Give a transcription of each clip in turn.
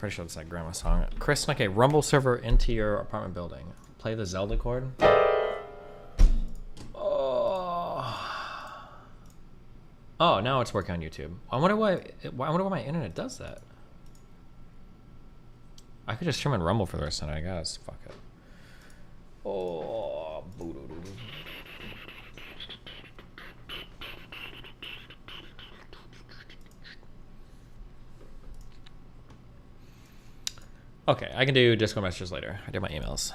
pretty sure it's that grandma song. Chris snuck a Rumble server into your apartment building. Play the Zelda chord. Oh, now it's working on YouTube. I wonder why my internet does that. I could just stream on Rumble for the rest of the night, I guess. Fuck it. Oh, okay, I can do Discord messages later. I did my emails.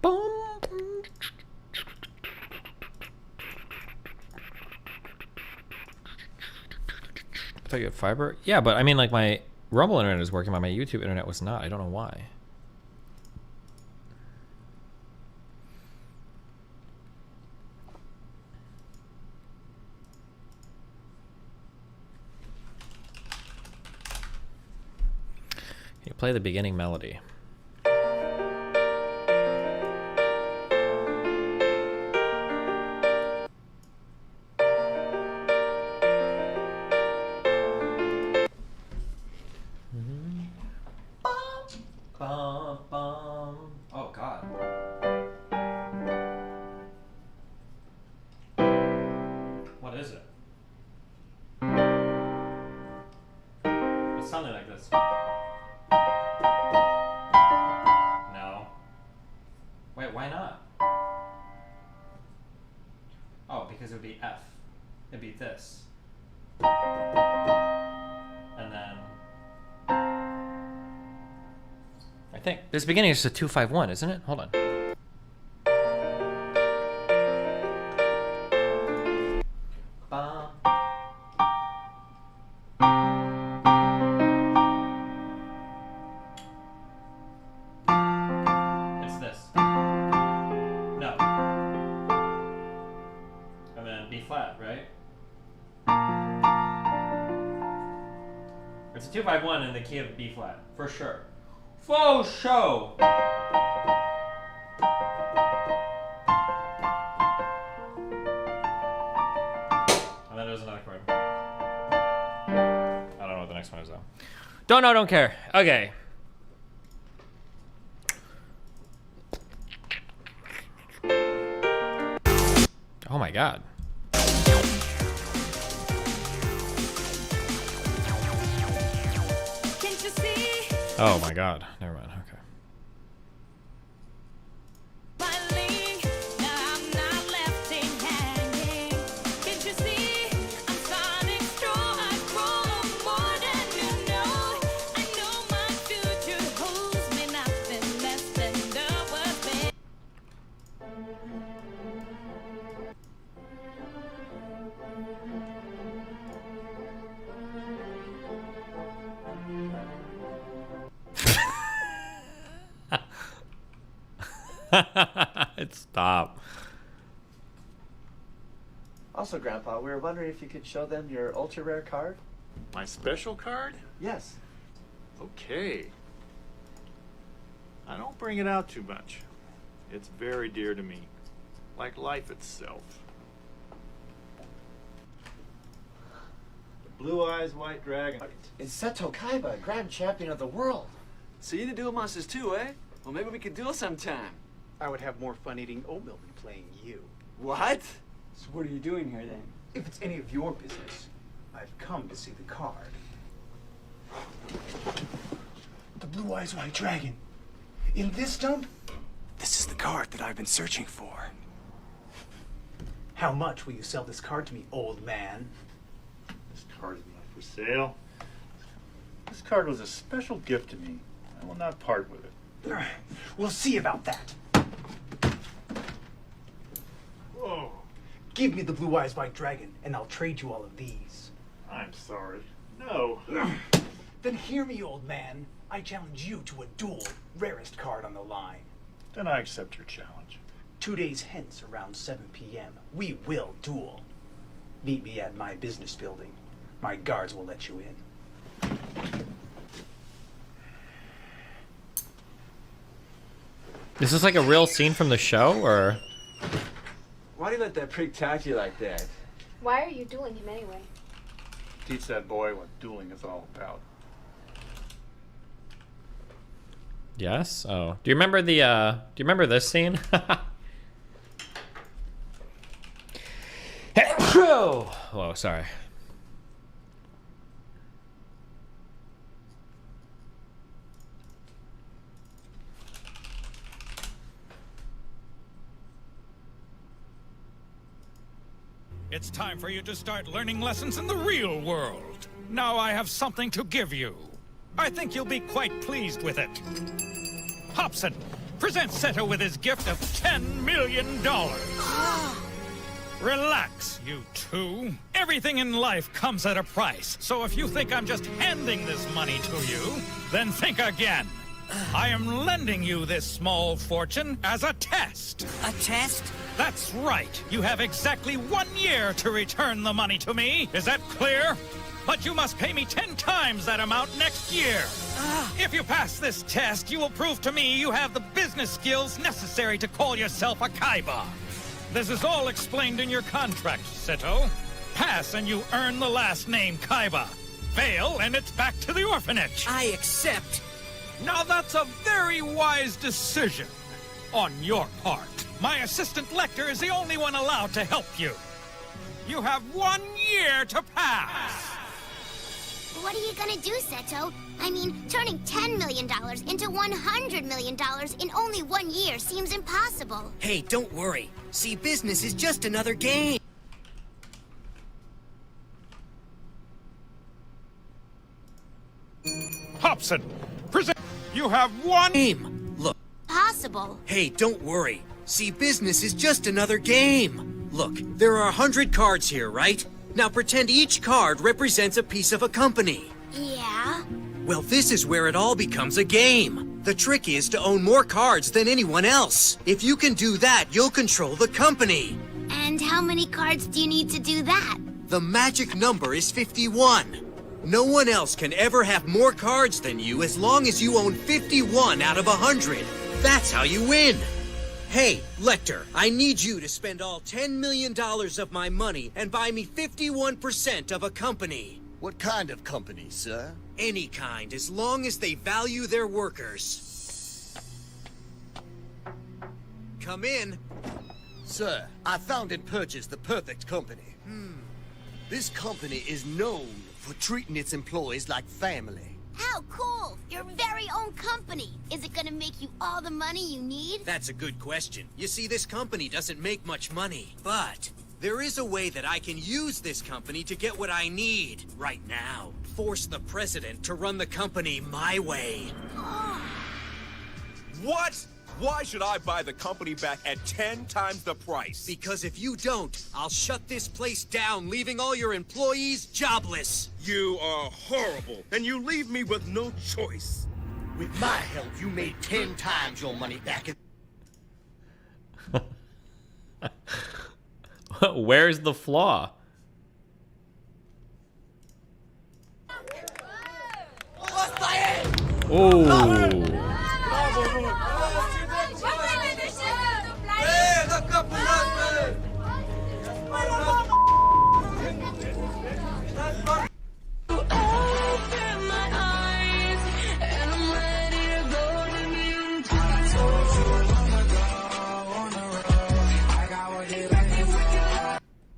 Boom. I thought you had fiber? Yeah, but I mean, like, my Rumble internet is working, but my YouTube internet was not. I don't know why. You play the beginning melody. Oh God. What is it? It's something like this. No. Wait, why not? Oh, because it would be F. It'd be this. And then I think this beginning is a 2-5-1, isn't it? Hold on. It's this. No. And then B flat, right? It's a 2-5-1 in the key of B flat, for sure. Faux show. And then there's another chord. I don't know what the next one is though. Don't know, don't care. Okay. Oh my God. Oh my God. Never mind. Okay. Stop. Also, Grandpa, we were wondering if you could show them your ultra rare card. My special card? Yes. Okay. I don't bring it out too much. It's very dear to me, like life itself. The Blue Eyes White Dragon. It's Seto Kaiba, Grand Champion of the world. So you into duel monsters too, eh? Well, maybe we could duel sometime. I would have more fun eating oatmeal than playing you. What? So what are you doing here then? If it's any of your business, I've come to see the card. The Blue Eyes White Dragon. In this dump? This is the card that I've been searching for. How much will you sell this card to me, old man? This card is not for sale. This card was a special gift to me. I will not part with it. We'll see about that. Whoa. Give me the Blue Eyes White Dragon, and I'll trade you all of these. I'm sorry. No. Then hear me, old man. I challenge you to a duel. Rarest card on the line. Then I accept your challenge. 2 days hence, around 7 p.m., we will duel. Meet me at my business building. My guards will let you in. Is this like a real scene from the show, or? Why do you let that prick talk to you like that? Why are you dueling him anyway? Teach that boy what dueling is all about. Yes? Oh. Do you remember the, do you remember this scene? Whoa, sorry. It's time for you to start learning lessons in the real world. Now I have something to give you. I think you'll be quite pleased with it. Hobson, present Seto with his gift of $10 million. Relax, you two. Everything in life comes at a price, so if you think I'm just handing this money to you, then think again. I am lending you this small fortune as a test. A test? That's right. You have exactly 1 year to return the money to me. Is that clear? But you must pay me 10 times that amount next year. If you pass this test, you will prove to me you have the business skills necessary to call yourself a Kaiba. This is all explained in your contract, Seto. Pass and you earn the last name Kaiba. Fail and it's back to the orphanage. I accept. Now that's a very wise decision on your part. My assistant Lecter is the only one allowed to help you. You have 1 year to pass. What are you gonna do, Seto? I mean, turning $10 million into $100 million in only 1 year seems impossible. Hey, don't worry. See, business is just another game. Hobson, present. You have one Game. Look. Possible. Hey, don't worry. See, business is just another game. Look, there are 100 cards here, right? Now pretend each card represents a piece of a company. Yeah? Well, this is where it all becomes a game. The trick is to own more cards than anyone else. If you can do that, you'll control the company. And how many cards do you need to do that? The magic number is 51. No one else can ever have more cards than you as long as you own 51 out of 100. That's how you win. Hey, Lecter, I need you to spend all $10 million of my money and buy me 51% of a company. What kind of company, sir? Any kind, as long as they value their workers. Come in. Sir, I found and purchased the perfect company. This company is known for treating its employees like family. How cool! Your very own company! Is it gonna make you all the money you need? That's a good question. You see, this company doesn't make much money, but there is a way that I can use this company to get what I need right now. Force the president to run the company my way. What? Why should I buy the company back at 10 times the price? Because if you don't, I'll shut this place down, leaving all your employees jobless. You are horrible, and you leave me with no choice. With my help, you made 10 times your money back. Where's the flaw? Oh.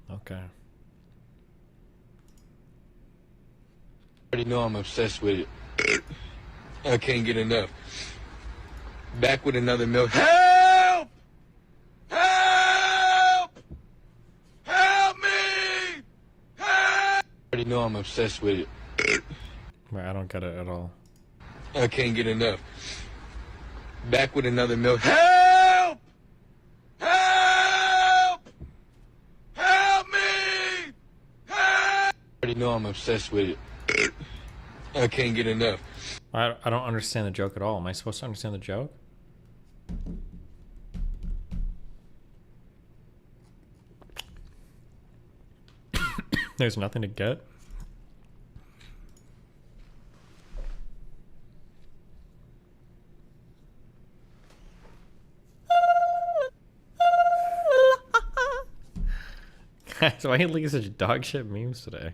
Okay. Already know I'm obsessed with it. I can't get enough. Back with another milk. Help! Help! Help me! Help! Already know I'm obsessed with it. Wait, I don't get it at all. I can't get enough. Back with another milk. Help! Help! Help me! Help! Already know I'm obsessed with it. I can't get enough. I don't understand the joke at all. Am I supposed to understand the joke? There's nothing to get. Guys, why are you looking at such dog shit memes today?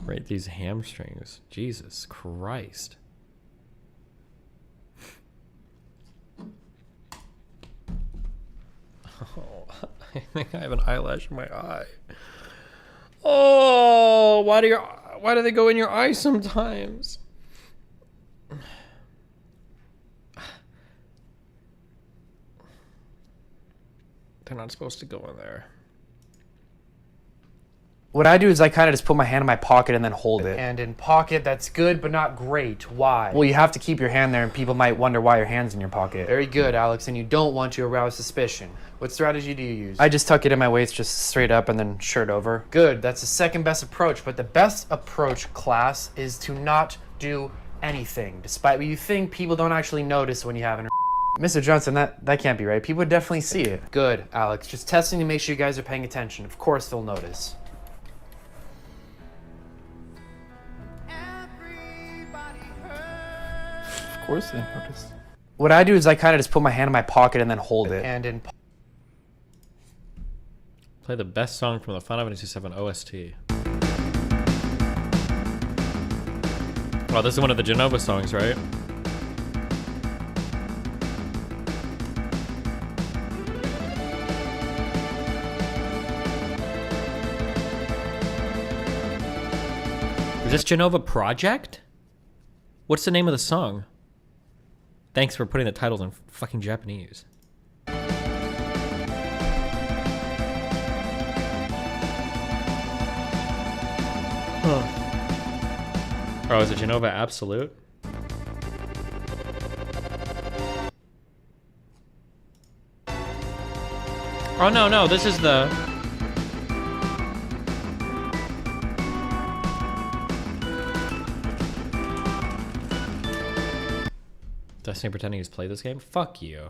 Right, these hamstrings. Jesus Christ. Oh, I think I have an eyelash in my eye. Oh, why do they go in your eye sometimes? They're not supposed to go in there. What I do is I kind of just put my hand in my pocket and then hold it. And in pocket, that's good, but not great. Why? Well, you have to keep your hand there and people might wonder why your hand's in your pocket. Very good, Alex, and you don't want to arouse suspicion. What strategy do you use? I just tuck it in my waist just straight up and then shirt over. Good, that's the second best approach, but the best approach, class, is to not do anything. Despite what you think, people don't actually notice when you have an Mr. Johnson, that can't be right. People would definitely see it. Good, Alex. Just testing to make sure you guys are paying attention. Of course they'll notice. Of course they notice. What I do is I kind of just put my hand in my pocket and then hold it. And in Play the best song from the Final Fantasy VII OST. Oh, this is one of the Genova songs, right? Is this Genova Project? What's the name of the song? Thanks for putting the titles in fucking Japanese. Huh. Oh, is it Genova Absolute? Oh, no, this is the... Destiny pretending he's played this game? Fuck you.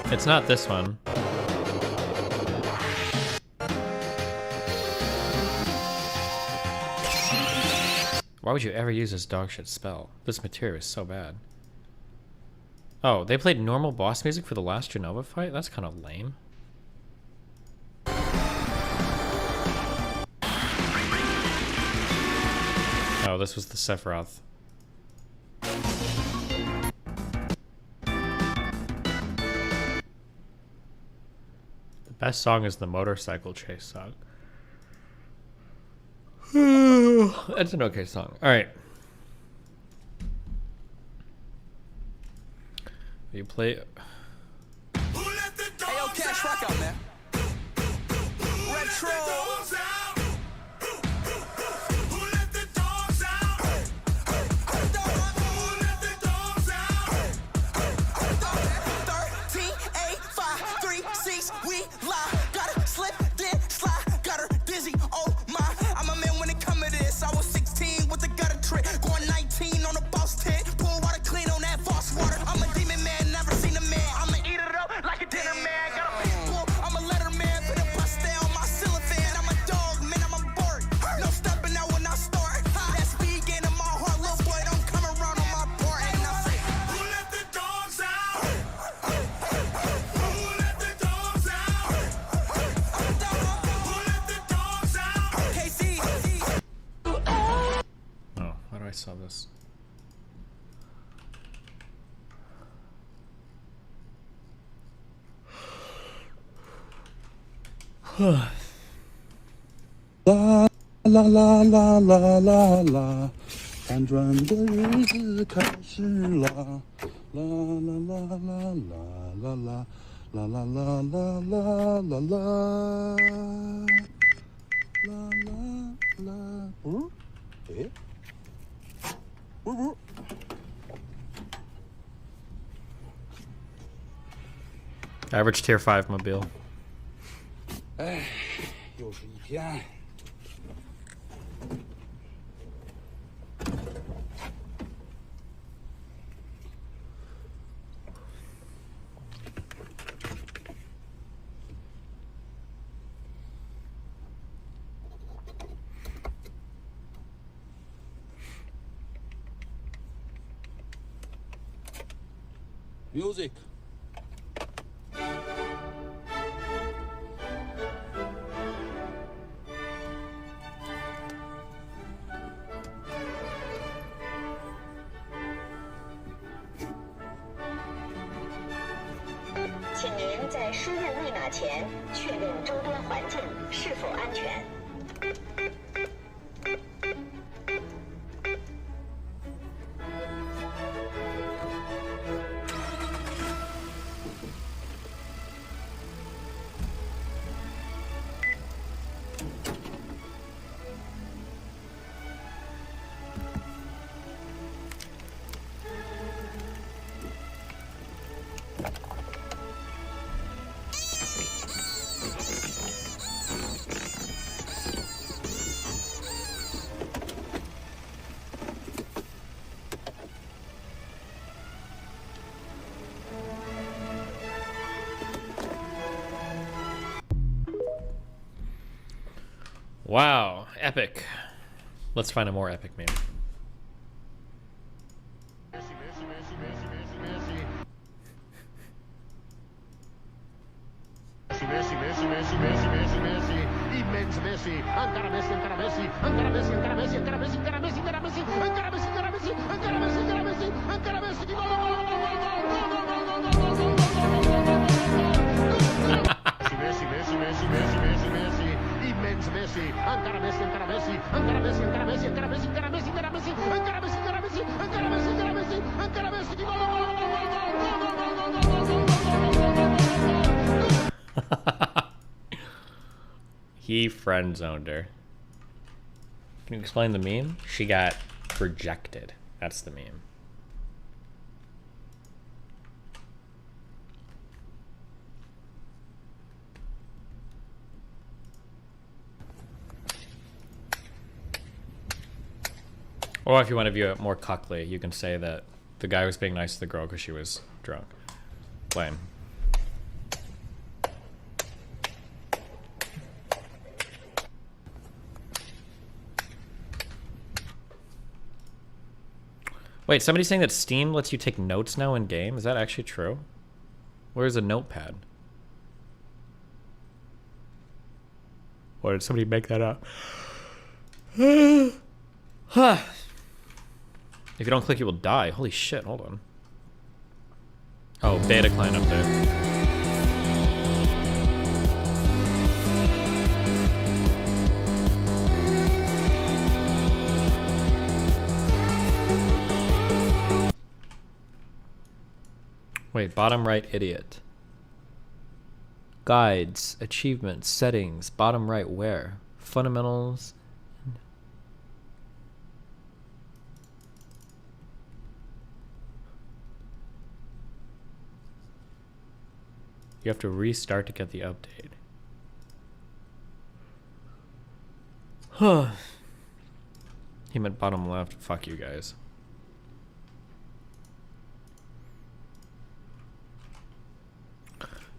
It's not this one. Why would you ever use this dog shit spell? This material is so bad. Oh, they played normal boss music for the last Genova fight? That's kind of lame. Oh, this was the Sephiroth. The best song is the motorcycle chase song. That's an okay song. Alright. You play... Hey, yo, Cash, rock out, man. Retro. I saw this. La la la la la la la，反转的日子开始啦！啦啦啦啦啦啦啦啦啦啦啦啦啦啦啦啦，不是？诶？不是。Average tier 5 mobile. 哎，又是一天。Music. 请您在输入密码前确认周边环境是否安全。Wow, epic. Let's find a more epic meme. He friend zoned her. Can you explain the meme? She got rejected. That's the meme. Or if you want to view it more cuckly, you can say that the guy was being nice to the girl because she was drunk. Lame. Wait, somebody's saying that Steam lets you take notes now in game? Is that actually true? Where's a notepad? Or did somebody make that up? Huh. If you don't click, you will die. Holy shit, hold on. Oh, beta client update. Wait, bottom right, idiot. Guides, achievements, settings, bottom right, where? Fundamentals. You have to restart to get the update. Huh. He meant bottom left. Fuck you guys.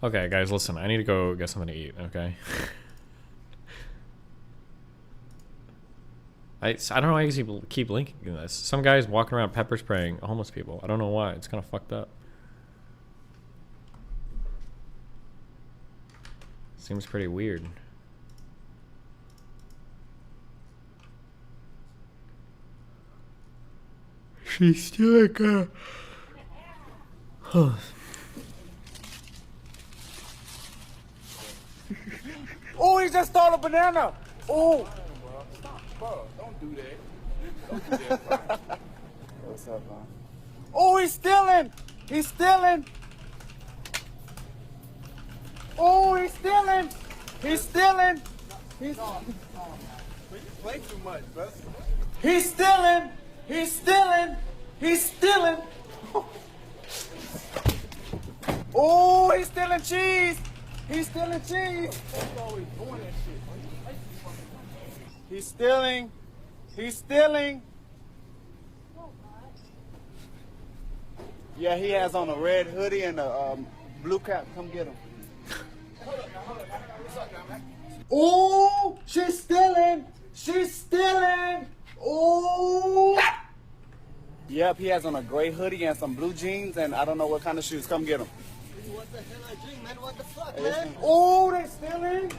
Okay, guys, listen. I need to go get something to eat, okay? I don't know why you keep linking this. Some guy's walking around pepper spraying homeless people. I don't know why. It's kind of fucked up. Seems pretty weird. She's still like a... Huh. Oh, he just stole a banana. Oh. Bro, don't do that. Don't do that, bro. What's up, man? Oh, he's stealing. He's stealing. Oh, he's stealing. He's stealing. He's... You play too much, bro. He's stealing. He's stealing. He's stealing. Oh, he's stealing cheese. He's stealing cheese. He's stealing. He's stealing. Yeah, he has on a red hoodie and a blue cap. Come get him. Oh, she's stealing. She's stealing. Oh. Yep, he has on a gray hoodie and some blue jeans and I don't know what kind of shoes. Come get him. What the hell I drink, man? What the fuck, man? Oh, they're stealing.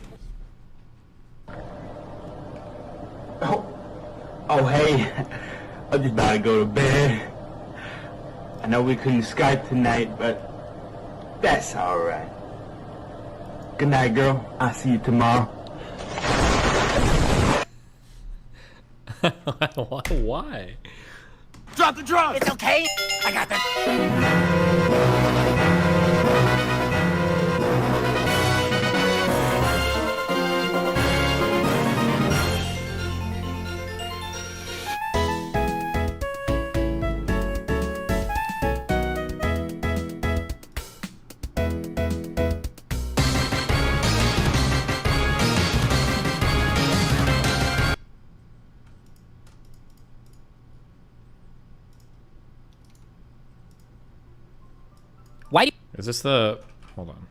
Oh, hey. I'm just about to go to bed. I know we couldn't Skype tonight, but That's alright. Good night, girl. I'll see you tomorrow. Why? Drop the drugs! It's okay. I got that. Why? Is this the... Hold on.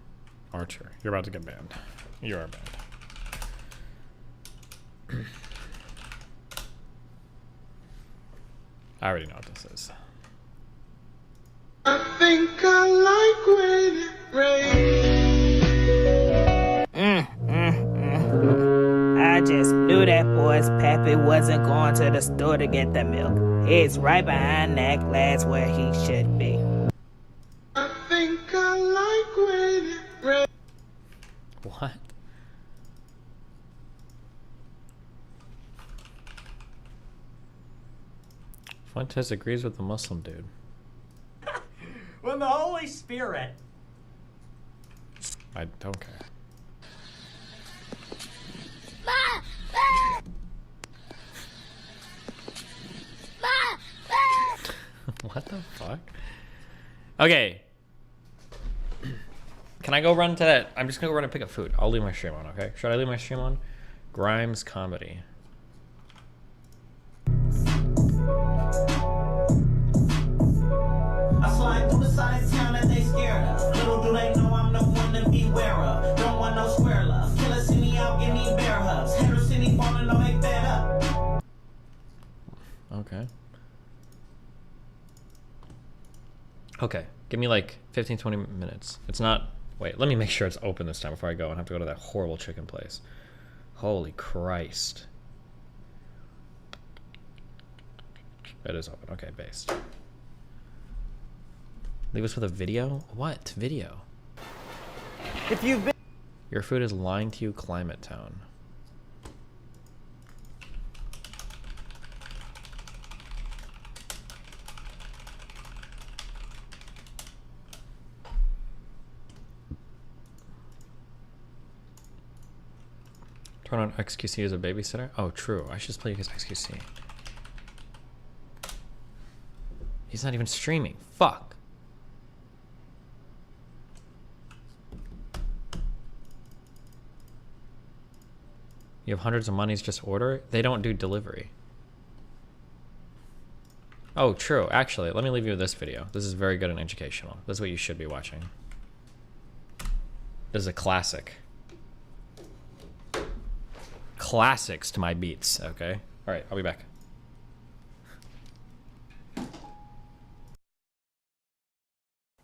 Archer, you're about to get banned. You are banned. I already know what this is. I think I like when it rains. I just knew that boy's pappy wasn't going to the store to get the milk. It's right behind that glass where he should be. I think I like when it rains. What? Fuentes agrees with the Muslim dude. When the Holy Spirit. I don't care. What the fuck? Okay. Can I go run to that? I'm just gonna go run and pick up food. I'll leave my stream on, okay? Should I leave my stream on? Grimes comedy. I slide through the side of town that they scared of. Little do they know I'm the one to beware of. Don't want no square love. Killers see me out, give me bear hugs. Haters see me falling, don't make that up. Okay. Okay, give me like 15-20 minutes. It's not... Wait, let me make sure it's open this time before I go and have to go to that horrible chicken place. Holy Christ. It is open. Okay, based. Leave us with a video? What video? If you've been... Your food is lying to you, Climate Town. Turn on XQC as a babysitter? Oh, true. I should just play as XQC. He's not even streaming. Fuck. You have hundreds of monies, just order it? They don't do delivery. Oh, true. Actually, let me leave you with this video. This is very good and educational. This is what you should be watching. This is a classic. Classics to my beats, okay? Alright, I'll be back.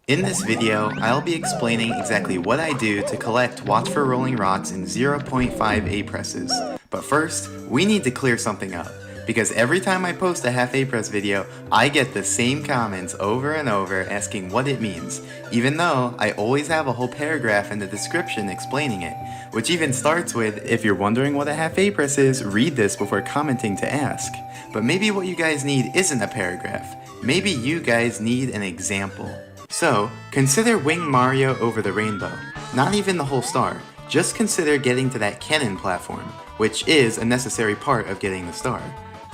In this video, I'll be explaining exactly what I do to collect Watch for Rolling Rocks in 0.5 A-presses. But first, we need to clear something up, because every time I post a half A-press video, I get the same comments over and over asking what it means, even though I always have a whole paragraph in the description explaining it, which even starts with, if you're wondering what a half A-press is, read this before commenting to ask. But maybe what you guys need isn't a paragraph. Maybe you guys need an example. So, consider Wing Mario over the rainbow. Not even the whole star, just consider getting to that cannon platform, which is a necessary part of getting the star.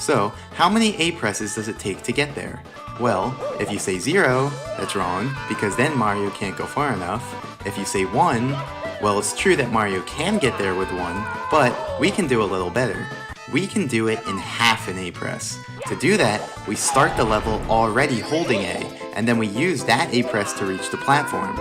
So, how many A-presses does it take to get there? Well, if you say 0, that's wrong, because then Mario can't go far enough. If you say 1, well, it's true that Mario can get there with 1, but we can do a little better. We can do it in half an A-press. To do that, we start the level already holding A, and then we use that A-press to reach the platform.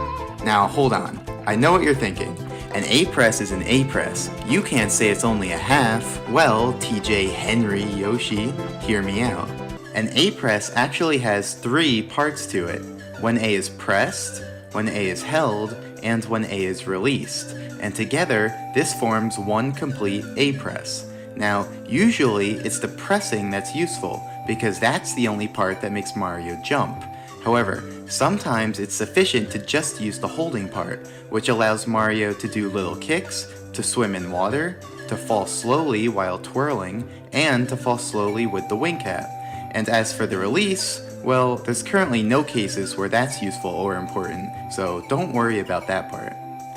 Now, hold on. I know what you're thinking. An A-press is an A-press. You can't say it's only a half. Well, TJ, Henry, Yoshi, hear me out. An A-press actually has 3 parts to it. When A is pressed, when A is held, and when A is released. And together, this forms one complete A-press. Now, usually it's the pressing that's useful, because that's the only part that makes Mario jump. However, Sometimes it's sufficient to just use the holding part, which allows Mario to do little kicks, to swim in water, to fall slowly while twirling, and to fall slowly with the wing cap. And as for the release, well, there's currently no cases where that's useful or important, so don't worry about that part.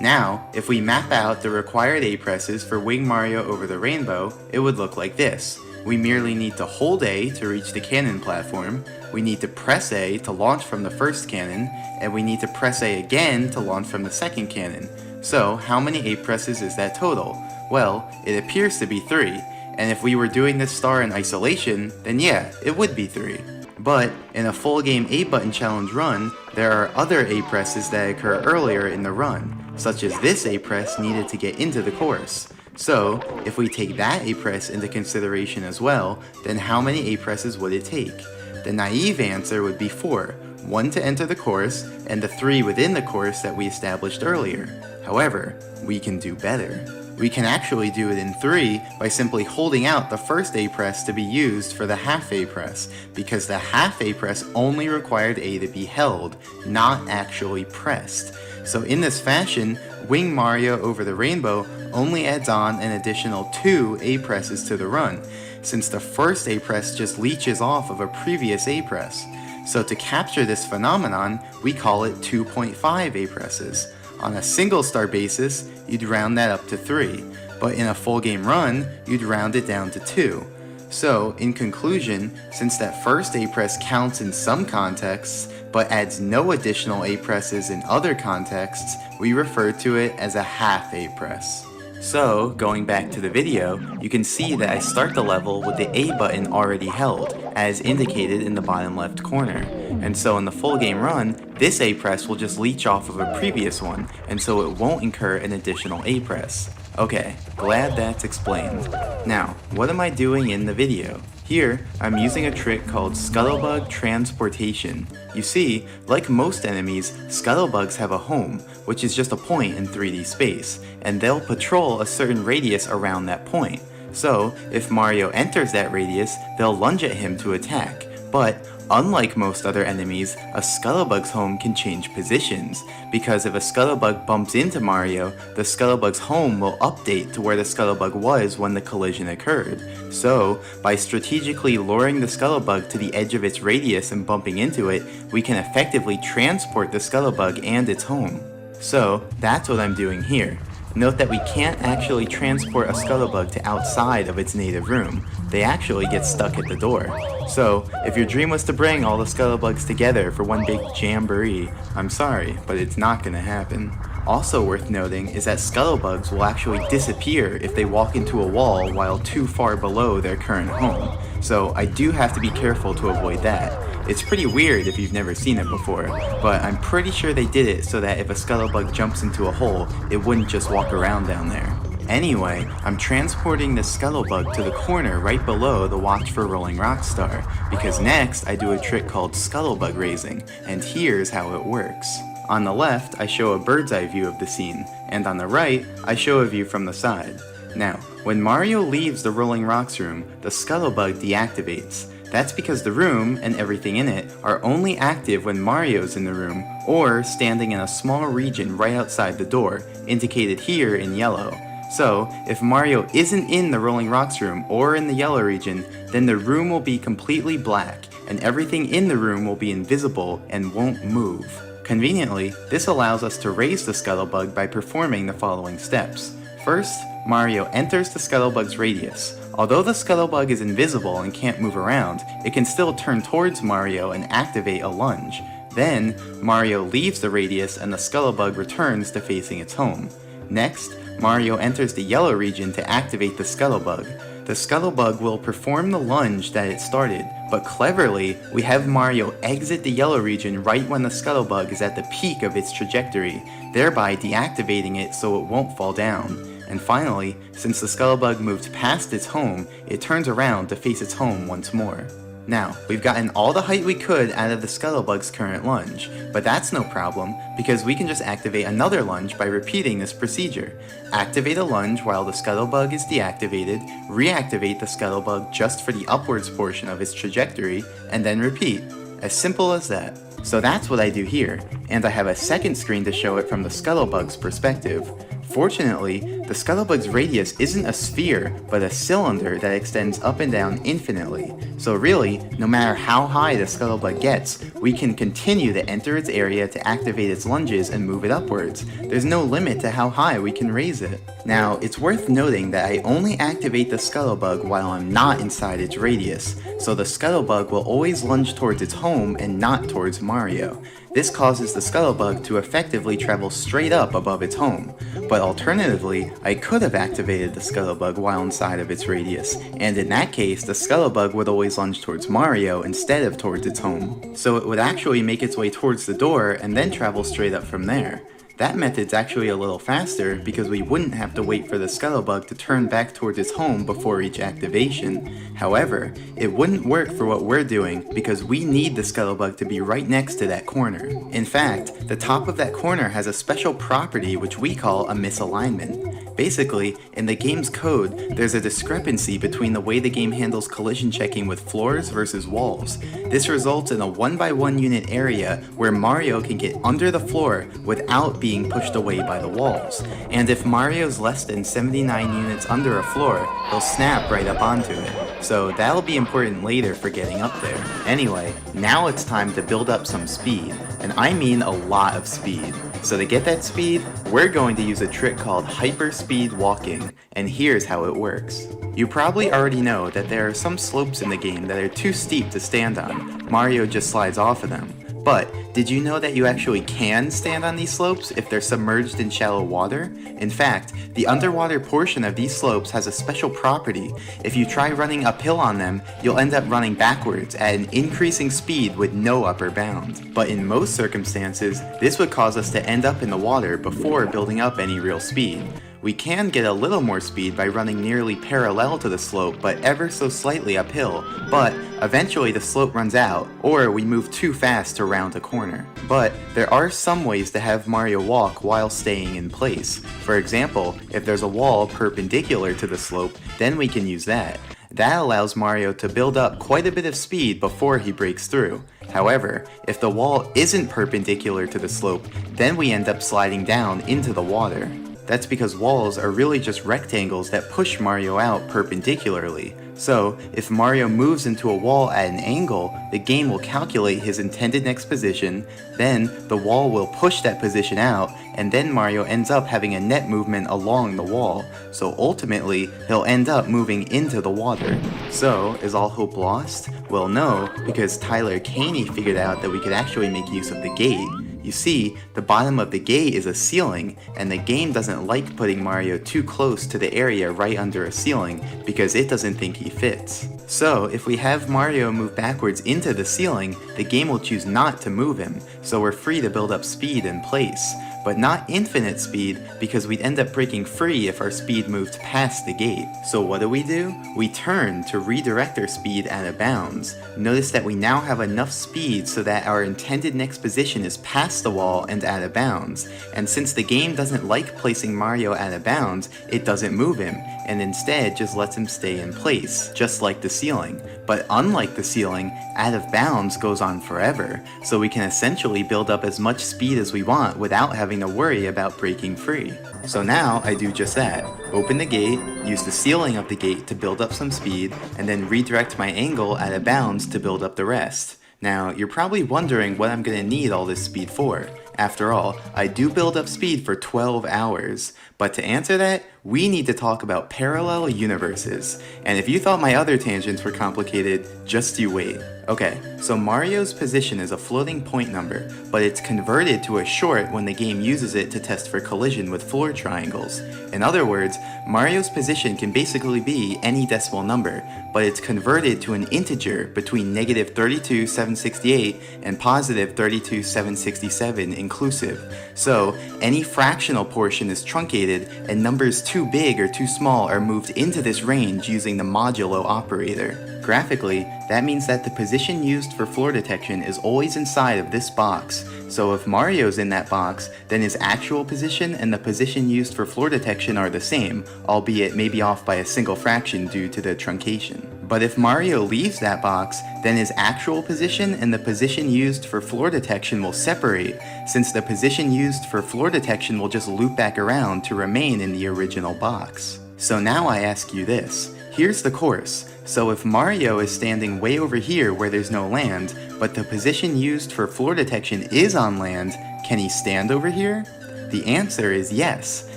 Now, if we map out the required A presses for Wing Mario Over the Rainbow, it would look like this. We merely need to hold A to reach the cannon platform, we need to press A to launch from the first cannon, and we need to press A again to launch from the second cannon. So, how many A presses is that total? Well, it appears to be 3, and if we were doing this star in isolation, then yeah, it would be 3. But, in a full game A button challenge run, there are other A presses that occur earlier in the run, such as this A press needed to get into the course. So, if we take that A press into consideration as well, then how many A presses would it take? The naive answer would be 4, 1 to enter the course, and the 3 within the course that we established earlier. However, we can do better. We can actually do it in 3 by simply holding out the first A press to be used for the half A press, because the half A press only required A to be held, not actually pressed. So in this fashion, Wing Mario Over the Rainbow only adds on an additional 2 A presses to the run, since the first A press just leeches off of a previous A press. So to capture this phenomenon, we call it 2.5 A presses. On a single star basis, you'd round that up to 3, but in a full game run, you'd round it down to 2. So, in conclusion, since that first A press counts in some contexts, but adds no additional A presses in other contexts, we refer to it as a half A press. So, going back to the video, you can see that I start the level with the A button already held, as indicated in the bottom left corner. And so in the full game run, this A press will just leech off of a previous one, and so it won't incur an additional A press. Okay, glad that's explained. Now, what am I doing in the video? Here, I'm using a trick called Scuttlebug Transportation. You see, like most enemies, Scuttlebugs have a home, which is just a point in 3D space, and they'll patrol a certain radius around that point. So, if Mario enters that radius, they'll lunge at him to attack. But, unlike most other enemies, a Scuttlebug's home can change positions, because if a Scuttlebug bumps into Mario, the Scuttlebug's home will update to where the Scuttlebug was when the collision occurred. So, by strategically luring the Scuttlebug to the edge of its radius and bumping into it, we can effectively transport the Scuttlebug and its home. So, that's what I'm doing here. Note that we can't actually transport a Scuttlebug to outside of its native room. They actually get stuck at the door. So, if your dream was to bring all the Scuttlebugs together for one big jamboree, I'm sorry, but it's not gonna happen. Also worth noting is that Scuttlebugs will actually disappear if they walk into a wall while too far below their current home. So I do have to be careful to avoid that. It's pretty weird if you've never seen it before, but I'm pretty sure they did it so that if a Scuttlebug jumps into a hole, it wouldn't just walk around down there. Anyway, I'm transporting the Scuttlebug to the corner right below the Watch for Rolling Rock star, because next I do a trick called Scuttlebug raising, and here's how it works. On the left, I show a bird's eye view of the scene, and on the right, I show a view from the side. Now, when Mario leaves the Rolling Rocks room, the Scuttlebug deactivates. That's because the room, and everything in it, are only active when Mario's in the room, or standing in a small region right outside the door, indicated here in yellow. So, if Mario isn't in the Rolling Rocks room or in the yellow region, then the room will be completely black, and everything in the room will be invisible and won't move. Conveniently, this allows us to raise the Scuttlebug by performing the following steps. First, Mario enters the Scuttlebug's radius. Although the Scuttlebug is invisible and can't move around, it can still turn towards Mario and activate a lunge. Then, Mario leaves the radius and the Scuttlebug returns to facing its home. Next, Mario enters the yellow region to activate the Scuttlebug. The Scuttlebug will perform the lunge that it started, but cleverly, we have Mario exit the yellow region right when the Scuttlebug is at the peak of its trajectory, thereby deactivating it so it won't fall down. And finally, since the Scuttlebug moved past its home, it turns around to face its home once more. Now, we've gotten all the height we could out of the Scuttlebug's current lunge, but that's no problem because we can just activate another lunge by repeating this procedure. Activate a lunge while the Scuttlebug is deactivated, reactivate the Scuttlebug just for the upwards portion of its trajectory, and then repeat. As simple as that. So that's what I do here, and I have a second screen to show it from the Scuttlebug's perspective. Fortunately, the Scuttlebug's radius isn't a sphere, but a cylinder that extends up and down infinitely. So really, no matter how high the Scuttlebug gets, we can continue to enter its area to activate its lunges and move it upwards. There's no limit to how high we can raise it. Now, it's worth noting that I only activate the Scuttlebug while I'm not inside its radius, so the Scuttlebug will always lunge towards its home and not towards Mario. This causes the Scuttlebug to effectively travel straight up above its home, but alternatively, I could have activated the Scuttlebug while inside of its radius, and in that case, the Scuttlebug would always lunge towards Mario instead of towards its home. So it would actually make its way towards the door and then travel straight up from there. That method's actually a little faster because we wouldn't have to wait for the Scuttlebug to turn back towards its home before each activation. However, it wouldn't work for what we're doing because we need the Scuttlebug to be right next to that corner. In fact, the top of that corner has a special property which we call a misalignment. Basically, in the game's code, there's a discrepancy between the way the game handles collision checking with floors versus walls. This results in a 1x1 unit area where Mario can get under the floor without being pushed away by the walls. And if Mario's less than 79 units under a floor, he'll snap right up onto it. So that'll be important later for getting up there. Anyway, now it's time to build up some speed, and I mean a lot of speed. So to get that speed, we're going to use a trick called hyperspeed walking, and here's how it works. You probably already know that there are some slopes in the game that are too steep to stand on. Mario just slides off of them. But did you know that you actually can stand on these slopes if they're submerged in shallow water? In fact, the underwater portion of these slopes has a special property. If you try running uphill on them, you'll end up running backwards at an increasing speed with no upper bound. But in most circumstances, this would cause us to end up in the water before building up any real speed. We can get a little more speed by running nearly parallel to the slope but ever so slightly uphill, but eventually the slope runs out, or we move too fast to round a corner. But there are some ways to have Mario walk while staying in place. For example, if there's a wall perpendicular to the slope, then we can use that. That allows Mario to build up quite a bit of speed before he breaks through. However, if the wall isn't perpendicular to the slope, then we end up sliding down into the water. That's because walls are really just rectangles that push Mario out perpendicularly. So, if Mario moves into a wall at an angle, the game will calculate his intended next position, then the wall will push that position out, and then Mario ends up having a net movement along the wall. So ultimately, he'll end up moving into the water. So, is all hope lost? Well, no, because Tyler Caney figured out that we could actually make use of the gate. You see, the bottom of the gate is a ceiling, and the game doesn't like putting Mario too close to the area right under a ceiling because it doesn't think he fits. So, if we have Mario move backwards into the ceiling, the game will choose not to move him, so we're free to build up speed in place. But not infinite speed, because we'd end up breaking free if our speed moved past the gate. So what do? We turn to redirect our speed out of bounds. Notice that we now have enough speed so that our intended next position is past the wall and out of bounds. And since the game doesn't like placing Mario out of bounds, it doesn't move him, and instead just lets him stay in place, just like the ceiling. But unlike the ceiling, out of bounds goes on forever, so we can essentially build up as much speed as we want without having to worry about breaking free. So now I do just that. Open the gate, use the ceiling of the gate to build up some speed, and then redirect my angle out of bounds to build up the rest. Now, you're probably wondering what I'm going to need all this speed for. After all, I do build up speed for 12 hours. But to answer that, we need to talk about parallel universes. And if you thought my other tangents were complicated, just you wait. Okay, so Mario's position is a floating point number, but it's converted to a short when the game uses it to test for collision with floor triangles. In other words, Mario's position can basically be any decimal number, but it's converted to an integer between negative 32,768 and positive 32,767 inclusive. So, any fractional portion is truncated, and numbers too big or too small are moved into this range using the modulo operator. Graphically, that means that the position used for floor detection is always inside of this box. So if Mario's in that box, then his actual position and the position used for floor detection are the same, albeit maybe off by a single fraction due to the truncation. But if Mario leaves that box, then his actual position and the position used for floor detection will separate, since the position used for floor detection will just loop back around to remain in the original box. So now I ask you this. Here's the course. So if Mario is standing way over here where there's no land, but the position used for floor detection is on land, can he stand over here? The answer is yes.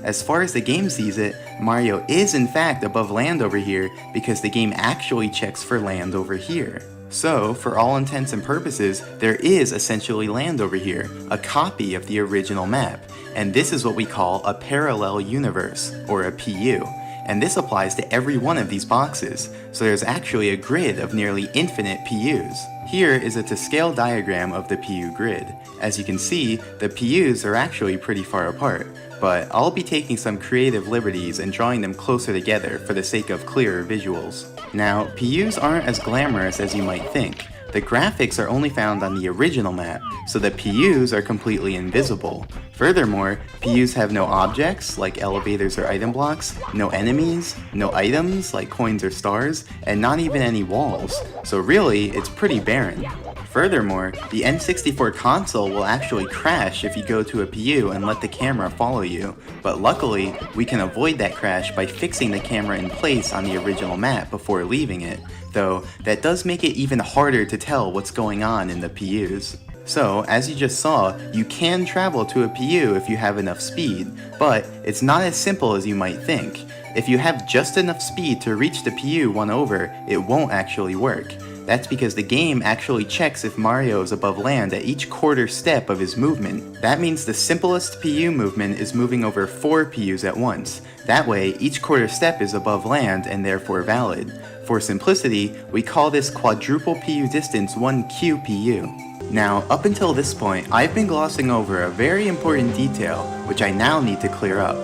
As far as the game sees it, Mario is in fact above land over here because the game actually checks for land over here. So, for all intents and purposes, there is essentially land over here, a copy of the original map, and this is what we call a parallel universe, or a PU. And this applies to every one of these boxes, so there's actually a grid of nearly infinite PUs. Here is a to-scale diagram of the PU grid. As you can see, the PUs are actually pretty far apart, but I'll be taking some creative liberties and drawing them closer together for the sake of clearer visuals. Now, PUs aren't as glamorous as you might think. The graphics are only found on the original map, so the PUs are completely invisible. Furthermore, PUs have no objects, like elevators or item blocks, no enemies, no items, like coins or stars, and not even any walls, so really, it's pretty barren. Furthermore, the N64 console will actually crash if you go to a PU and let the camera follow you, but luckily, we can avoid that crash by fixing the camera in place on the original map before leaving it, though that does make it even harder to tell what's going on in the PUs. So, as you just saw, you can travel to a PU if you have enough speed, but it's not as simple as you might think. If you have just enough speed to reach the PU one over, it won't actually work. That's because the game actually checks if Mario is above land at each quarter step of his movement. That means the simplest PU movement is moving over 4 PUs at once. That way, each quarter step is above land and therefore valid. For simplicity, we call this quadruple PU distance 1 QPU. Now, up until this point, I've been glossing over a very important detail, which I now need to clear up.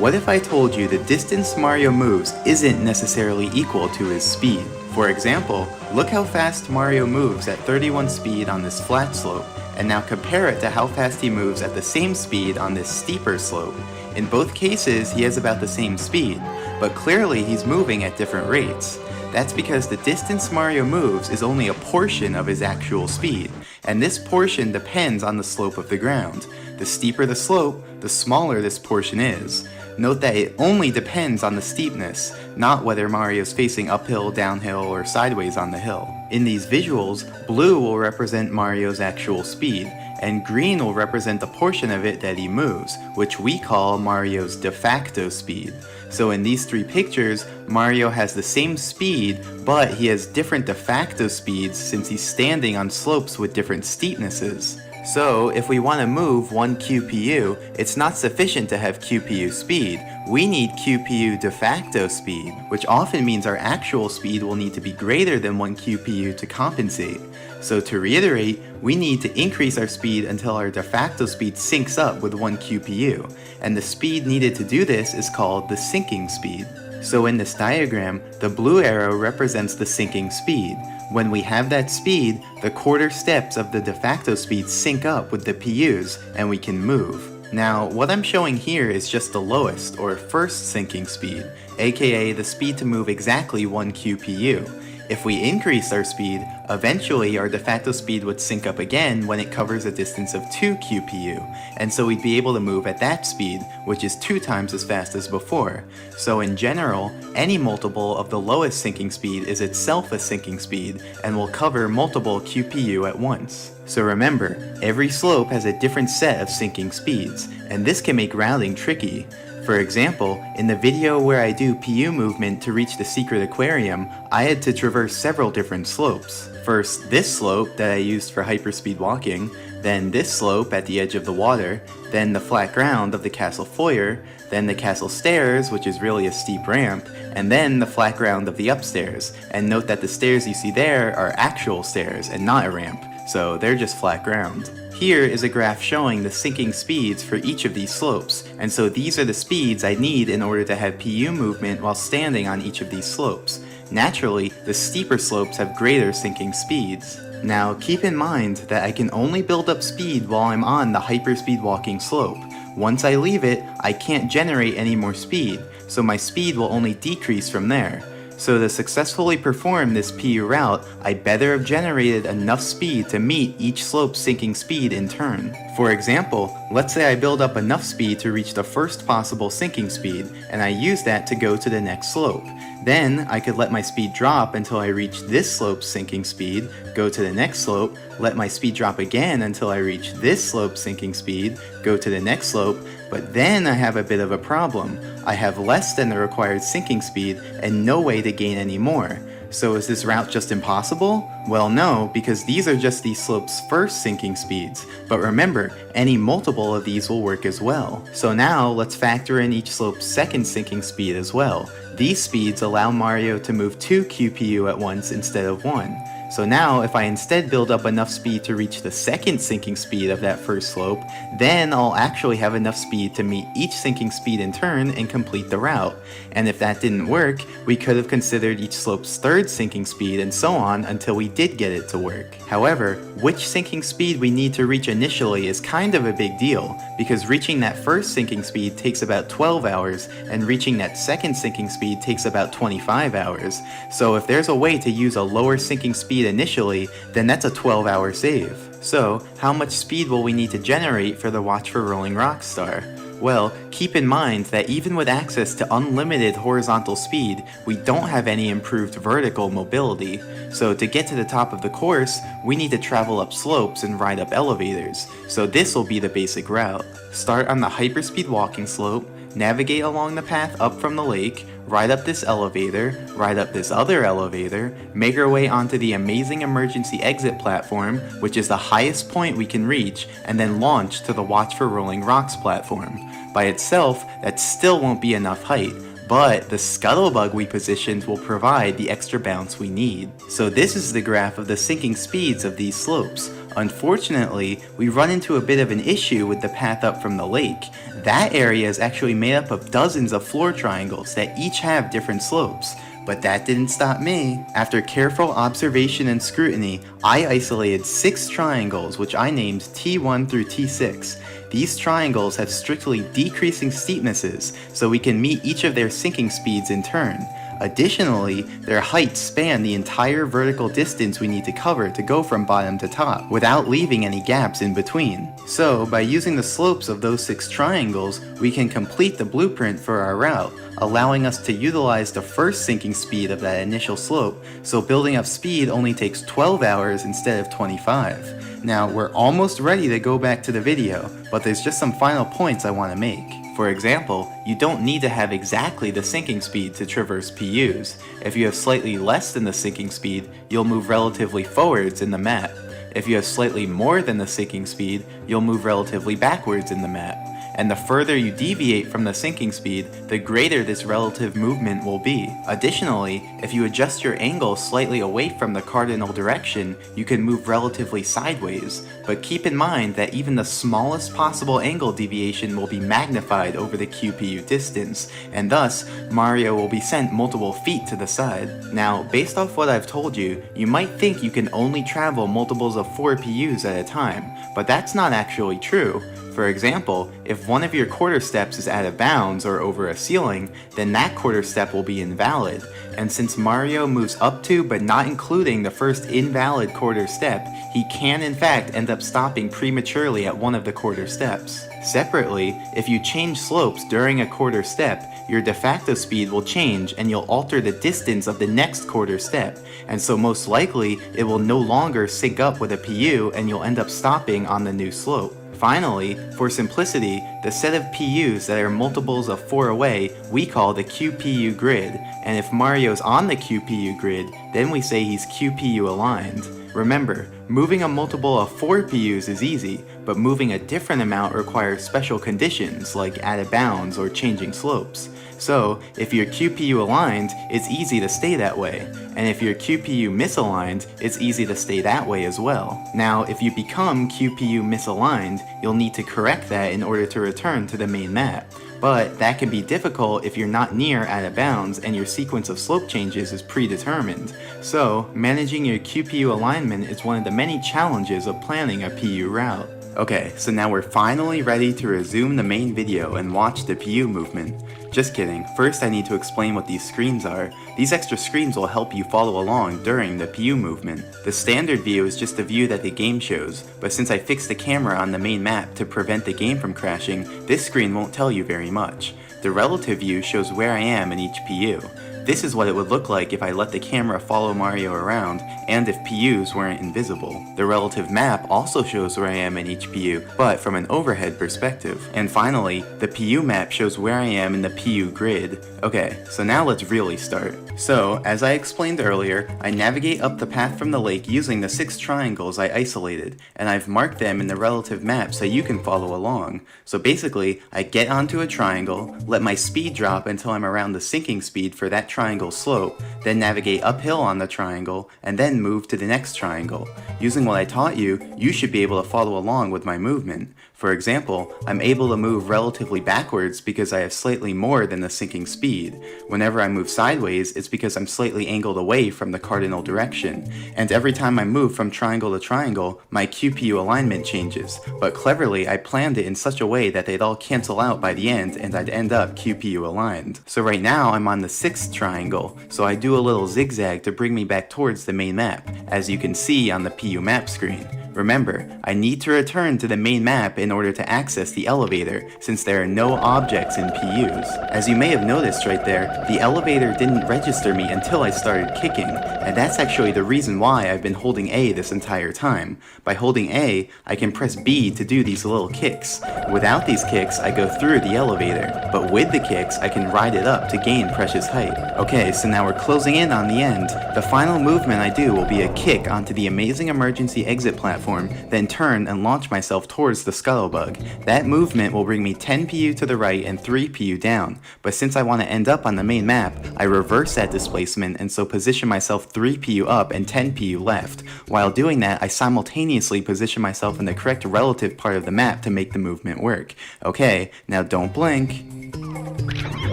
What if I told you the distance Mario moves isn't necessarily equal to his speed? For example, look how fast Mario moves at 31 speed on this flat slope, and now compare it to how fast he moves at the same speed on this steeper slope. In both cases, he has about the same speed, but clearly he's moving at different rates. That's because the distance Mario moves is only a portion of his actual speed, and this portion depends on the slope of the ground. The steeper the slope, the smaller this portion is. Note that it only depends on the steepness, not whether Mario's facing uphill, downhill, or sideways on the hill. In these visuals, blue will represent Mario's actual speed, and green will represent the portion of it that he moves, which we call Mario's de facto speed. So in these 3 pictures, Mario has the same speed, but he has different de facto speeds since he's standing on slopes with different steepnesses. So, if we want to move 1 QPU, it's not sufficient to have QPU speed. We need QPU de facto speed, which often means our actual speed will need to be greater than 1 QPU to compensate. So to reiterate, we need to increase our speed until our de facto speed syncs up with 1 QPU, and the speed needed to do this is called the sinking speed. So in this diagram, the blue arrow represents the sinking speed. When we have that speed, the quarter steps of the de facto speed sync up with the PUs, and we can move. Now, what I'm showing here is just the lowest, or first sinking speed, aka the speed to move exactly 1 QPU. If we increase our speed, eventually our de facto speed would sync up again when it covers a distance of 2 QPU, and so we'd be able to move at that speed, which is 2 times as fast as before. So in general, any multiple of the lowest sinking speed is itself a sinking speed, and will cover multiple QPU at once. So remember, every slope has a different set of sinking speeds, and this can make routing tricky. For example, in the video where I do PU movement to reach the secret aquarium, I had to traverse several different slopes. First, this slope that I used for hyperspeed walking, then this slope at the edge of the water, then the flat ground of the castle foyer, then the castle stairs, which is really a steep ramp, and then the flat ground of the upstairs. And note that the stairs you see there are actual stairs and not a ramp, so they're just flat ground. Here is a graph showing the sinking speeds for each of these slopes, and so these are the speeds I need in order to have PU movement while standing on each of these slopes. Naturally, the steeper slopes have greater sinking speeds. Now keep in mind that I can only build up speed while I'm on the hyperspeed walking slope. Once I leave it, I can't generate any more speed, so my speed will only decrease from there. So to successfully perform this PU route, I better have generated enough speed to meet each slope's sinking speed in turn. For example, let's say I build up enough speed to reach the first possible sinking speed, and I use that to go to the next slope. Then I could let my speed drop until I reach this slope's sinking speed, go to the next slope, let my speed drop again until I reach this slope's sinking speed, go to the next slope, but then I have a bit of a problem. I have less than the required sinking speed and no way to gain any more. So is this route just impossible? Well, no, because these are just these slopes' first sinking speeds. But remember, any multiple of these will work as well. So now let's factor in each slope's second sinking speed as well. These speeds allow Mario to move 2 QPU at once instead of 1. So now if I instead build up enough speed to reach the second sinking speed of that first slope, then I'll actually have enough speed to meet each sinking speed in turn and complete the route. And if that didn't work, we could have considered each slope's third sinking speed and so on until we did get it to work. However, which sinking speed we need to reach initially is kind of a big deal, because reaching that first sinking speed takes about 12 hours, and reaching that second sinking speed takes about 25 hours. So if there's a way to use a lower sinking speed initially, then that's a 12-hour save. So, how much speed will we need to generate for the Watch for Rolling Rocks star? Well, keep in mind that even with access to unlimited horizontal speed, we don't have any improved vertical mobility. So to get to the top of the course, we need to travel up slopes and ride up elevators. So this will be the basic route. Start on the hyperspeed walking slope, navigate along the path up from the lake, ride up this elevator, ride up this other elevator, make our way onto the amazing emergency exit platform, which is the highest point we can reach, and then launch to the Watch for Rolling Rocks platform. By itself, that still won't be enough height, but the scuttlebug we positioned will provide the extra bounce we need. So this is the graph of the sinking speeds of these slopes. Unfortunately, we run into a bit of an issue with the path up from the lake. That area is actually made up of dozens of floor triangles that each have different slopes. But that didn't stop me. After careful observation and scrutiny, I isolated 6 triangles which I named T1 through T6. These triangles have strictly decreasing steepnesses, so we can meet each of their sinking speeds in turn. Additionally, their heights span the entire vertical distance we need to cover to go from bottom to top, without leaving any gaps in between. So, by using the slopes of those 6 triangles, we can complete the blueprint for our route, allowing us to utilize the first sinking speed of that initial slope, so building up speed only takes 12 hours instead of 25. Now, we're almost ready to go back to the video, but there's just some final points I want to make. For example, you don't need to have exactly the sinking speed to traverse PUs. If you have slightly less than the sinking speed, you'll move relatively forwards in the map. If you have slightly more than the sinking speed, you'll move relatively backwards in the map. And the further you deviate from the sinking speed, the greater this relative movement will be. Additionally, if you adjust your angle slightly away from the cardinal direction, you can move relatively sideways. But keep in mind that even the smallest possible angle deviation will be magnified over the QPU distance, and thus, Mario will be sent multiple feet to the side. Now, based off what I've told you, you might think you can only travel multiples of 4 PUs at a time, but that's not actually true. For example, if one of your quarter steps is out of bounds or over a ceiling, then that quarter step will be invalid. And since Mario moves up to but not including the first invalid quarter step, he can in fact end up stopping prematurely at one of the quarter steps. Separately, if you change slopes during a quarter step, your de facto speed will change and you'll alter the distance of the next quarter step, and so most likely it will no longer sync up with a PU and you'll end up stopping on the new slope. Finally, for simplicity, the set of PUs that are multiples of 4 away we call the QPU grid, and if Mario's on the QPU grid, then we say he's QPU aligned. Remember, moving a multiple of 4 PUs is easy, but moving a different amount requires special conditions like out of bounds or changing slopes. So, if you're QPU aligned, it's easy to stay that way, and if you're QPU misaligned, it's easy to stay that way as well. Now, if you become QPU misaligned, you'll need to correct that in order to return to the main map. but that can be difficult if you're not near out of bounds and your sequence of slope changes is predetermined. So, managing your QPU alignment is one of the many challenges of planning a PU route. Okay, so now we're finally ready to resume the main video and watch the PU movement. Just kidding, first I need to explain what these screens are. These extra screens will help you follow along during the PU movement. The standard view is just the view that the game shows, but since I fixed the camera on the main map to prevent the game from crashing, this screen won't tell you very much. The relative view shows where I am in each PU. This is what it would look like if I let the camera follow Mario around, and if PUs weren't invisible. The relative map also shows where I am in each PU, but from an overhead perspective. And finally, the PU map shows where I am in the PU grid. Okay, so now let's really start. So, as I explained earlier, I navigate up the path from the lake using the 6 triangles I isolated, and I've marked them in the relative map so you can follow along. So basically, I get onto a triangle, let my speed drop until I'm around the sinking speed for that triangle slope, then navigate uphill on the triangle, and then move to the next triangle. Using what I taught you, you should be able to follow along with my movement. For example, I'm able to move relatively backwards because I have slightly more than the sinking speed. Whenever I move sideways, it's because I'm slightly angled away from the cardinal direction. And every time I move from triangle to triangle, my QPU alignment changes. But cleverly, I planned it in such a way that they'd all cancel out by the end and I'd end up QPU aligned. So right now, I'm on the 6th triangle, so I do a little zigzag to bring me back towards the main map, as you can see on the PU map screen. Remember, I need to return to the main map in order to access the elevator, since there are no objects in PUs. As you may have noticed right there, the elevator didn't register me until I started kicking, and that's actually the reason why I've been holding A this entire time. By holding A, I can press B to do these little kicks. Without these kicks, I go through the elevator, but with the kicks, I can ride it up to gain precious height. Okay, so now we're closing in on the end. The final movement I do will be a kick onto the amazing emergency exit platform, then turn and launch myself towards the Scuttlebug. That movement will bring me 10 PU to the right and 3 PU down, but since I want to end up on the main map, I reverse that displacement and so position myself 3 PU up and 10 PU left. While doing that, I simultaneously position myself in the correct relative part of the map to make the movement work. Okay, now don't blink.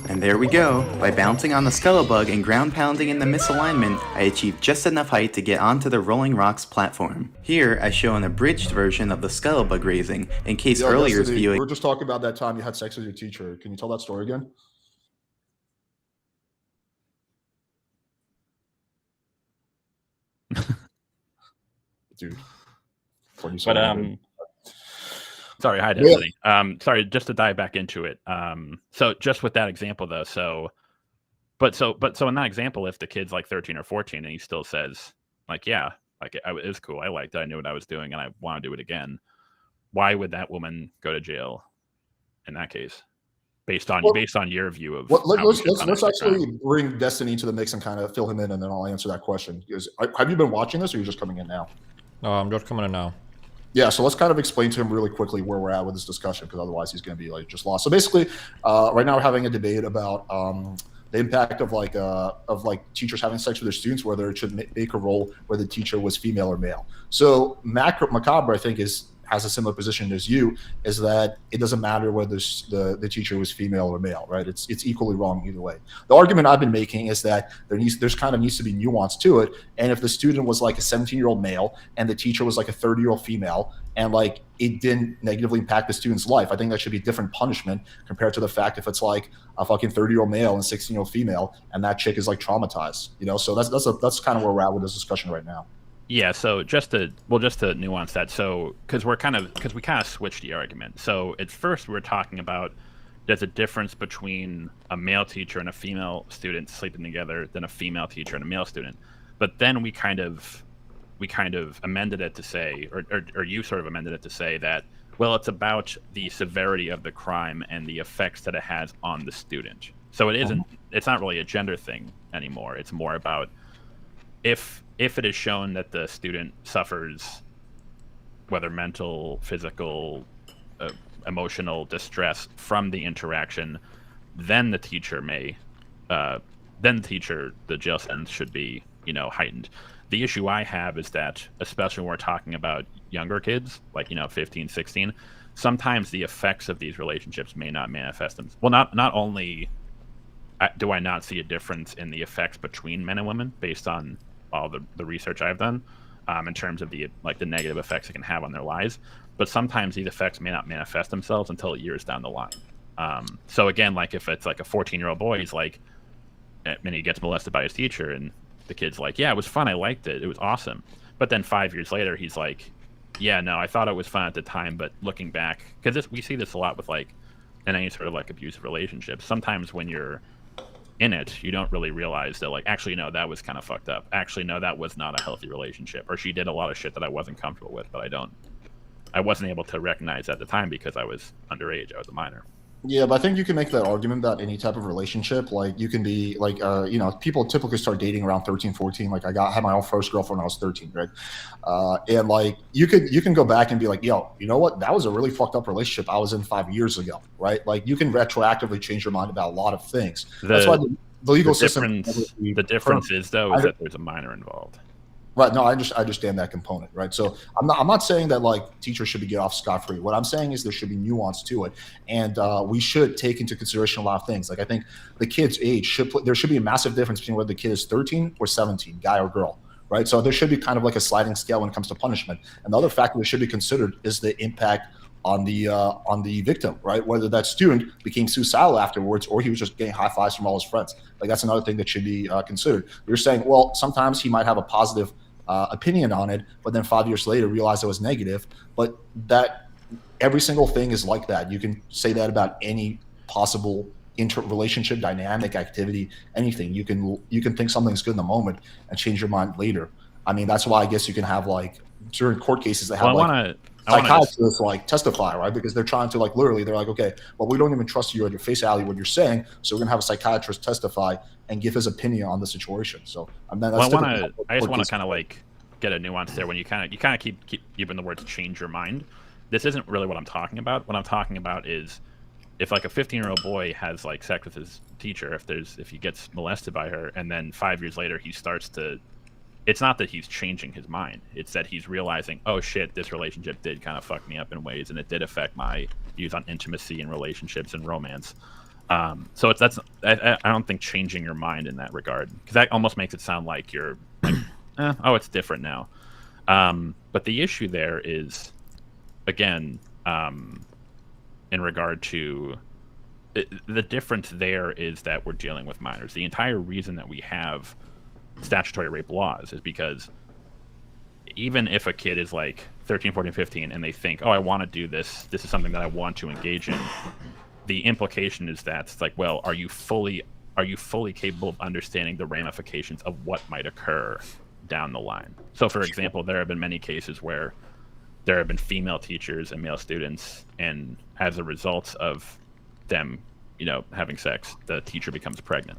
And there we go. By bouncing on the Scuttlebug and ground pounding in the misalignment, I achieved just enough height to get onto the Rolling Rocks platform. Here, I show an abridged version of the Scuttlebug raising, in case earlier's viewing. We were just talking about that time you had sex with your teacher. Can you tell that story again? Dude. But sorry, hi Destiny. Sorry, just to dive back into it. So just with that example though, so in that example, if the kid's like 13 or 14 and he still says like, yeah, like it was cool, I liked it, I knew what I was doing, and I want to do it again, why would that woman go to jail in that case? Based on your view of let's actually bring Destiny to the mix and kind of fill him in, and then I'll answer that question. Because have you been watching this, or are you just coming in now? No, I'm just coming in now. Yeah, so let's kind of explain to him really quickly where we're at with this discussion, because otherwise he's going to be like just lost. So basically, right now we're having a debate about the impact of teachers having sex with their students, whether it should make a role where the teacher was female or male. So Macabre, I think, has a similar position as you, is that it doesn't matter whether the teacher was female or male, right? It's equally wrong either way. The argument I've been making is that there's kind of needs to be nuance to it, and if the student was like a 17-year-old male and the teacher was like a 30-year-old female, and like it didn't negatively impact the student's life, I think that should be different punishment compared to the fact if it's like a fucking 30-year-old male and 16-year-old female and that chick is like traumatized, you know? So that's kind of where we're at with this discussion right now. Yeah, so just to nuance that, so because we kind of switched the argument. So at first we were talking about there's a difference between a male teacher and a female student sleeping together than a female teacher and a male student. But then we kind of amended it to say, or you sort of amended it to say that, well, it's about the severity of the crime and the effects that it has on the student. So it's not really a gender thing anymore. It's more about if it is shown that the student suffers, whether mental, physical, emotional distress from the interaction, then the jail sentence should be, heightened. The issue I have is that, especially when we're talking about younger kids, like 15, 16, sometimes the effects of these relationships may not manifest them. Well, not only do I not see a difference in the effects between men and women based on all the research I've done, in terms of the negative effects it can have on their lives, but sometimes these effects may not manifest themselves until years down the line. So again, like if it's like a 14-year-old boy, he's like, and he gets molested by his teacher, and the kid's like, yeah, it was fun, I liked it, it was awesome. But then 5 years later, he's like, yeah, no, I thought it was fun at the time, but looking back, because we see this a lot with in any sort of abusive relationships. Sometimes when you're in it, you don't really realize that actually, no, that was kind of fucked up. Actually, no, that was not a healthy relationship, or she did a lot of shit that I wasn't comfortable with, but I wasn't able to recognize at the time because I was underage, I was a minor. Yeah, but I think you can make that argument about any type of relationship. You can be people typically start dating around 13, 14. I had my own first girlfriend when I was 13, right? And you can go back and be like, yo, you know what? That was a really fucked up relationship I was in 5 years ago, right? You can retroactively change your mind about a lot of things. That's why the legal system. The difference is though is that there's a minor involved. Right. No, I understand that component. Right. So I'm not saying that teachers should be get off scot-free. What I'm saying is there should be nuance to it, and we should take into consideration a lot of things. I think the kid's age there should be a massive difference between whether the kid is 13 or 17, guy or girl. Right. So there should be kind of a sliding scale when it comes to punishment. And the other factor that should be considered is the impact on the victim, right? Whether that student became suicidal afterwards or he was just getting high fives from all his friends. That's another thing that should be considered. You're saying, well, sometimes he might have a positive opinion on it, but then 5 years later realize it was negative. But that every single thing is like that. You can say that about any possible interrelationship, dynamic, activity, anything. You can think something's good in the moment and change your mind later. I mean, that's why I guess you can have during court cases they have psychiatrists testify, right? Because they're trying to literally, they're like, okay, well, we don't even trust you at your face value what you're saying, so we're gonna have a psychiatrist testify and give his opinion on the situation. So I just want to kind of get a nuance there when you kind of keep using the words change your mind. This isn't really what I'm talking about. What I'm talking about is if a 15-year-old boy has sex with his teacher, if he gets molested by her, and then 5 years later he starts to, it's not that he's changing his mind. It's that he's realizing, oh shit, this relationship did kind of fuck me up in ways, and it did affect my views on intimacy and relationships and romance. So I don't think changing your mind in that regard, because that almost makes it sound like you're oh, it's different now. But the issue there is, again, in regard to the difference there is that we're dealing with minors. The entire reason that we have statutory rape laws is because even if a kid is 13, 14, 15 and they think, oh, I want to do this is something that I want to engage in, the implication is that it's well, are you fully capable of understanding the ramifications of what might occur down the line? So for example, there have been many cases where there have been female teachers and male students, and as a result of them having sex, the teacher becomes pregnant,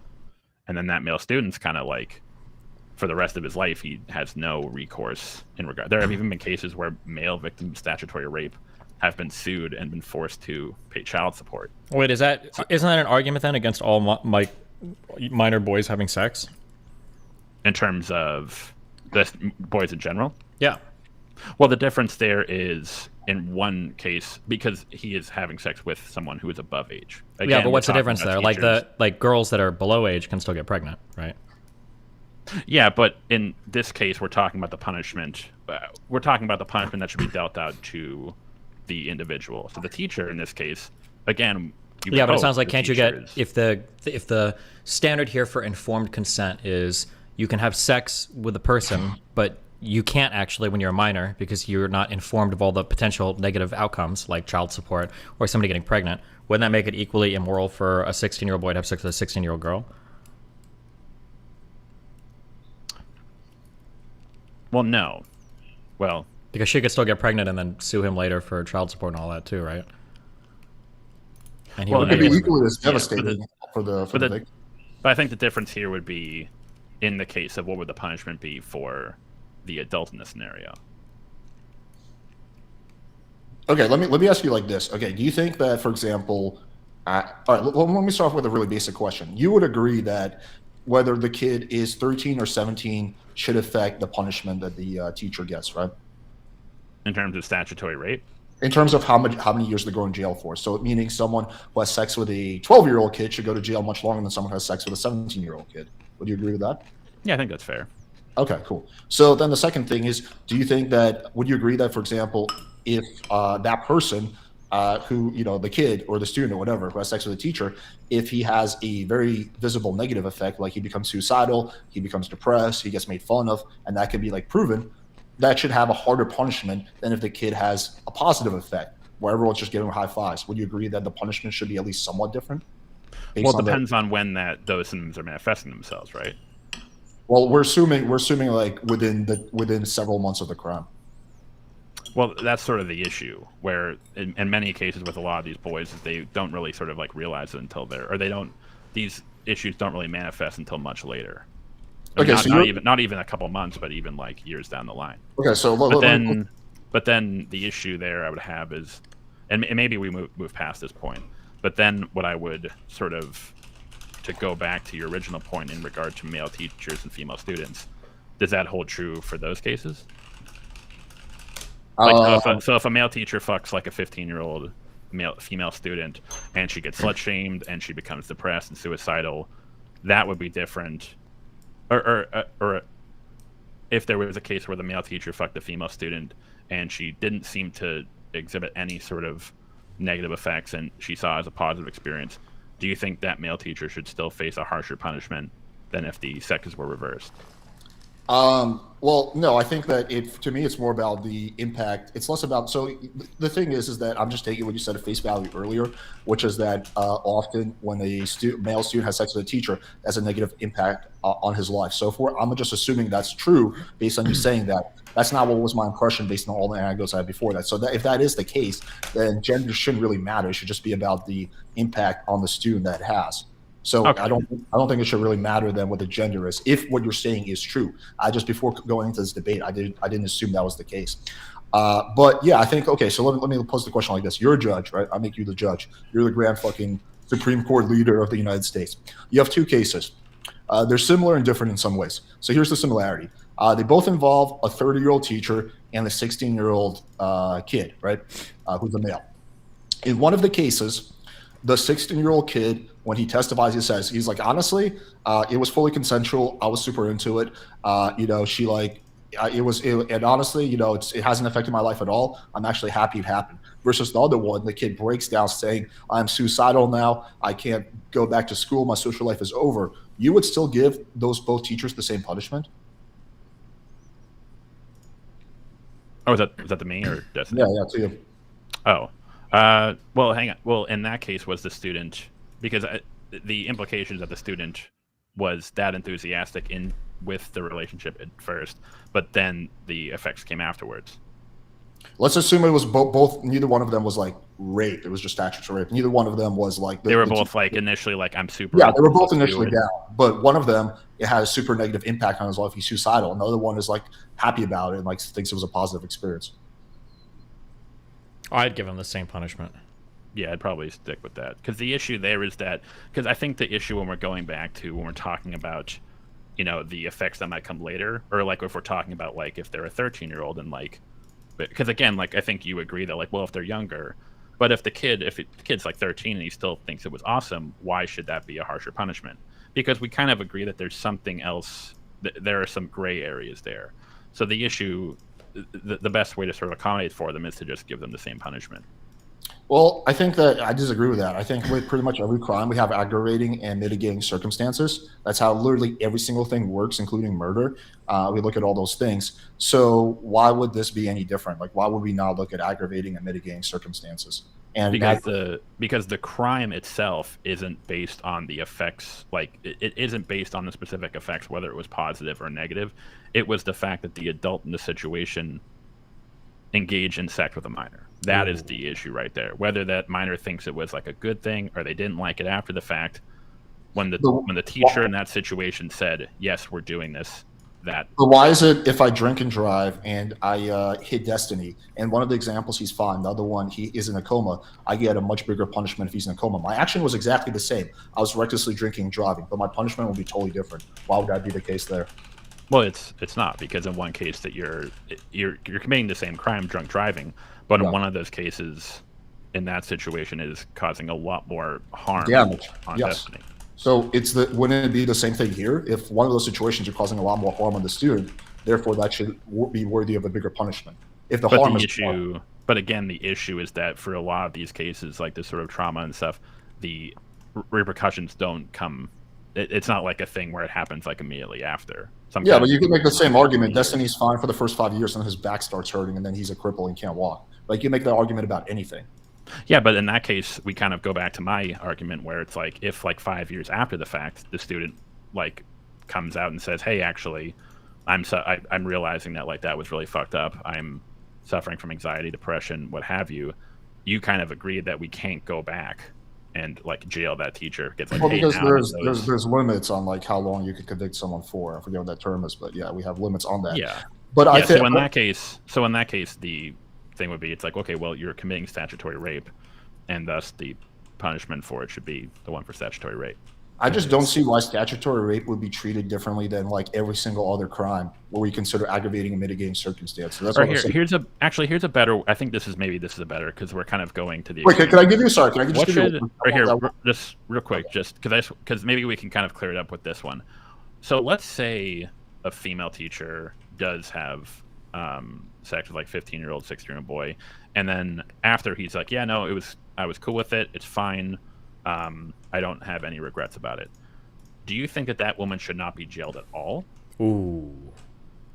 and then that male student's kind of for the rest of his life, he has no recourse in regard. There have even been cases where male victims of statutory rape have been sued and been forced to pay child support. Wait, isn't that an argument then against all minor boys having sex? In terms of the boys in general? Yeah. Well, the difference there is in one case because he is having sex with someone who is above age. Again, yeah, but what's the difference there? Girls that are below age can still get pregnant, right? Yeah, but in this case, we're talking about the punishment. We're talking about the punishment that should be dealt out to the individual. So the teacher, in this case, again. Yeah, but it sounds like can't you get if the standard here for informed consent is you can have sex with a person, but you can't actually when you're a minor because you're not informed of all the potential negative outcomes like child support or somebody getting pregnant. Wouldn't that make it equally immoral for a 16-year-old boy to have sex with a 16-year-old girl? Well, no. Well, because she could still get pregnant and then sue him later for child support and all that too, right? And he it could be equally as devastating for the victim. But I think the difference here would be in the case of what would the punishment be for the adult in the scenario. Okay, let me ask you like this. Okay, do you think that, for example, all right, let me start off with a really basic question. You would agree that whether the kid is 13 or 17 should affect the punishment that the teacher gets, right? In terms of statutory rape? In terms of how many years they go in jail for. So meaning someone who has sex with a 12-year-old kid should go to jail much longer than someone who has sex with a 17-year-old kid. Would you agree with that? Yeah, I think that's fair. Okay, cool. So then the second thing is, do you think that, would you agree that, for example, if that person who, the kid or the student or whatever who has sex with a teacher, if he has a very visible negative effect, like he becomes suicidal, he becomes depressed, he gets made fun of, and that can be like proven, that should have a harder punishment than if the kid has a positive effect where everyone's just giving him high fives? Would you agree that the punishment should be at least somewhat different? Well, it depends on when those symptoms are manifesting themselves, right? Well, we're assuming like within several months of the crime. Well, that's sort of the issue, where in many cases with a lot of these boys, is they don't really sort of like realize it until these issues don't really manifest until much later. Okay, not even a couple months, but even like years down the line. Okay, so but then the issue there I would have is, and maybe we move past this point, but then what I would sort of, to go back to your original point in regard to male teachers and female students, does that hold true for those cases? Like, so if a male teacher fucks like a 15-year-old female student and she gets slut shamed and she becomes depressed and suicidal, that would be different. Or if there was a case where the male teacher fucked the female student and she didn't seem to exhibit any sort of negative effects and she saw it as a positive experience, do you think that male teacher should still face a harsher punishment than if the sexes were reversed? Well, no, I think that to me, it's more about the impact. It's less about, so the thing is that I'm just taking what you said at face value earlier, which is that often when a male student has sex with a teacher, that's a negative impact on his life. So I'm just assuming that's true based on you saying that. That's not what was my impression based on all the anecdotes I had before that. So if that is the case, then gender shouldn't really matter. It should just be about the impact on the student that it has. So okay. I don't think it should really matter then what the gender is, if what you're saying is true. Before going into this debate, I didn't assume that was the case. But yeah, I think, okay, so let me pose the question like this. You're a judge, right? I'll make you the judge. You're the grand fucking Supreme Court leader of the United States. You have two cases. They're similar and different in some ways. So here's the similarity. They both involve a 30-year-old teacher and a 16-year-old kid, right, who's a male. In one of the cases, the 16-year-old kid, when he testifies, he says, he's like, honestly, it was fully consensual. I was super into it. She like, and honestly, it hasn't affected my life at all. I'm actually happy it happened. Versus the other one, the kid breaks down saying, I'm suicidal now. I can't go back to school. My social life is over. You would still give those both teachers the same punishment? Oh, was that to me or Destiny? Yeah, to you. Oh. Well, hang on. Well, in that case, was the student, because the implications that the student was that enthusiastic with the relationship at first, but then the effects came afterwards. Let's assume it was both. Neither one of them was like rape. It was just statutory rape. Neither one of them was like they were both like initially like I'm super. Yeah, they were both initially down, but one of them, it had a super negative impact on his life. He's suicidal. Another one is like happy about it and like thinks it was a positive experience. I'd give him the same punishment. Yeah, I'd probably stick with that, because the issue there is that, because I think the issue when we're talking about, the effects that might come later, or like if we're talking about like if they're a 13-year-old and like, because again, like I think you agree that like, well, if they're younger, but if the kid's like 13 and he still thinks it was awesome, why should that be a harsher punishment? Because we kind of agree that there's something else, there are some gray areas there. So the issue, the best way to sort of accommodate for them is to just give them the same punishment. Well, I think that I disagree with that. I think with pretty much every crime, we have aggravating and mitigating circumstances. That's how literally every single thing works, including murder. We look at all those things. So why would this be any different? Like, why would we not look at aggravating and mitigating circumstances? And because the crime itself isn't based on the effects, like it isn't based on the specific effects, whether it was positive or negative. It was the fact that the adult in the situation engaged in sex with a minor. That is the issue right there. Whether that minor thinks it was like a good thing or they didn't like it after the fact, when the teacher in that situation said, yes, we're doing this, that. But why is it if I drink and drive and I hit Destiny, and one of the examples he's fine, the other one he is in a coma, I get a much bigger punishment if he's in a coma? My action was exactly the same. I was recklessly drinking and driving, but my punishment would be totally different. Why would that be the case there? Well, it's not, because in one case that you're committing the same crime, drunk driving, but in one of those cases, in that situation, is causing a lot more harm Damage. on Yes. Destiny. So wouldn't it be the same thing here? If one of those situations are causing a lot more harm on the student, therefore that should be worthy of a bigger punishment. If the harm is but again, the issue is that for a lot of these cases, like this sort of trauma and stuff, the repercussions don't come. It's not like a thing where it happens like immediately after. Yeah, but you can make the same argument. Destiny's fine for the first 5 years, and his back starts hurting, and then he's a cripple and can't walk. Like, you make that argument about anything. Yeah, but in that case, we kind of go back to my argument where it's like, if like 5 years after the fact, the student like comes out and says, "Hey, actually, I'm realizing that like that was really fucked up. I'm suffering from anxiety, depression, what have you." You kind of agreed that we can't go back and like jail that teacher. Gets like, well, hey, because there's limits on like how long you could convict someone for. I forget what that term is, but yeah, we have limits on that. Yeah, but I think so in that case, the thing would be, it's like, okay, well, you're committing statutory rape, and thus the punishment for it should be the one for statutory rape. I just don't see why statutory rape would be treated differently than like every single other crime where we consider aggravating and mitigating circumstance. So that's what here's a better. I think this is a better, because we're kind of going to the. Wait, can I give you? Sorry, can I just give you right here, just real quick, just because maybe we can kind of clear it up with this one. So let's say a female teacher does have sex with like 15-year-old, 16-year-old boy, and then after he's like, yeah, no, I was cool with it, it's fine. I don't have any regrets about it. Do you think that woman should not be jailed at all? Ooh,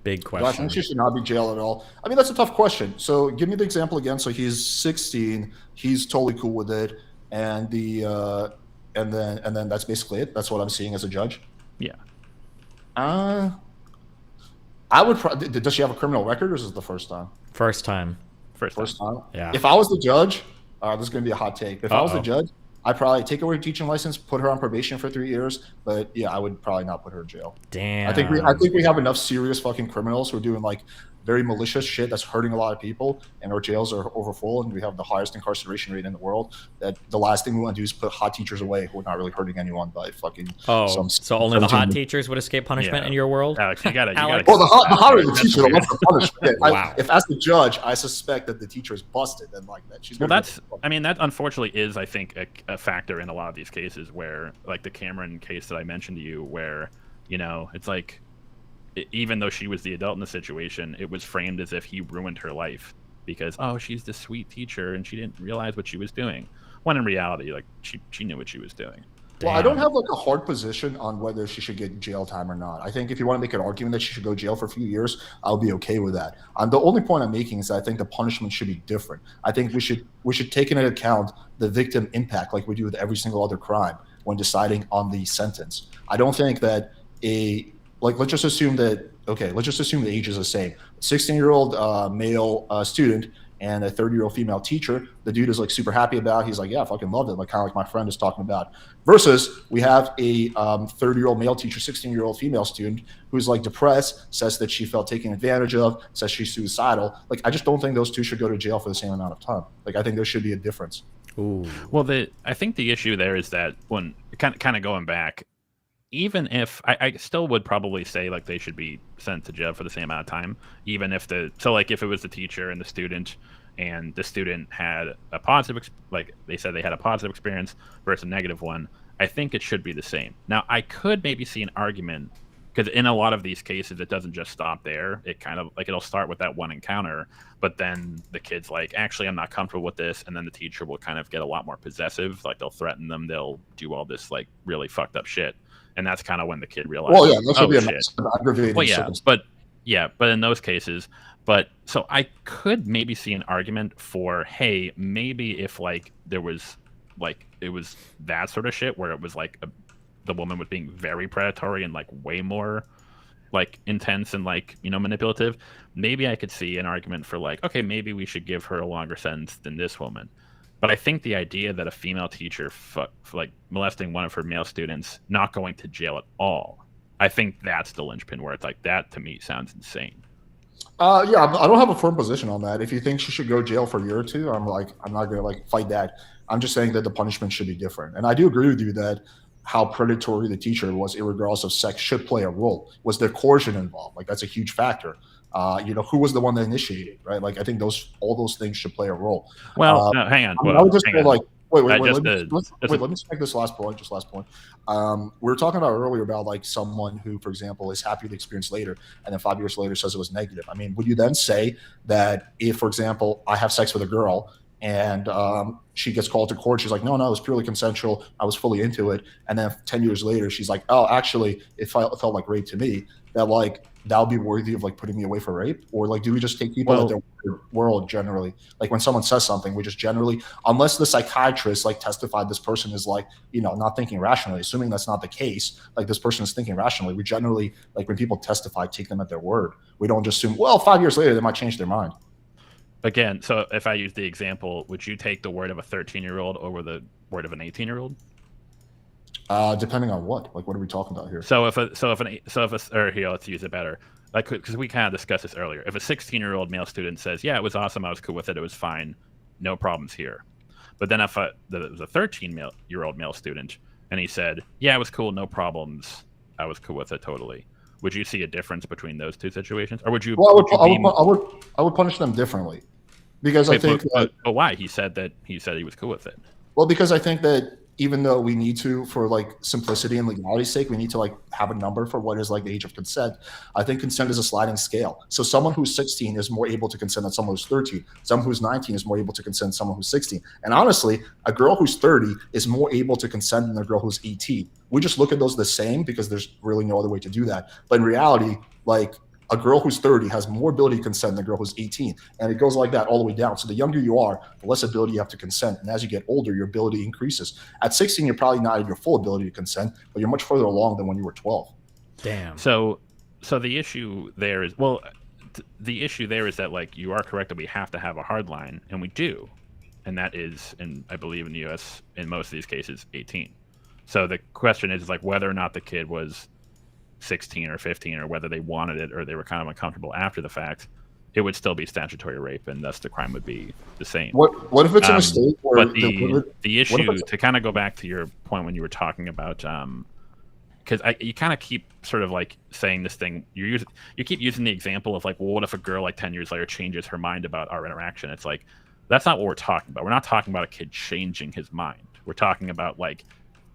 big question. Do I think she should not be jailed at all? I mean, that's a tough question. So give me the example again. So he's 16, he's totally cool with it, and and then that's basically it. That's what I'm seeing as a judge. Yeah. I would. Does she have a criminal record, or is this the first time? First time. First time. Yeah. If I was the judge, this is going to be a hot take. If I was the judge, I'd probably take away her teaching license, put her on probation for 3 years. But yeah, I would probably not put her in jail. Damn. I think we have enough serious fucking criminals who are doing like very malicious shit that's hurting a lot of people, and our jails are overfull, and we have the highest incarceration rate in the world. That the last thing we want to do is put hot teachers away who are not really hurting anyone by fucking. So only the hot teachers would escape punishment in your world? Alex, you gotta. Well, the hotter the teacher, the less the punishment. Wow. If as the judge, I suspect that the teacher is busted, then like that. She's that unfortunately is, I think, a factor in a lot of these cases where, like the Cameron case that I mentioned to you, where, you know, it's like, even though she was the adult in the situation, it was framed as if he ruined her life because, oh, she's this sweet teacher and she didn't realize what she was doing. When in reality, like she knew what she was doing. Well, I don't have like a hard position on whether she should get jail time or not. I think if you want to make an argument that she should go jail for a few years, I'll be okay with that. The only point I'm making is that I think the punishment should be different. I think we should take into account the victim impact like we do with every single other crime when deciding on the sentence. I don't think that let's just assume the age is the same. 16-year-old male student and a 30-year-old female teacher, the dude is like super happy about. He's like, yeah, I fucking loved it, like kind of like my friend is talking about. Versus we have a 30-year-old male teacher, 16-year-old female student who's like depressed, says that she felt taken advantage of, says she's suicidal. Like, I just don't think those two should go to jail for the same amount of time. Like, I think there should be a difference. Ooh. Well, I think the issue there is that when kind of going back, even if I still would probably say like they should be sent to jail for the same amount of time, even if if it was the teacher and the student had a positive, like they said they had a positive experience versus a negative one, I think it should be the same. Now, I could maybe see an argument, because in a lot of these cases, it doesn't just stop there. It kind of like, it'll start with that one encounter, but then the kid's like, actually, I'm not comfortable with this. And then the teacher will kind of get a lot more possessive. Like they'll threaten them. They'll do all this like really fucked up shit. And that's kind of when the kid realizes, well, yeah, that should be an aggravating circumstance. But in those cases, so I could maybe see an argument for, hey, maybe if like there was like, it was that sort of shit where it was like the woman was being very predatory and like way more like intense and like, you know, manipulative, maybe I could see an argument for like, okay, maybe we should give her a longer sentence than this woman. But I think the idea that a female teacher like molesting one of her male students, not going to jail at all, I think that's the linchpin where it's like, that to me sounds insane. Yeah, I don't have a firm position on that. If you think she should go jail for a year or two, I'm not gonna like fight that. I'm just saying that the punishment should be different. And I do agree with you that how predatory the teacher was, regardless of sex, should play a role. Was there coercion involved? Like that's a huge factor. Who was the one that initiated, right? Like I think all those things should play a role. Well, no, hang on. I would just say like, wait. Let me make this last point. Just last point. We were talking about earlier about like someone who, for example, is happy with the experience later, and then 5 years later says it was negative. I mean, would you then say that if, for example, I have sex with a girl and she gets called to court, she's like, no, it was purely consensual, I was fully into it, and then 10 years later she's like, oh, actually it felt like rape to me, that like that would be worthy of like putting me away for rape? Or like do we just take people at their world generally? Like when someone says something, we just generally, unless the psychiatrist like testified this person is like, not thinking rationally, assuming that's not the case, like this person is thinking rationally, we generally, like when people testify, take them at their word. We don't just assume, well, 5 years later they might change their mind. Again, so if I use the example, would you take the word of a 13-year-old over the word of an 18-year-old? Depending on what? Like, what are we talking about here? Here, let's use it better. Like, because we kind of discussed this earlier. If a 16-year-old male student says, "Yeah, it was awesome, I was cool with it, it was fine, no problems here," but then if it was a 13-year-old male student and he said, "Yeah, it was cool, no problems, I was cool with it totally," would you see a difference between those two situations, or would you? Well, I would punish them differently, because I think. But why? He said he was cool with it. Well, because I think that even though we need to, for like simplicity and legality's sake, we need to like have a number for what is like the age of consent. I think consent is a sliding scale. So someone who's 16 is more able to consent than someone who's 13. Someone who's 19 is more able to consent than someone who's 16. And honestly, a girl who's 30 is more able to consent than a girl who's 18. We just look at those the same because there's really no other way to do that. But in reality, like a girl who's 30 has more ability to consent than a girl who's 18. And it goes like that all the way down. So the younger you are, the less ability you have to consent. And as you get older, your ability increases. At 16, you're probably not at your full ability to consent, but you're much further along than when you were 12. Damn. So the issue there is, the issue there is that like you are correct that we have to have a hard line, and we do. And that is, and I believe in the US, in most of these cases, 18. So the question is like whether or not the kid was 16 or 15, or whether they wanted it or they were kind of uncomfortable after the fact, it would still be stantatory rape, and thus the crime would be the same. What if it's a mistake? But the issue, to kind of go back to your point when you were talking about, because you kind of keep sort of like saying this thing, you keep using the example of like, well, what if a girl like 10 years later changes her mind about our interaction? It's like, that's not what we're talking about. We're not talking about a kid changing his mind. We're talking about like,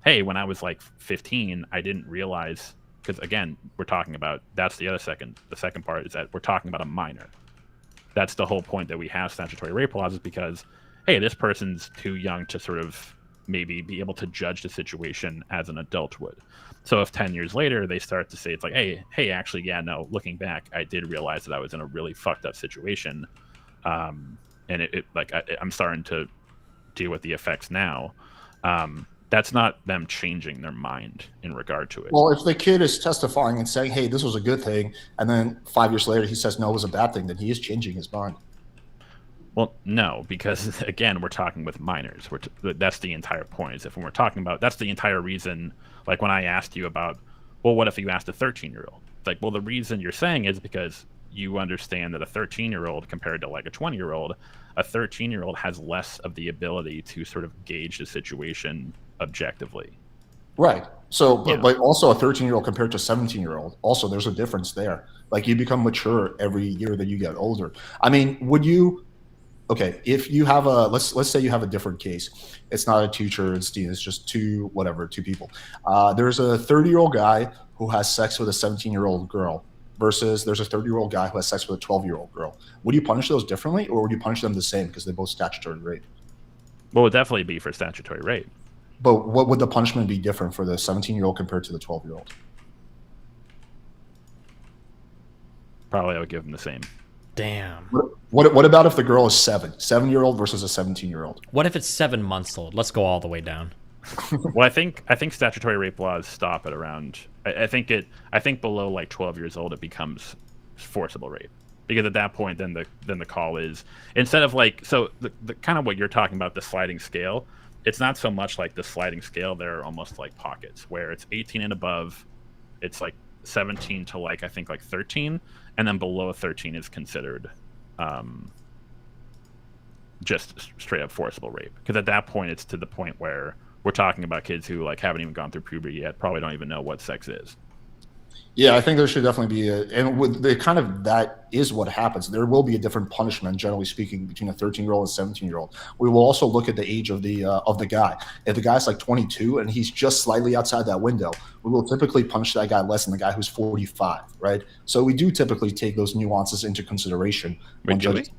hey, when I was like 15, I didn't realize. Because again, we're talking about, that's the second part is that we're talking about a minor. That's the whole point that we have statutory rape laws, is because, hey, this person's too young to sort of maybe be able to judge the situation as an adult would. So if 10 years later they start to say, it's like, hey, actually, yeah, no, looking back, I did realize that I was in a really fucked up situation. And I'm starting to deal with the effects now. That's not them changing their mind in regard to it. Well, if the kid is testifying and saying, hey, this was a good thing, and then 5 years later he says, no, it was a bad thing, then he is changing his mind. Well, no, because, again, we're talking with minors. That's the entire point, is if when we're talking about, that's the entire reason, like when I asked you about, well, what if you asked a 13-year-old? It's like, well, the reason you're saying is because you understand that a 13-year-old compared to like a 20-year-old, a 13-year-old has less of the ability to sort of gauge the situation objectively. Right. So, but also a 13-year-old compared to a 17-year-old, also there's a difference there. Like you become mature every year that you get older. I mean, would you, okay, if you have a, let's say you have a different case. It's not a teacher, it's just two people. There's a 30-year-old guy who has sex with a 17-year-old girl versus there's a 30-year-old guy who has sex with a 12-year-old girl. Would you punish those differently, or would you punish them the same because they're both statutory rape? Well, it would definitely be for statutory rape. But what would the punishment be different for the 17-year-old compared to the 12-year-old? Probably I would give them the same. Damn. What about if the girl is 7-year-old versus a 17-year-old? What if it's 7 months old? Let's go all the way down. Well, I think statutory rape laws stop at around. I think below like 12 years old it becomes forcible rape, because at that point then the call is, instead of like, so the kind of what you're talking about, the sliding scale. It's not so much like the sliding scale. They're almost like pockets where it's 18 and above. It's like 17 to like, I think like 13. And then below 13 is considered just straight up forcible rape. Because at that point, it's to the point where we're talking about kids who like haven't even gone through puberty yet, probably don't even know what sex is. Yeah, I think there should definitely be and with the kind of that is what happens. There will be a different punishment, generally speaking, between a 13-year-old and 17-year-old. We will also look at the age of the guy. If the guy's like 22 and he's just slightly outside that window, we will typically punish that guy less than the guy who's 45, right? So we do typically take those nuances into consideration when judges.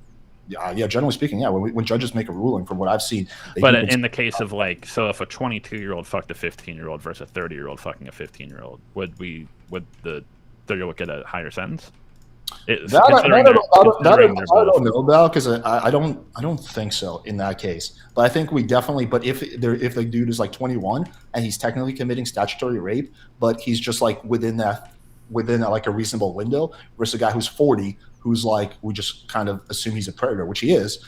Yeah, generally speaking, yeah. When judges make a ruling, from what I've seen, But in the case of like, so if a 22-year-old fucked a 15-year-old versus a 30-year-old fucking a 15-year-old, would the 30-year-old get a higher sentence? I don't know about, because I don't think so in that case. But I think we definitely. But if the dude is like 21 and he's technically committing statutory rape, but he's just like within like a reasonable window, versus a guy who's 40, who's like, we just kind of assume he's a predator, which he is.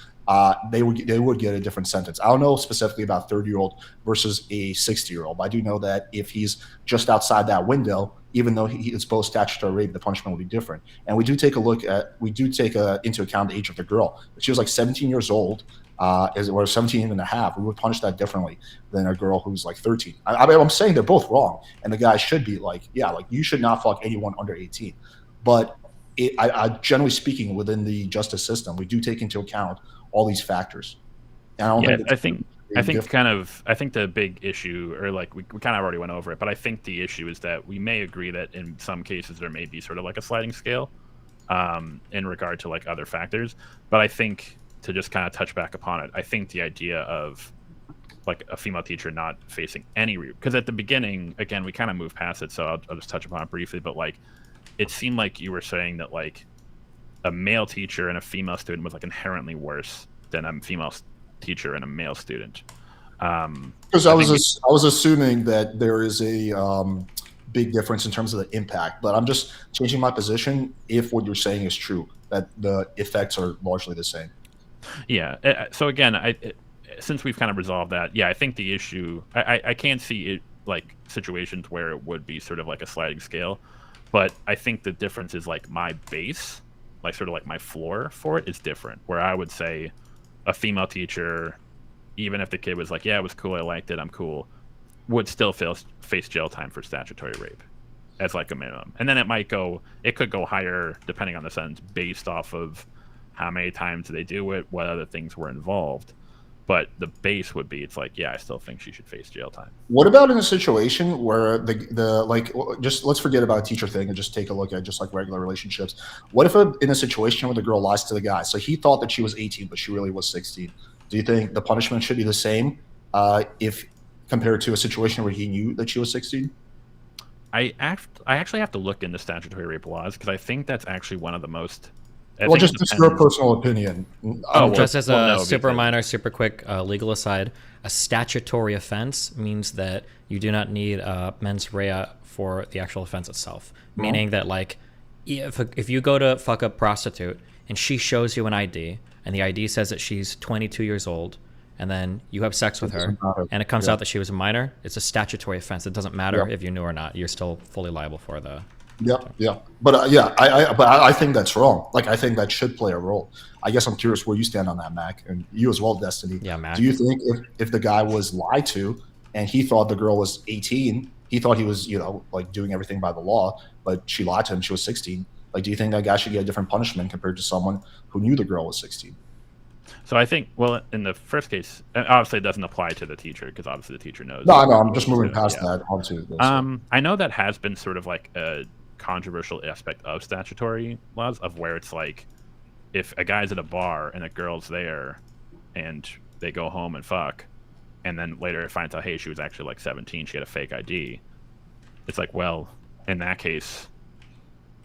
They would get a different sentence. I don't know specifically about 30-year-old versus a 60-year-old, but I do know that if he's just outside that window, even though it's both statutory rape, the punishment will be different. And we do take into account the age of the girl. If she was like 17 years old, or 17 and a half, we would punish that differently than a girl who's like 13. I'm saying they're both wrong, and the guy should be like, yeah, like you should not fuck anyone under 18. But I generally speaking, within the justice system, we do take into account all these factors. And I think the big issue, or like we kind of already went over it, but I think the issue is that we may agree that in some cases there may be sort of like a sliding scale in regard to like other factors. But I think, to just kind of touch back upon it, I think the idea of like a female teacher not facing any because at the beginning, again, we kind of moved past it, so I'll just touch upon it briefly. But like, it seemed like you were saying that like a male teacher and a female student was like inherently worse than a female teacher and a male student. Because I was assuming that there is a big difference in terms of the impact, but I'm just changing my position if what you're saying is true, that the effects are largely the same. Yeah. So again, since we've kind of resolved that, yeah, I think the issue, I can't see it like situations where it would be sort of like a sliding scale, but I think the difference is like my base, like sort of like my floor for it is different, where I would say a female teacher, even if the kid was like, yeah, it was cool, I liked it, I'm cool, would still face jail time for statutory rape as like a minimum. And then it could go higher depending on the sentence based off of how many times they do it, what other things were involved. But the base would be, it's like, yeah, I still think she should face jail time. What about in a situation where the like, just let's forget about a teacher thing and just take a look at just like regular relationships. What if in a situation where the girl lies to the guy? So he thought that she was 18, but she really was 16. Do you think the punishment should be the same if compared to a situation where he knew that she was 16? I actually have to look into statutory rape laws, because I think that's actually one of the most... Well, just your personal opinion. Just as a super minor, super quick legal aside, a statutory offense means that you do not need mens rea for the actual offense itself. Meaning that, like, if you go to fuck a prostitute and she shows you an ID, and the ID says that she's 22 years old, and then you have sex with her, and it comes out that she was a minor, it's a statutory offense. It doesn't matter if you knew or not. You're still fully liable for the... Yeah. But I think that's wrong. Like, I think that should play a role. I guess I'm curious where you stand on that, Mac, and you as well, Destiny. Yeah, Mac. Do you think if the guy was lied to and he thought the girl was 18, he thought he was, like doing everything by the law, but she lied to him, she was 16. Like, do you think that guy should get a different punishment compared to someone who knew the girl was 16? So I think, well, in the first case, obviously it doesn't apply to the teacher, because obviously the teacher knows. No, I know. I'm just moving past that onto this. I know that has been sort of like a controversial aspect of statutory laws, of where it's like, if a guy's at a bar and a girl's there and they go home and fuck, and then later it finds out, hey, she was actually like 17, she had a fake ID, it's like, well, in that case,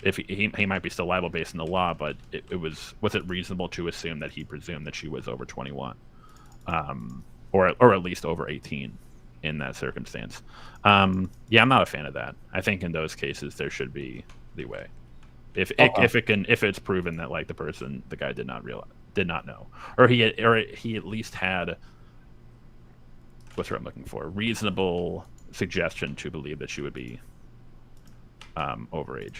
if he might be still liable based on the law, but was it reasonable to assume that he presumed that she was over 21, or at least over 18 in that circumstance? I'm not a fan of that. I think in those cases there should be leeway if it's proven that like the guy did not know, or he at least had, what's what I'm looking for, reasonable suggestion to believe that she would be overage.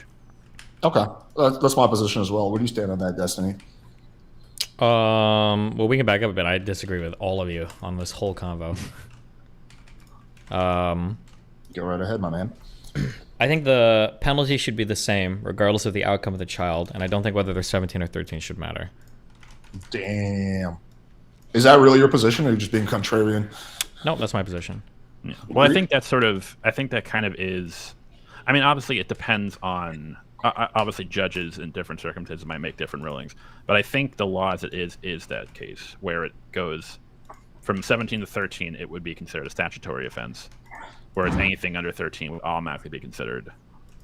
Okay, that's my position as well. Where do you stand on that, Destiny? Well, we can back up a bit. I disagree with all of you on this whole convo. Go right ahead, my man. I think the penalty should be the same regardless of the outcome of the child, and I don't think whether they're 17 or 13 should matter. Damn. Is that really your position, or are you just being contrarian? No, that's my position. Yeah. Well, I think that's sort of, I think that kind of is, I mean, obviously it depends on, obviously judges in different circumstances might make different rulings, but I think the law as it is that case where it goes from 17 to 13, it would be considered a statutory offense, whereas anything under 13 would automatically be considered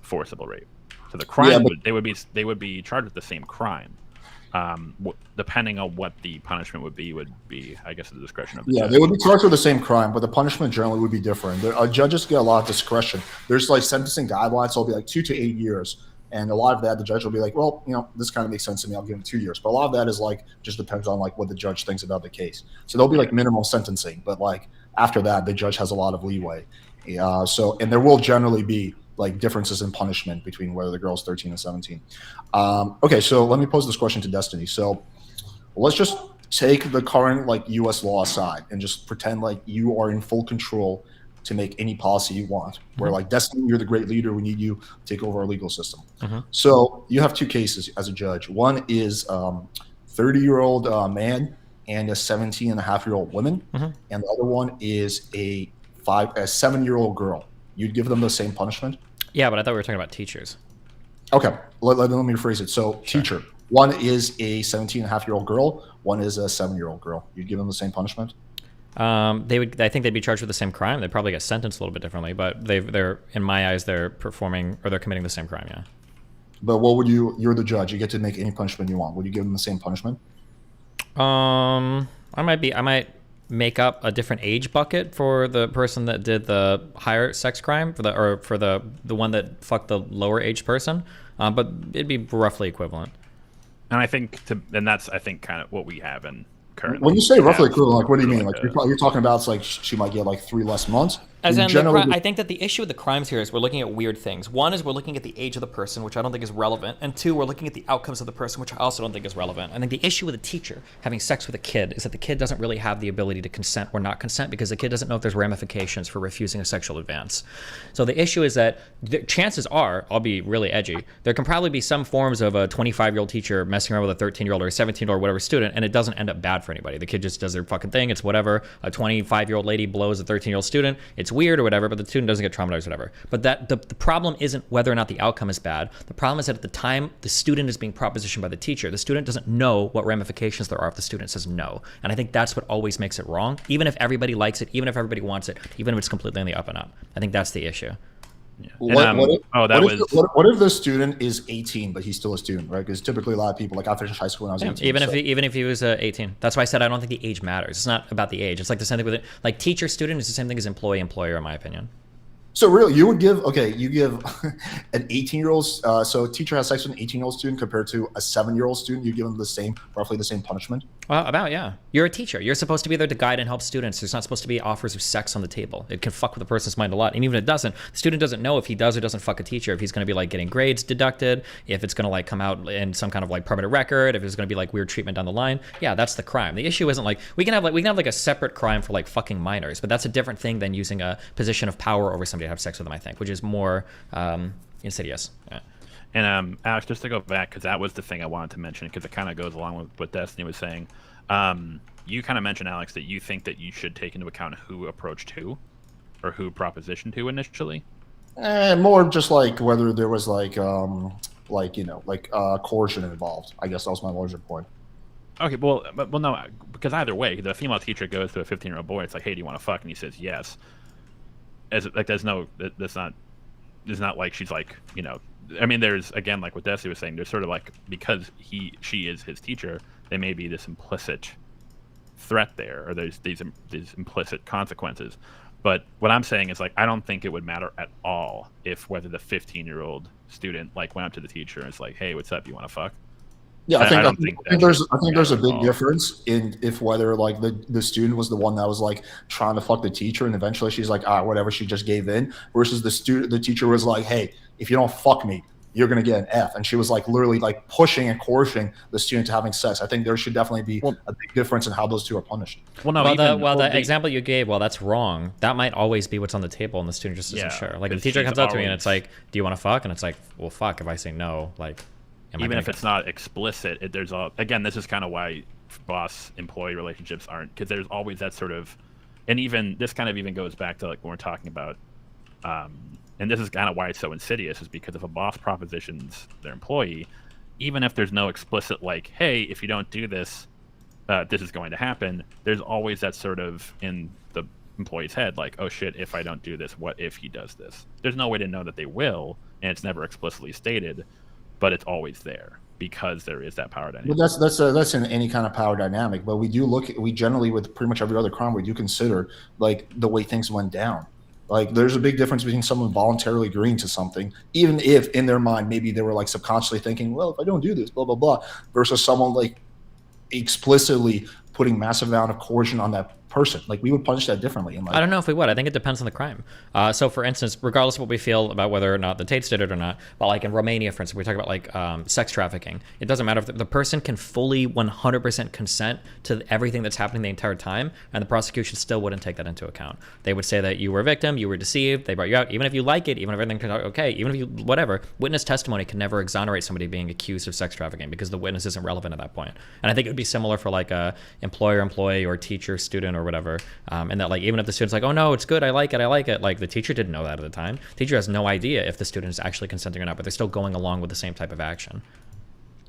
forcible rape. So the crime, they would be charged with the same crime. Depending on what the punishment would be, I guess, at the discretion of the judge. They would be charged with the same crime, but the punishment generally would be different. Judges get a lot of discretion. There's like sentencing guidelines, so it'll be like 2 to 8 years. And a lot of that, the judge will be like, well, this kind of makes sense to me. I'll give him 2 years. But a lot of that is like, just depends on like what the judge thinks about the case. So there'll be like minimal sentencing, but like after that, the judge has a lot of leeway. And there will generally be like differences in punishment between whether the girl's 13 and 17. Okay, so let me pose this question to Destiny. So let's just take the current like U.S. law aside and just pretend like you are in full control to make any policy you want. Where like, Destiny, you're the great leader. We need you to take over our legal system. So you have 2 cases as a judge. One is 30-year-old man and a 17-and-a-half-year-old woman, and the other one is a 7-year-old girl. You'd give them the same punishment? Yeah, but I thought we were talking about teachers. Okay, let me rephrase it. So, teacher, one is a 17-and-a-half-year-old girl, one is a 7-year-old girl. You'd give them the same punishment? I think they'd be charged with the same crime. They'd probably get sentenced a little bit differently, but they're in my eyes, they're committing the same crime, yeah. But what would you're the judge, you get to make any punishment you want. Would you give them the same punishment? I might make up a different age bucket for the person that did the higher sex crime for the one that fucked the lower age person, but it'd be roughly equivalent. And I think that's kind of what we have in currently. When you say roughly equivalent, like what do you mean? Like you're talking about it's like she might get like 3 less months. As in, I think that the issue with the crimes here is we're looking at weird things. One is we're looking at the age of the person, which I don't think is relevant. And 2, we're looking at the outcomes of the person, which I also don't think is relevant. I think the issue with a teacher having sex with a kid is that the kid doesn't really have the ability to consent or not consent because the kid doesn't know if there's ramifications for refusing a sexual advance. So the issue is that the chances are, I'll be really edgy, there can probably be some forms of a 25-year-old teacher messing around with a 13-year-old or a 17-year-old or whatever student, and it doesn't end up bad for anybody. The kid just does their fucking thing. It's whatever. A 25-year-old lady blows a 13-year-old student. It's weird or whatever, but the student doesn't get traumatized or whatever. But the problem isn't whether or not the outcome is bad. The problem is that at the time the student is being propositioned by the teacher, the student doesn't know what ramifications there are if the student says no. And I think that's what always makes it wrong, even if everybody likes it, even if everybody wants it, even if it's completely on the up and up. I think that's the issue. Yeah. What if the student is 18 but he's still a student, right? Because typically a lot of people, like I finished high school when I was 18. Even if he was 18, that's why I said I don't think the age matters. It's not about the age. It's like the same thing with it. Like teacher student is the same thing as employee employer, in my opinion. So really, you give an 18-year-old, so a teacher has sex with an 18-year-old student compared to a 7-year-old student, you give them roughly the same punishment? Yeah. You're a teacher. You're supposed to be there to guide and help students. There's not supposed to be offers of sex on the table. It can fuck with a person's mind a lot. And even if it doesn't, the student doesn't know if he does or doesn't fuck a teacher, if he's going to be like getting grades deducted, if it's going to like come out in some kind of like permanent record, if there's going to be like weird treatment down the line. Yeah, that's the crime. The issue isn't like, we can have like a separate crime for like fucking minors, but that's a different thing than using a position of power over somebody to have sex with them, I think, which is more insidious. Yeah. And Alex, just to go back, because that was the thing I wanted to mention, because it kind of goes along with what Destiny was saying. You kind of mentioned, Alex, that you think that you should take into account who approached who, or who propositioned who initially. More just like whether there was coercion involved. I guess that was my larger point. Okay, well, no, because either way, the female teacher goes to a 15-year-old boy. It's like, hey, do you want to fuck? And he says yes. It's not like she's like, I mean, there's, again, like what Desi was saying, there's sort of like, because she is his teacher, there may be this implicit threat there, or there's these implicit consequences. But what I'm saying is, like, I don't think it would matter at all if whether the 15-year-old student like went up to the teacher and is like, hey, what's up, you want to fuck? Yeah, I think there's a big difference in if whether like the student was the one that was like trying to fuck the teacher and eventually she's like, whatever, she just gave in, versus the teacher was like, hey, if you don't fuck me, you're going to get an F. And she was like literally like pushing and coercing the student to having sex. I think there should definitely be a big difference in how those two are punished. Well, no, the example you gave, well, that's wrong. That might always be what's on the table, and the student just isn't sure. Like, if the teacher comes up to me and it's like, "Do you want to fuck?" and it's like, "Well, fuck." If I say no, like, even if it's not explicit, there's again, this is kind of why boss-employee relationships aren't, because there's always that sort of, and even this kind of even goes back to like when we're talking about, and this is kind of why it's so insidious, is because if a boss propositions their employee, even if there's no explicit like, hey, if you don't do this, this is going to happen, there's always that sort of in the employee's head, like, oh shit, if I don't do this, what if he does this? There's no way to know that they will, and it's never explicitly stated, but it's always there because there is that power dynamic. But that's in any kind of power dynamic. But we generally, with pretty much every other crime, we do consider like the way things went down. Like, there's a big difference between someone voluntarily agreeing to something, even if in their mind maybe they were like subconsciously thinking, well, if I don't do this, blah blah blah, versus someone like explicitly putting massive amount of coercion on that person. Like, we would punish that differently. I don't know if we would. I think it depends on the crime. So, for instance, regardless of what we feel about whether or not the Tates did it or not, but like in Romania, for instance, we talk about like sex trafficking. It doesn't matter if the person can fully 100% consent to everything that's happening the entire time, and the prosecution still wouldn't take that into account. They would say that you were a victim, you were deceived, they brought you out, even if you like it, even if everything turned out okay, even if you whatever. Witness testimony can never exonerate somebody being accused of sex trafficking because the witness isn't relevant at that point. And I think it would be similar for like a employer-employee or teacher-student or whatever. And that, like, even if the student's like, oh no, it's good, I like it, like, the teacher didn't know that at the time. The teacher has no idea if the student is actually consenting or not, but they're still going along with the same type of action.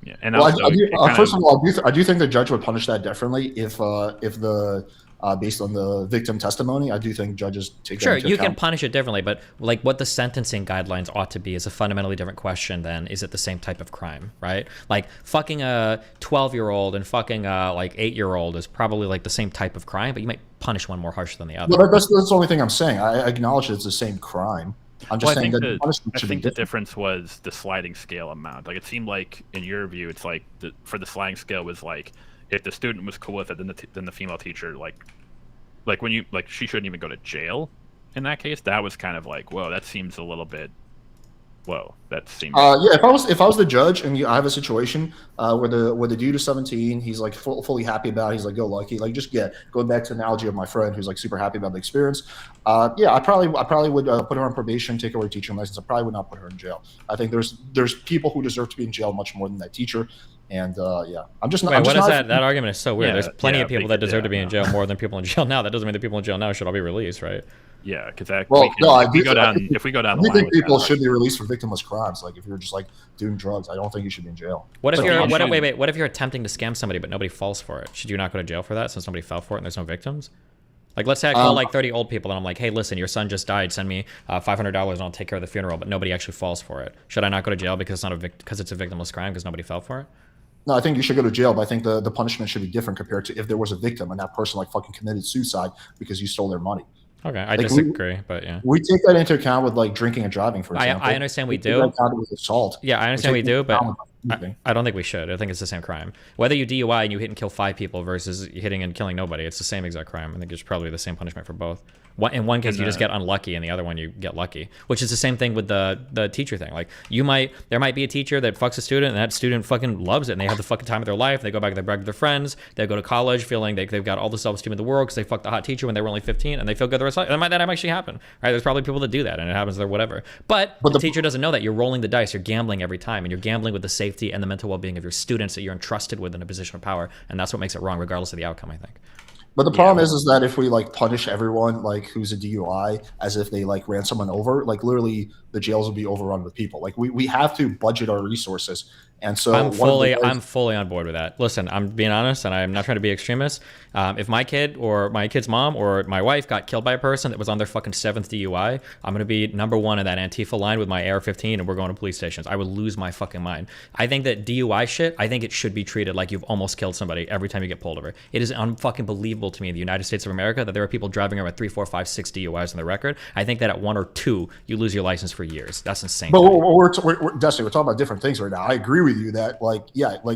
Yeah, and well, also, first of all, I do think the judge would punish that differently if the based on the victim testimony. I do think judges take that into you account. can punish it differently, but like what the sentencing guidelines ought to be is a fundamentally different question than is it the same type of crime, right? Like, fucking a 12-year-old and fucking a like 8-year-old is probably like the same type of crime, but you might punish one more harsh than the other. Well, that's the only thing I'm saying. I acknowledge that it's the same crime. I'm just saying that the punishment should be the different. difference was the sliding scale amount. Like, it seemed like in your view, it's like for the sliding scale was like, if the student was cool with it, then the female teacher like when you like she shouldn't even go to jail. In that case, that was kind of like, whoa, that seems a little bit. Whoa, that seems. Yeah, if I was the judge and I have a situation where the dude is 17, he's like fully happy about it, he's like, go lucky, like, just going back to the analogy of my friend who's like super happy about the experience. Yeah, I probably would put her on probation, take away her teaching license. I probably would not put her in jail. I think there's people who deserve to be in jail much more than that teacher. And yeah, I'm just not. Wait, I'm just what is not, that argument is so weird. Yeah, There's plenty of people that deserve to be in yeah. jail more than people in jail now. That doesn't mean the people in jail now should all be released, right? Yeah, because Well, if we go down the I line, think with people that, should be released for victimless crimes. Like, if you're just like doing drugs, I don't think you should be in jail. What if But you're you should- what if you're attempting to scam somebody but nobody falls for it? Should you not go to jail for that since nobody fell for it and there's no victims? Like, let's say I call like 30 old people and I'm like, hey, listen, your son just died. Send me $500 and I'll take care of the funeral. But nobody actually falls for it. Should I not go to jail because it's a victimless crime because nobody fell for it? No, I think you should go to jail, but I think the punishment should be different compared to if there was a victim and that person like fucking committed suicide because you stole their money. Okay, I Like, disagree, but yeah. We take that into account with like drinking and driving, for example. I understand we take do. that account with assault. Yeah, I understand we take do, into but account with anything. I don't think we should. I think it's the same crime. Whether you DUI and you hit and kill 5 people versus hitting and killing nobody, it's the same exact crime. I think it's probably the same punishment for both. In one case, you just get unlucky, and the other one you get lucky, which is the same thing with the teacher thing. Like, there might be a teacher that fucks a student, and that student fucking loves it, and they have the fucking time of their life. They go back, they brag to their friends, they go to college feeling they've got all the self-esteem in the world because they fucked the hot teacher when they were only 15, and they feel good the rest of life. That might actually happen, right? There's probably people that do that, and it happens there, whatever. But the teacher doesn't know that. You're rolling the dice, you're gambling every time, and you're gambling with the safety and the mental well-being of your students that you're entrusted with in a position of power, and that's what makes it wrong, regardless of the outcome, I think. But the problem is that if we like punish everyone like who's a DUI as if they like ran someone over, like literally the jails will be overrun with people. Like we have to budget our resources. And so I'm fully on board with that. Listen, I'm being honest, and I'm not trying to be extremist. If my kid or my kid's mom or my wife got killed by a person that was on their fucking 7th DUI, I'm going to be #1 in that Antifa line with my AR-15, and we're going to police stations. I would lose my fucking mind. I think that DUI shit, I think it should be treated like you've almost killed somebody every time you get pulled over. It is unfucking believable to me in the United States of America that there are people driving around with 3, 4, 5, 6 DUIs on their record. I think that at 1 or 2, you lose your license for years. That's insane. But we're Dusty, we're talking about different things right now. I agree with you that like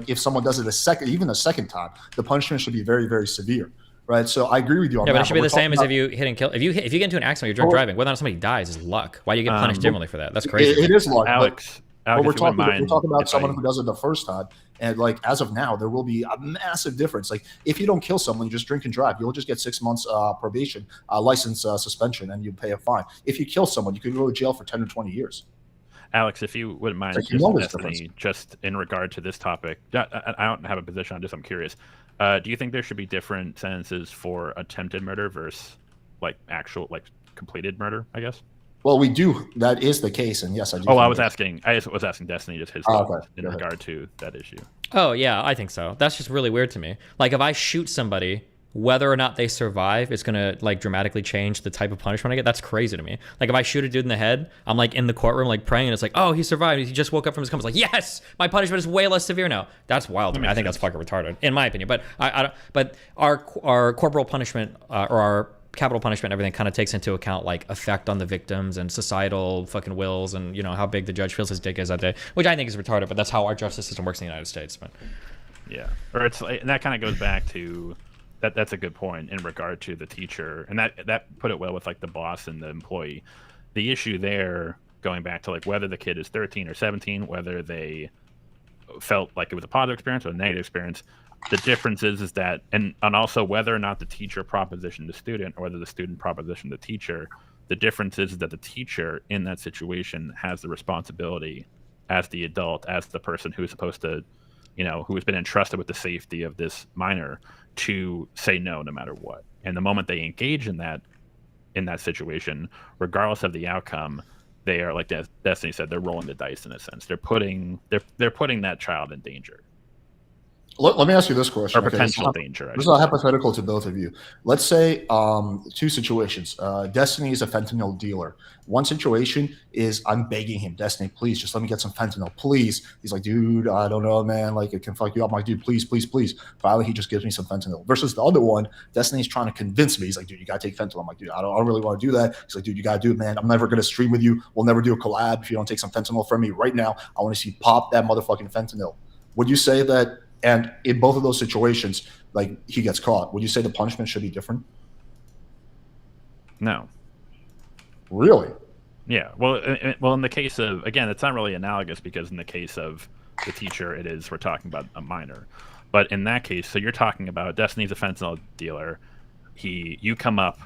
if someone does it even a second time, the punishment should be very, very severe, right? So I agree with you on that. Yeah, but it should be the same as if you hit and kill. If you get into an accident, you're drunk driving, whether or not somebody dies is luck. Why do you get punished differently for that? That's crazy. It is luck. Alex, But we're if you wouldn't talking mind about if someone I- who does it the first time, and like as of now, there will be a massive difference. Like if you don't kill someone, you just drink and drive, you'll just get 6 months probation, license suspension, and you pay a fine. If you kill someone, you could go to jail for 10 to 20 years. Alex, if you wouldn't mind, It's a just, humongous Destiny, difference. just in regard to this topic, I don't have a position on this. I'm curious. Do you think there should be different sentences for attempted murder versus like actual like completed murder? I guess. Well, we do. That is the case, and yes, I do. Oh, think I was that- asking. I just was asking Destiny just his Oh, thoughts okay. in Go ahead. regard to that issue. Oh yeah, I think so. That's just really weird to me. Like if I shoot somebody, whether or not they survive is gonna like dramatically change the type of punishment I get. That's crazy to me. Like if I shoot a dude in the head, I'm like in the courtroom like praying, and it's like, oh, he survived. He just woke up from his coma. It's like, yes, my punishment is way less severe now. That's wild to me. I think that's fucking retarded, in my opinion. But I don't. But our corporal punishment or our capital punishment and everything kind of takes into account like effect on the victims and societal fucking wills and how big the judge feels his dick is that day, which I think is retarded. But that's how our justice system works in the United States. But yeah, or it's like, and that kind of goes back to that. That's a good point in regard to the teacher, and that put it well with like the boss and the employee. The issue there, going back to like whether the kid is 13 or 17, whether they felt like it was a positive experience or a negative experience. The difference is that, and also whether or not the teacher propositioned the student or whether the student propositioned the teacher, the difference is that the teacher in that situation has the responsibility as the adult, as the person who is supposed to, who has been entrusted with the safety of this minor to say no matter what. And the moment they engage in that situation, regardless of the outcome, they are, like Destiny said, they're rolling the dice in a sense. They're putting that child in danger. Let me ask you this question. Or potential danger. This is a hypothetical to both of you. Let's say two situations. Destiny is a fentanyl dealer. One situation is I'm begging him, Destiny, please, just let me get some fentanyl, please. He's like, dude, I don't know, man. Like, it can fuck you up. I'm like, dude, please, please, please. Finally, he just gives me some fentanyl. Versus the other one, Destiny's trying to convince me. He's like, dude, you got to take fentanyl. I'm like, dude, I don't really want to do that. He's like, dude, you got to do it, man. I'm never going to stream with you. We'll never do a collab if you don't take some fentanyl from me right now. I want to see pop that motherfucking fentanyl. Would you say that? And in both of those situations, like he gets caught, would you say the punishment should be different? No. Really? Yeah. Well, in the case of, again, it's not really analogous because in the case of the teacher, we're talking about a minor. But in that case, so you're talking about Destiny's a fentanyl dealer. You come up,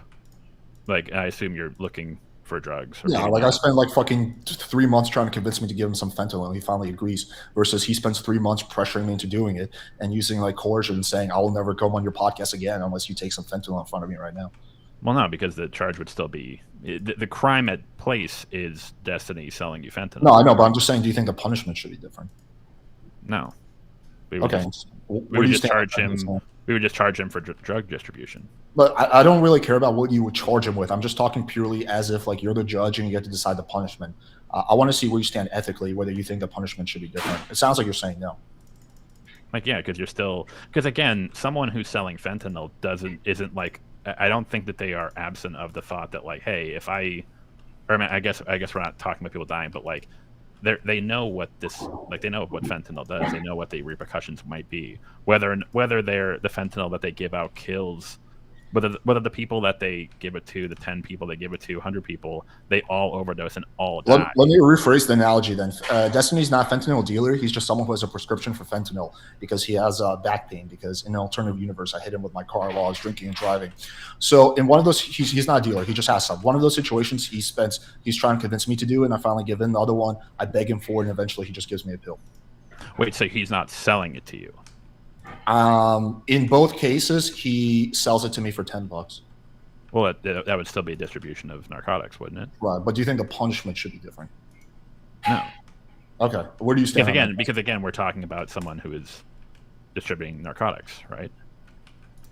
like, I assume you're looking for drugs. Yeah, like I spent like fucking 3 months trying to convince me to give him some fentanyl, and he finally agrees. Versus he spends 3 months pressuring me into doing it and using like coercion and saying, I will never come on your podcast again unless you take some fentanyl in front of me right now. Well, no, because the charge would still be the crime at place is Destiny selling you fentanyl. No, I know, but I'm just saying, do you think the punishment should be different? No. We would just charge him. We would just charge him for drug distribution. But I don't really care about what you would charge him with. I'm just talking purely as if like you're the judge and you get to decide the punishment. I want to see where you stand ethically, whether you think the punishment should be different. It sounds like you're saying no. Like, yeah, because again, someone who's selling fentanyl isn't like, I don't think that they are absent of the thought that like, hey, I guess we're not talking about people dying, but like, they know what they know what fentanyl does. They know what the repercussions might be. Whether the fentanyl that they give out kills, whether the people that they give it to, the 10 people they give it to, 100 people, they all overdose and all die. Let me rephrase the analogy then. Destiny's not a fentanyl dealer. He's just someone who has a prescription for fentanyl because he has back pain, because in an alternative universe, I hit him with my car while I was drinking and driving. So in one of those, he's not a dealer. He just has some. One of those situations he's trying to convince me to do, and I finally give in. The other one, I beg him for it, and eventually he just gives me a pill. Wait, so he's not selling it to you? In both cases, he sells it to me for $10. Well, that would still be a distribution of narcotics, wouldn't it? Right, but do you think the punishment should be different? No. Okay, where do you stand? Because again, we're talking about someone who is distributing narcotics, right?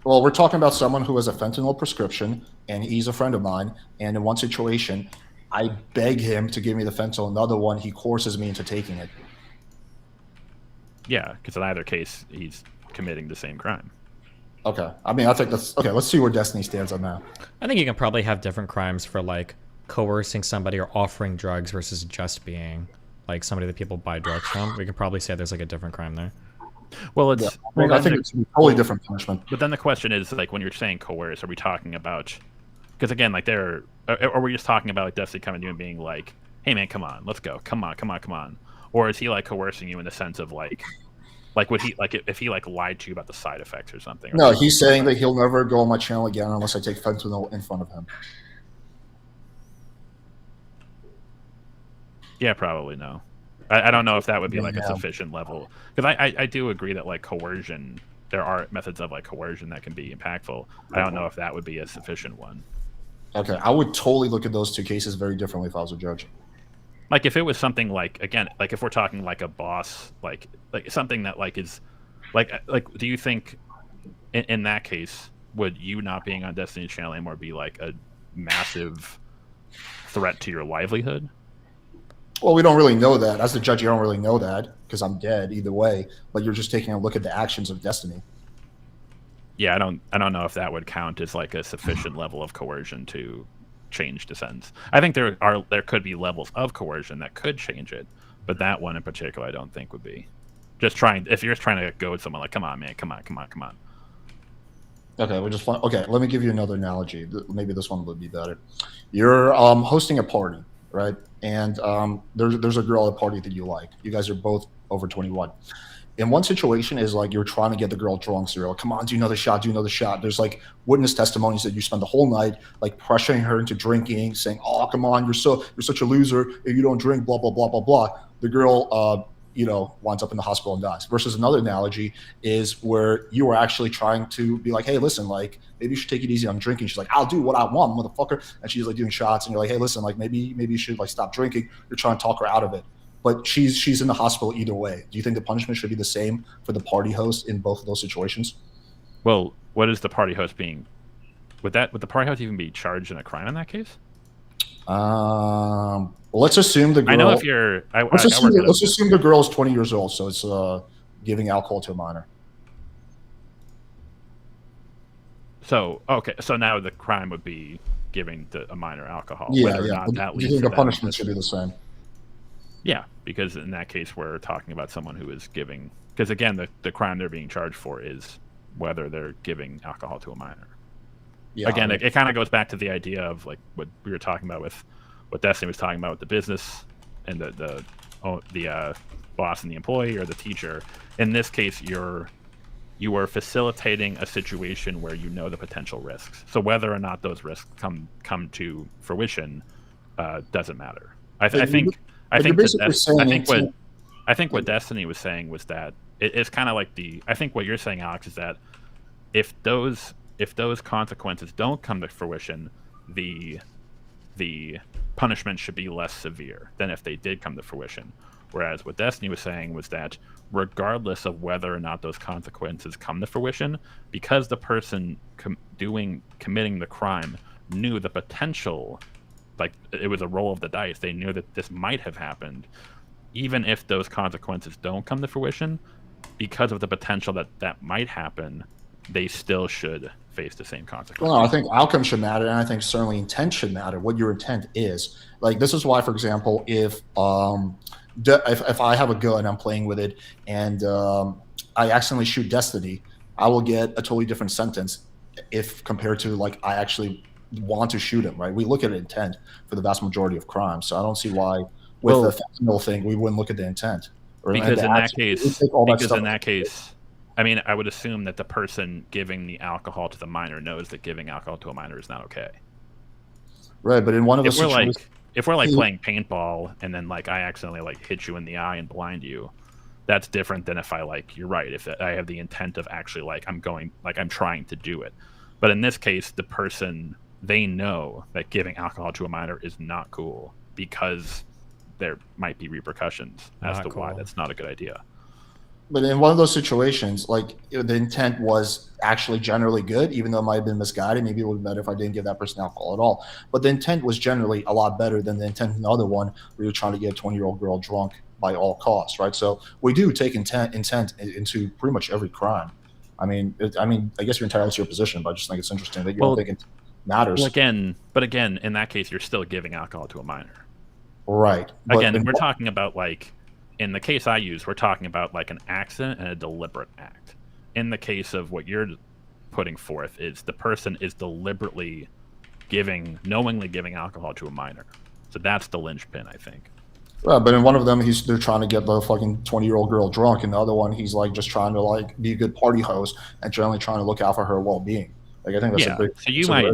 Well, we're talking about someone who has a fentanyl prescription, and he's a friend of mine. And in one situation, I beg him to give me the fentanyl. In the other one, he coerces me into taking it. Yeah, because in either case, he's committing the same crime. Okay. I mean, I think that's okay. Let's see where Destiny stands on that. I think you can probably have different crimes for like coercing somebody or offering drugs versus just being like somebody that people buy drugs from. We could probably say there's like a different crime there. Well, it's. Yeah. Well, I think it's a totally different punishment. But then the question is, like, when you're saying coerce, are we talking about? Because again, like, are we just talking about like Destiny coming to you and being like, "Hey, man, come on, let's go, come on," or is he like coercing you in the sense of like would he like if he like lied to you about the side effects or something? No, he's saying that he'll never go on my channel again unless I take fentanyl in front of him. Yeah, probably no. I don't know if that would be like a sufficient level, because I do agree that like coercion, there are methods of like coercion that can be impactful. I don't know if that would be a sufficient one. Okay, I would totally look at those two cases very differently if I was a judge. Like if it was something like, again, like if we're talking like a boss, like something that like is like do you think in that case would you not being on Destiny's channel anymore be like a massive threat to your livelihood? Well, we don't really know that. As the judge, you don't really know that because I'm dead either way. But you're just taking a look at the actions of Destiny. Yeah, I don't know if that would count as like a sufficient level of coercion to change the sentence. I think there could be levels of coercion that could change it, but that one in particular I don't think would be. If you're just trying to go with someone like, come on, man, come on. Okay, okay, let me give you another analogy. Maybe this one would be better. You're hosting a party, right? And there's a girl at a party that you like. You guys are both over 21. In one situation is like you're trying to get the girl drunk, so you're like, come on, do another shot. There's like witness testimonies that you spend the whole night like pressuring her into drinking, saying, oh, come on, you're such a loser if you don't drink, blah, blah, blah, blah, blah. The girl winds up in the hospital and dies. Versus another analogy is where you are actually trying to be like, hey, listen, like maybe you should take it easy on drinking. She's like, I'll do what I want, motherfucker. And she's like doing shots, and you're like, hey, listen, like maybe you should like stop drinking. You're trying to talk her out of it. But she's in the hospital either way. Do you think the punishment should be the same for the party host in both of those situations? Well, what is the party host being? Would the party host even be charged in a crime in that case? Let's assume the girl. I know if you're. Let's assume the girl is 20 years old, so it's giving alcohol to a minor. So okay, so now the crime would be giving a minor alcohol. Yeah, whether or yeah. not that Do leads you think to the punishment should be the same? Yeah, because in that case we're talking about someone who is giving. Because again, the crime they're being charged for is whether they're giving alcohol to a minor. Yeah, again, it kind of goes back to the idea of like what we were talking about with what Destiny was talking about with the business and the boss and the employee or the teacher. In this case, you are facilitating a situation where you know the potential risks. So whether or not those risks come to fruition doesn't matter. I think what Destiny was saying was that it's kind of like I think what you're saying, Alex, is that if those consequences don't come to fruition, the punishment should be less severe than if they did come to fruition. Whereas what Destiny was saying was that regardless of whether or not those consequences come to fruition, because the person committing the crime knew the potential, like it was a roll of the dice, they knew that this might have happened, even if those consequences don't come to fruition, because of the potential that might happen, they still should face the same consequences. Well, I think outcome should matter, and I think certainly intent should matter. What your intent is, like this is why, for example, if I have a gun, I'm playing with it, and I accidentally shoot Destiny, I will get a totally different sentence if compared to like I actually want to shoot him. Right? We look at intent for the vast majority of crimes, so I don't see why with the fentanyl thing we wouldn't look at the intent. Because in that case, I mean, I would assume that the person giving the alcohol to the minor knows that giving alcohol to a minor is not okay. Right, but in one of those situations, if we're like playing paintball and then like I accidentally like hit you in the eye and blind you, that's different than if I like, you're right, if I have the intent of actually like I'm trying to do it. But in this case, the person, they know that giving alcohol to a minor is not cool because there might be repercussions as to why that's not a good idea. But in one of those situations, like the intent was actually generally good, even though it might have been misguided. Maybe it would have been better if I didn't give that person alcohol at all. But the intent was generally a lot better than the intent in the other one where you're trying to get a 20-year-old girl drunk by all costs, right? So we do take intent into pretty much every crime. I mean, I guess you're entitled to your position, but I just think it's interesting that you don't think it matters. But again, in that case, you're still giving alcohol to a minor. Right. Again, we're talking about like, in the case I use, we're talking about like an accident and a deliberate act. In the case of what you're putting forth, is the person is deliberately knowingly giving alcohol to a minor. So that's the linchpin, I think. But in one of them, they're trying to get the fucking 20-year-old girl drunk, and the other one, he's like just trying to like be a good party host and generally trying to look out for her well-being. Like I think that's a big. So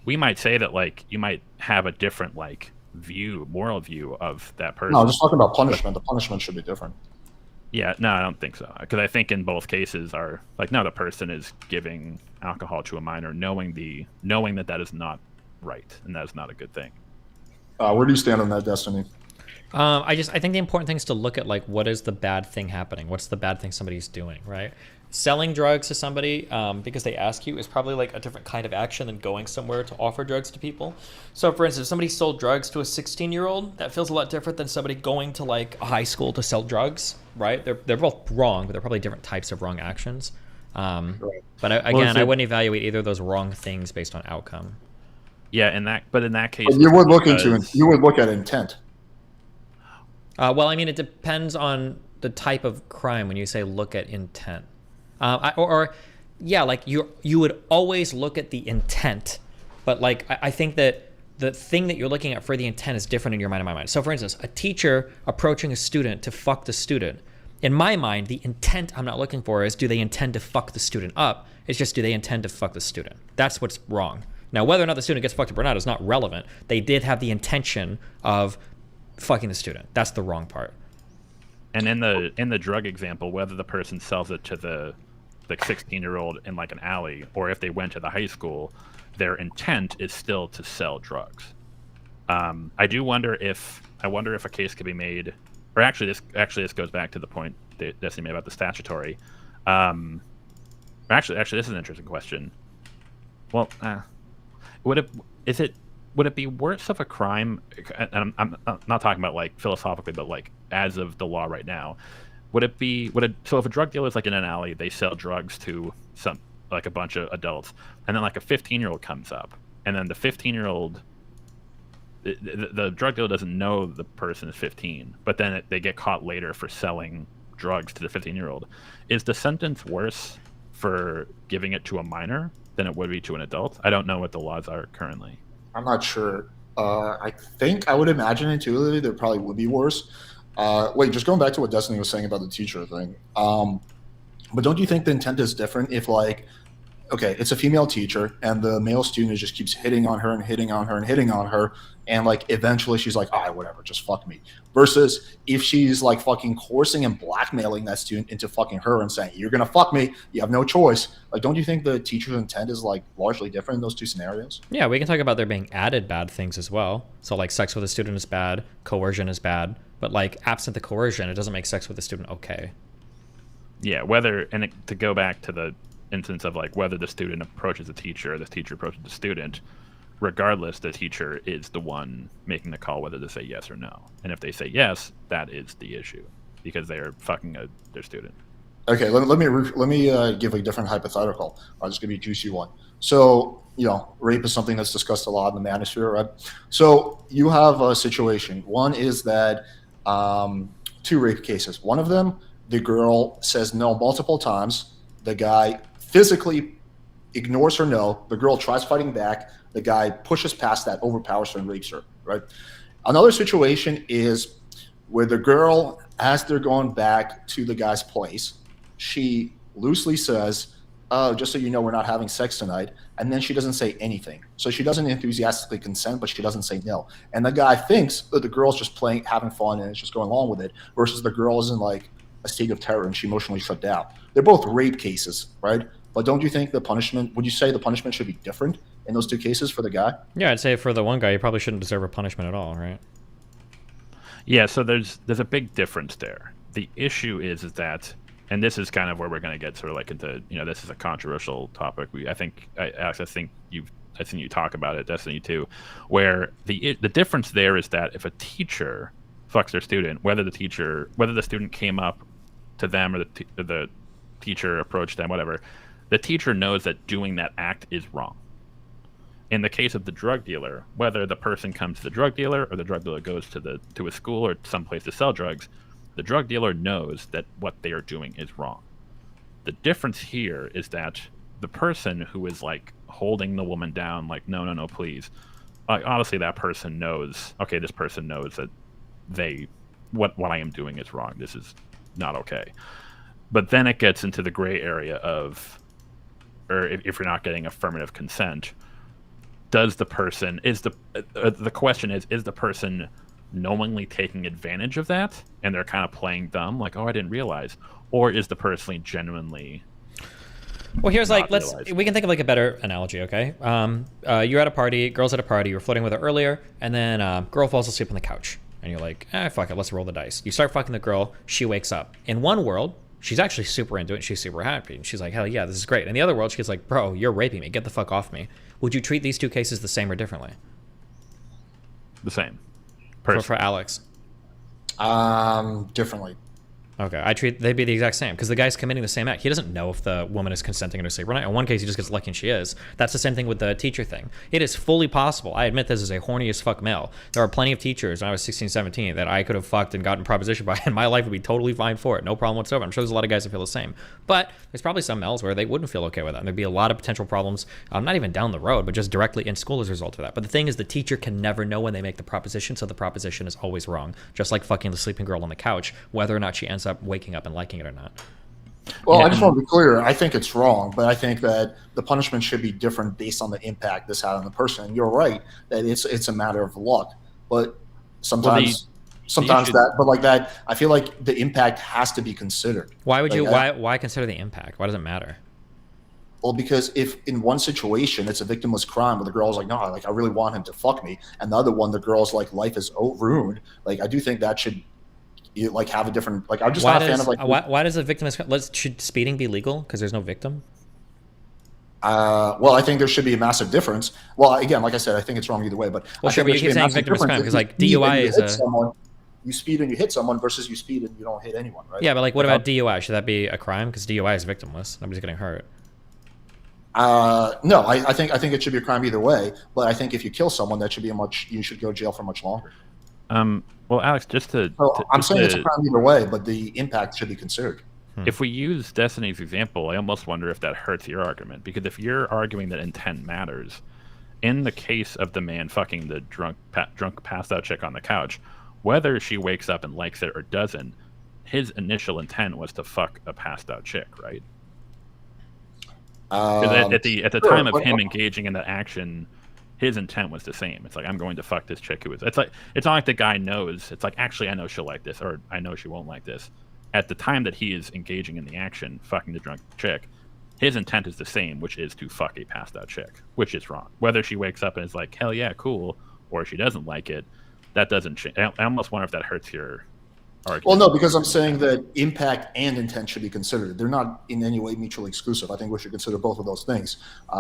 we might say that like you might have a different like moral view of that person. No, I'm just talking about punishment. The punishment should be different. Yeah, no, I don't think so. Because I think in both cases are like, no, the person is giving alcohol to a minor, knowing that is not right and that is not a good thing. Where do you stand on that, Destiny? I think the important thing is to look at like what is the bad thing happening, what's the bad thing somebody's doing, right? Selling drugs to somebody because they ask you is probably like a different kind of action than going somewhere to offer drugs to people. So for instance, if somebody sold drugs to a 16-year-old, that feels a lot different than somebody going to like a high school to sell drugs, right? They're both wrong, but they're probably different types of wrong actions. But I wouldn't evaluate either of those wrong things based on outcome. Yeah, in that case, But you would look at intent. Well, I mean, it depends on the type of crime when you say look at intent. Like you would always look at the intent, but like I think that the thing that you're looking at for the intent is different in your mind and my mind. So for instance, a teacher approaching a student to fuck the student. In my mind, the intent I'm not looking for is do they intend to fuck the student up? It's just do they intend to fuck the student? That's what's wrong. Now, whether or not the student gets fucked up or not is not relevant. They did have the intention of fucking the student. That's the wrong part. And in the drug example, whether the person sells it to the 16-year-old in like an alley, or if they went to the high school, their intent is still to sell drugs. I wonder if a case could be made, or actually this goes back to the point that Destiny made about the statutory. Actually, this is an interesting question. Well, would it be worse of a crime? And I'm not talking about like philosophically, but like as of the law right now, so if a drug dealer is like in an alley, they sell drugs to a bunch of adults, and then like a 15-year-old comes up, and then the 15-year-old, the drug dealer doesn't know the person is 15, but then they get caught later for selling drugs to the 15-year-old. Is the sentence worse for giving it to a minor than it would be to an adult? I don't know what the laws are currently. I'm not sure. I think I would imagine intuitively there probably would be worse. Wait, just going back to what Destiny was saying about the teacher thing. But don't you think the intent is different if like, okay, it's a female teacher and the male student just keeps hitting on her and hitting on her and hitting on her, and like eventually she's like, whatever, just fuck me. Versus if she's like fucking coercing and blackmailing that student into fucking her and saying, you're gonna fuck me, you have no choice. Like, don't you think the teacher's intent is like largely different in those two scenarios? Yeah, we can talk about there being added bad things as well. So like sex with a student is bad, coercion is bad, but like absent the coercion, it doesn't make sex with a student okay. Yeah, to go back to the instance of like whether the student approaches the teacher or the teacher approaches the student, regardless, the teacher is the one making the call whether to say yes or no. And if they say yes, that is the issue because they are fucking their student. Okay, let me give a different hypothetical. I'll just give you a juicy one. So, rape is something that's discussed a lot in the manosphere, right? So you have a situation. One is that 2 rape cases. One of them, the girl says no multiple times. The guy physically ignores her no. The girl tries fighting back. The guy pushes past that, overpowers her, and rapes her, right? Another situation is where the girl, as they're going back to the guy's place, she loosely says, just so you know, we're not having sex tonight. And then she doesn't say anything. So she doesn't enthusiastically consent, but she doesn't say no. And the guy thinks that the girl's just playing, having fun, and it's just going along with it, versus the girl is in like a state of terror and she emotionally shut down. They're both rape cases, right? But don't you think would you say the punishment should be different in those 2 cases for the guy? Yeah, I'd say for the one guy, he probably shouldn't deserve a punishment at all, right? Yeah, so there's a big difference there. The issue is that, and this is kind of where we're going to get sort of like into, this is a controversial topic. Alex, I think you talk about it, Destiny too, where the difference there is that if a teacher fucks their student, whether the student came up to them or the teacher approached them, whatever, the teacher knows that doing that act is wrong. In the case of the drug dealer, whether the person comes to the drug dealer or the drug dealer goes to a school or someplace to sell drugs, the drug dealer knows that what they are doing is wrong. The difference here is that the person who is like holding the woman down, like, no, please, obviously that person knows, okay, this person knows that what I am doing is wrong. This is not okay. But then it gets into the gray area of, or if you're not getting affirmative consent, does the person the question is the person knowingly taking advantage of that and they're kind of playing dumb, like, oh, I didn't realize, or is the person genuinely? Well, here's like, we can think of like a better analogy, okay? You're at a party, girl's at a party, you were flirting with her earlier, and then girl falls asleep on the couch. And you're like, fuck it, let's roll the dice. You start fucking the girl, she wakes up. In one world, she's actually super into it, she's super happy. And she's like, hell yeah, this is great. In the other world, she's like, bro, you're raping me, get the fuck off me. Would you treat these two cases the same or differently? The same. For Alex? Differently. Okay, they'd be the exact same, because the guy's committing the same act. He doesn't know if the woman is consenting in her sleep or not. In one case, he just gets lucky and she is. That's the same thing with the teacher thing. It is fully possible. I admit this as a horny as fuck male. There are plenty of teachers when I was 16, 17 that I could have fucked and gotten propositioned by, and my life would be totally fine for it. No problem whatsoever. I'm sure there's a lot of guys that feel the same. But there's probably some males where they wouldn't feel okay with that. And there'd be a lot of potential problems, not even down the road, but just directly in school as a result of that. But the thing is, the teacher can never know when they make the proposition, so the proposition is always wrong. Just like fucking the sleeping girl on the couch, whether or not she ends up waking up and liking it or not. Well, I just want to be clear. I think it's wrong, but I think that the punishment should be different based on the impact this had on the person. And you're right that it's a matter of luck, but sometimes I feel like the impact has to be considered. Why would why consider the impact? Why does it matter? Well, because if in one situation it's a victimless crime where the girl's like, no, like I really want him to fuck me, and the other one, the girl's like life is ruined. Like I do think that should have a different, like I'm just not a fan of like. Why does a victimless? Should speeding be legal because there's no victim? Well, I think there should be a massive difference. Well, again, like I said, I think it's wrong either way. But well, sure, but you keep saying victimless crime because like DUI is you speed and you hit someone versus you speed and you don't hit anyone, right? Yeah, but like what about DUI? Should that be a crime? Because DUI is victimless. Nobody's getting hurt. No, I think it should be a crime either way. But I think if you kill someone, that should be you should go to jail for much longer. Well, Alex, I'm saying it's a crime either way, but the impact should be considered. If we use Destiny's example, I almost wonder if that hurts your argument, because if you're arguing that intent matters, in the case of the man fucking the drunk passed out chick on the couch, whether she wakes up and likes it or doesn't, his initial intent was to fuck a passed out chick, right? At the time of him engaging in the action, his intent was the same. It's like, I'm going to fuck this chick it's not like the guy knows. It's like, actually, I know she'll like this, or I know she won't like this. At the time that he is engaging in the action, fucking the drunk chick, his intent is the same, which is to fuck a passed out chick, which is wrong. Whether she wakes up and is like, hell yeah, cool, or she doesn't like it, that doesn't change. I almost wonder if that hurts your argument. Well, no, because I'm saying that impact and intent should be considered. They're not in any way mutually exclusive. I think we should consider both of those things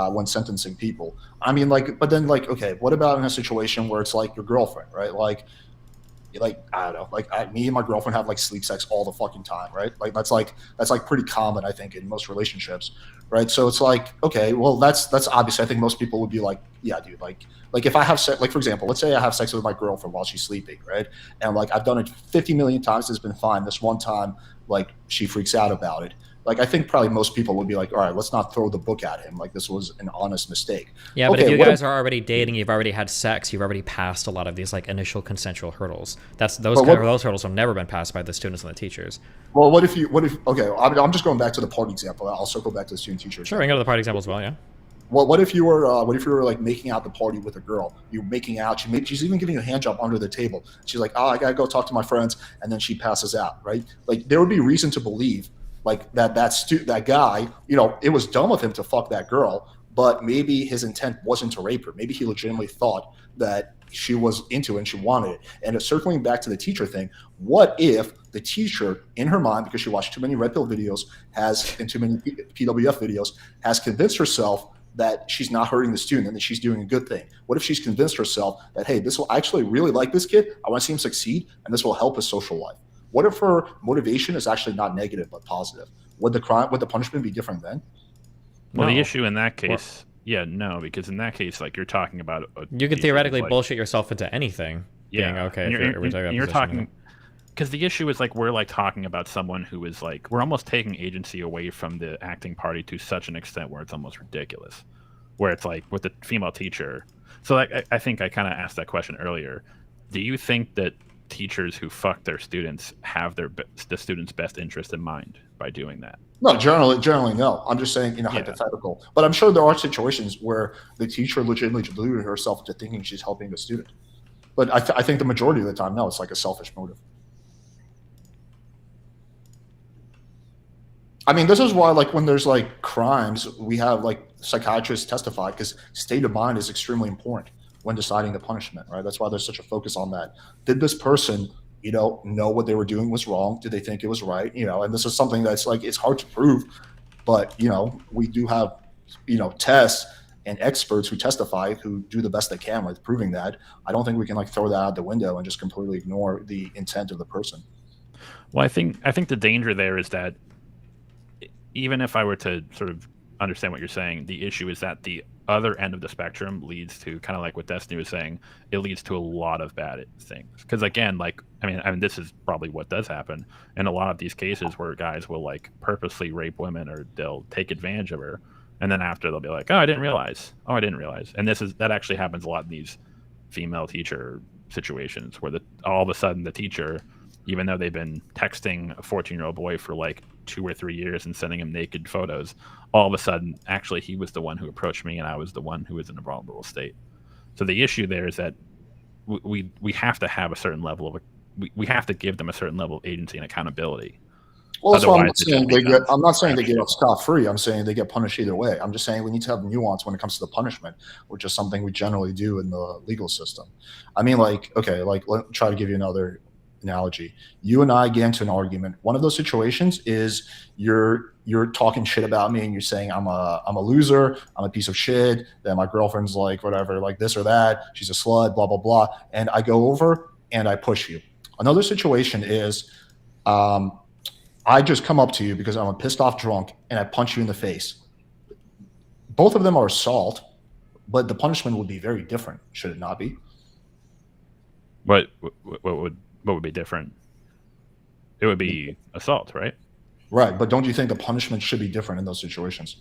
when sentencing people. I mean, but then okay, what about in a situation where it's like your girlfriend, right? Like I don't know, me and my girlfriend have like sleep sex all the fucking time, right? Like that's pretty common, I think, in most relationships, right? So it's like, okay, well that's obvious. I think most people would be like, yeah, dude, like if I have sex, like for example, let's say I have sex with my girlfriend while she's sleeping, right? And like I've done it 50 million times, it's been fine. This one time, like she freaks out about it. Like I think probably most people would be like, all right, let's not throw the book at him. Like this was an honest mistake. Yeah, but if you guys are already dating, you've already had sex, you've already passed a lot of these like initial consensual hurdles. Those hurdles have never been passed by the students and the teachers. Well, okay, I'm just going back to the party example. I'll circle back to the student teacher. Sure, we can go to the party example as well, yeah. Well, what if you were like making out the party with a girl? You're making out. She's even giving you a hand job under the table. She's like, oh, I gotta go talk to my friends, and then she passes out, right? Like there would be reason to believe like that guy, it was dumb of him to fuck that girl, but maybe his intent wasn't to rape her. Maybe he legitimately thought that she was into it and she wanted it. And circling back to the teacher thing, what if the teacher, in her mind, because she watched too many red pill videos, and too many PWF videos, has convinced herself that she's not hurting the student and that she's doing a good thing? What if she's convinced herself that, hey, this will actually really like this kid, I want to see him succeed, and this will help his social life? What if her motivation is actually not negative but positive? Would the punishment be different then? Well, the issue in that case, because in that case, like you're talking about, you could theoretically bullshit yourself into anything. Yeah, okay. You're talking, because the issue is like we're like talking about someone who is like, we're almost taking agency away from the acting party to such an extent where it's almost ridiculous. Where it's like with the female teacher. So like I think I kind of asked that question earlier. Do you think that teachers who fuck their students have the students' best interest in mind by doing that. No, generally no. I'm just saying, hypothetical. But I'm sure there are situations where the teacher legitimately deluded herself into thinking she's helping the student. But I think the majority of the time, no, it's like a selfish motive. I mean, this is why, like, when there's like crimes, we have like psychiatrists testify, because state of mind is extremely important when deciding the punishment, right? That's why there's such a focus on that. Did this person, know what they were doing was wrong? Did they think it was right? And this is something that's like, it's hard to prove, but we do have, tests and experts who testify, who do the best they can with proving that. I don't think we can like throw that out the window and just completely ignore the intent of the person. Well, I think the danger there is that even if I were to sort of understand what you're saying, the issue is that the other end of the spectrum leads to, kind of like what Destiny was saying, it leads to a lot of bad things. Because again, like, I mean, this is probably what does happen in a lot of these cases where guys will like purposely rape women, or they'll take advantage of her, and then after they'll be like, oh, I didn't realize. And that actually happens a lot in these female teacher situations, where all of a sudden the teacher, even though they've been texting a 14-year-old boy for like 2 or 3 years and sending him naked photos, all of a sudden, actually, he was the one who approached me, and I was the one who was in a vulnerable state. So the issue there is that we have to have a certain level of we have to give them a certain level of agency and accountability. Well, that's why I'm not saying they get off scot-free. I'm saying they get punished either way. I'm just saying we need to have nuance when it comes to the punishment, which is something we generally do in the legal system. I mean, like, okay, like, let me try to give you another analogy. You and I get into an argument. One of those situations is you're talking shit about me, and you're saying I'm a loser, I'm a piece of shit, that my girlfriend's like whatever, like this or that, she's a slut, blah blah blah, and I go over and I push you. Another situation is I just come up to you because I'm a pissed off drunk and I punch you in the face. Both of them are assault, but the punishment would be very different, should it not be? What would be different? It would be assault, right? Right, but don't you think the punishment should be different in those situations?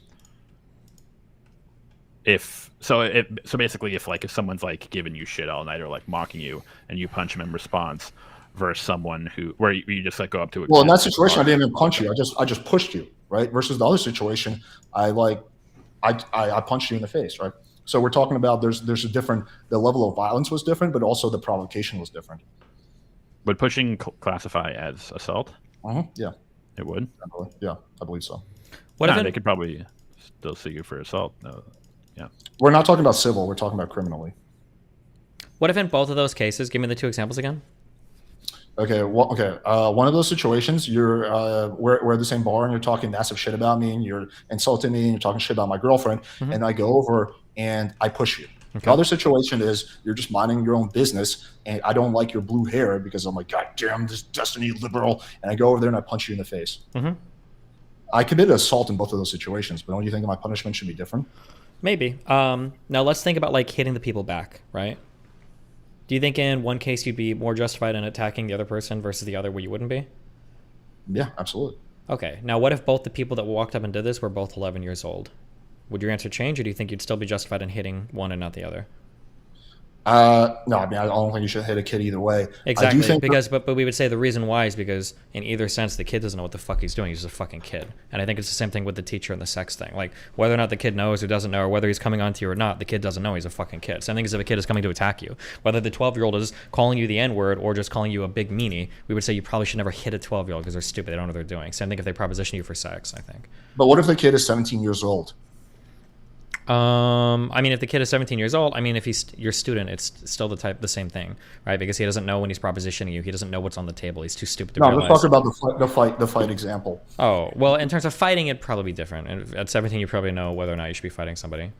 So basically, if someone's like giving you shit all night or like mocking you, and you punch him in response, versus someone where you just like go up to a— well, in that situation, I didn't even punch you. I just pushed you, right? Versus the other situation, I punched you in the face, right? So we're talking about there's a different— the level of violence was different, but also the provocation was different. Would pushing classify as assault? Yeah. It would? Yeah, I believe so. They could probably still sue you for assault. No. Yeah. We're not talking about civil. We're talking about criminally. What if in both of those cases, give me the two examples again? Okay. Well, okay. One of those situations, we're at the same bar and you're talking massive shit about me and you're insulting me and you're talking shit about my girlfriend, and I go over and I push you. Okay. The other situation is you're just minding your own business and I don't like your blue hair because I'm like, God damn, this Destiny liberal, and I go over there and I punch you in the face. I committed assault in both of those situations, but don't you think my punishment should be different? Maybe. Now let's think about like hitting the people back, right? Do you think in one case you'd be more justified in attacking the other person versus the other where you wouldn't be? Yeah, absolutely. Okay. Now what if both the people that walked up and did this were both 11 years old? Would your answer change, or do you think you'd still be justified in hitting one and not the other? No, I mean, I don't think you should hit a kid either way. Exactly, I do think but we would say the reason why is because in either sense, the kid doesn't know what the fuck he's doing. He's just a fucking kid. And I think it's the same thing with the teacher and the sex thing. Like, whether or not the kid knows or doesn't know, or whether he's coming on to you or not, the kid doesn't know he's a fucking kid. Same thing as if a kid is coming to attack you. Whether the 12-year-old is calling you the N-word or just calling you a big meanie, we would say you probably should never hit a 12-year-old because they're stupid. They don't know what they're doing. Same thing if they proposition you for sex, I think. But what if the kid is 17 years old? I mean, if the kid is 17 years old, I mean, if he's your student, it's still the same thing, right? Because he doesn't know when he's propositioning you. He doesn't know what's on the table. He's too stupid to realize. No, let's talk about the fight example. Oh, well, in terms of fighting, it'd probably be different. And at 17, you probably know whether or not you should be fighting somebody.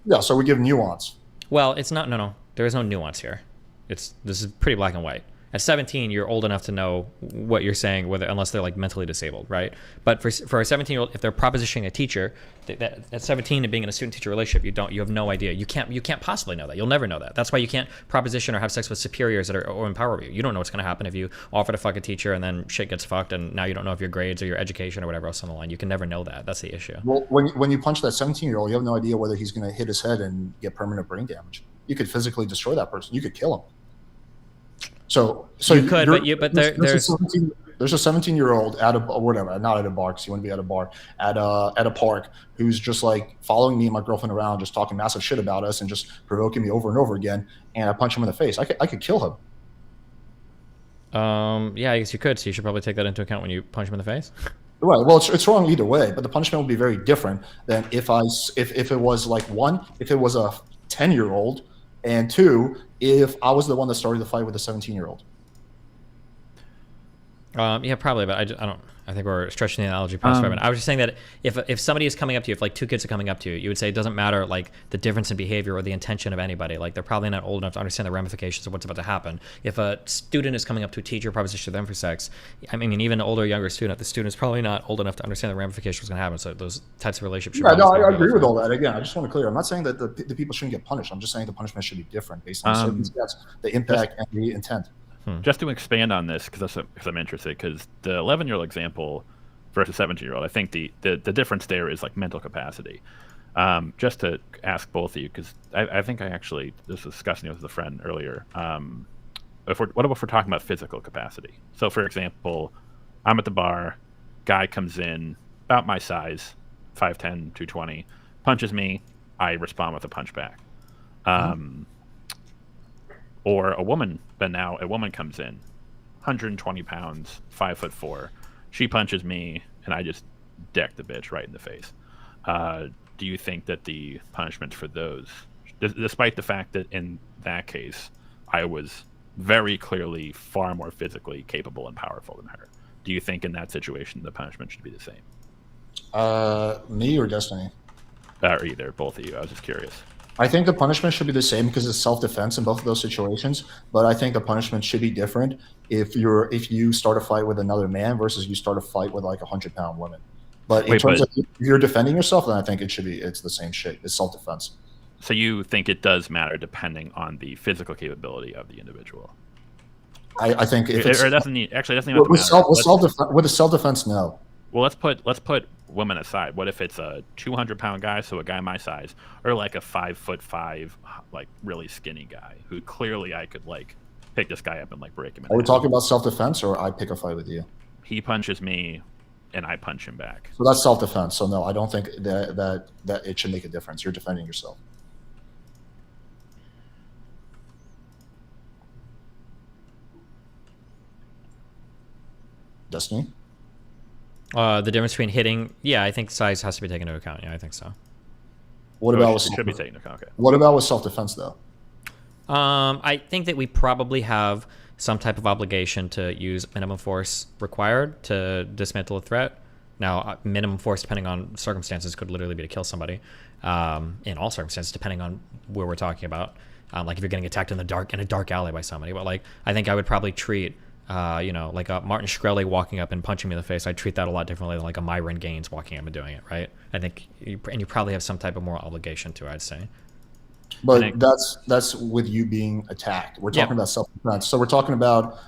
Yeah, so we give nuance. Well, it's not. No. There is no nuance here. This is pretty black and white. At 17, you're old enough to know what you're saying, unless they're like mentally disabled, right? But for a 17-year-old, if they're propositioning a teacher, at 17 and being in a student-teacher relationship, you have no idea. You can't possibly know that. You'll never know that. That's why you can't proposition or have sex with superiors or empower you. You don't know what's going to happen if you offer to fuck a teacher and then shit gets fucked, and now you don't know if your grades or your education or whatever else on the line. You can never know that. That's the issue. Well, when you punch that 17-year-old, you have no idea whether he's going to hit his head and get permanent brain damage. You could physically destroy that person. You could kill him. So you could, but there's there's a 17-year-old at a or whatever, not at a bar because you wouldn't be at a bar, at a park, who's just like following me and my girlfriend around, just talking massive shit about us and just provoking me over and over again. And I punch him in the face. I could kill him. Yeah, I guess you could. So you should probably take that into account when you punch him in the face. Right. Well, it's wrong either way, but the punishment would be very different than if it was like one, if it was a 10-year-old, and two, if I was the one that started the fight with a 17-year-old. Yeah, probably, but I don't. I think we're stretching the analogy past for a minute. I was just saying that if somebody is coming up to you, if like two kids are coming up to you, you would say it doesn't matter like the difference in behavior or the intention of anybody. Like they're probably not old enough to understand the ramifications of what's about to happen. If a student is coming up to a teacher, proposition them for sex, I mean, even an older, younger student, the student is probably not old enough to understand the ramifications of what's going to happen. So those types of relationships. Yeah, no, I agree with all that. Again, I just want to clear. I'm not saying that the people shouldn't get punished. I'm just saying the punishment should be different based on the circumstance, the impact, and the intent. Just to expand on this, because I'm interested, because the 11-year-old example versus 17-year-old, I think the difference there is like mental capacity. Just to ask both of you, because I think I actually was discussing it with a friend earlier. What if we're talking about physical capacity? So, for example, I'm at the bar, guy comes in about my size, 5'10", 220, punches me, I respond with a punch back. Or a woman, but now a woman comes in, 120 pounds, 5'4". She punches me, and I just deck the bitch right in the face. Do you think that the punishment for those, despite the fact that in that case I was very clearly far more physically capable and powerful than her, do you think in that situation the punishment should be the same? Me or Destiny? Or either, both of you. I was just curious. I think the punishment should be the same because it's self-defense in both of those situations. But I think the punishment should be different if you start a fight with another man versus you start a fight with like 100-pound woman. But in terms of if you're defending yourself, then I think it's the same shit. It's self-defense. So you think it does matter depending on the physical capability of the individual? I think if it's, it doesn't need matter. With self-defense, no. Well, let's put women aside. What if it's a 200-pound guy, so a guy my size, or like a 5'5", like really skinny guy who clearly I could like pick this guy up and like break him in Are we talking about self-defense or I pick a fight with you? He punches me and I punch him back. So that's self-defense. So no, I don't think that it should make a difference. You're defending yourself. Destiny? The difference between hitting, yeah, I think size has to be taken into account. Yeah, I think so. What about it should be taken into account? Okay. What about with self-defense though? I think that we probably have some type of obligation to use minimum force required to dismantle a threat. Now, minimum force, depending on circumstances, could literally be to kill somebody. In all circumstances, depending on where we're talking about. Like if you're getting attacked in a dark alley by somebody. But like, I think I would probably treat, like a Martin Shkreli walking up and punching me in the face. I'd treat that a lot differently than like a Myron Gaines walking up and doing it, right? I think, you probably have some type of moral obligation to, I'd say. But that's with you being attacked. We're talking about self-defense. So we're talking about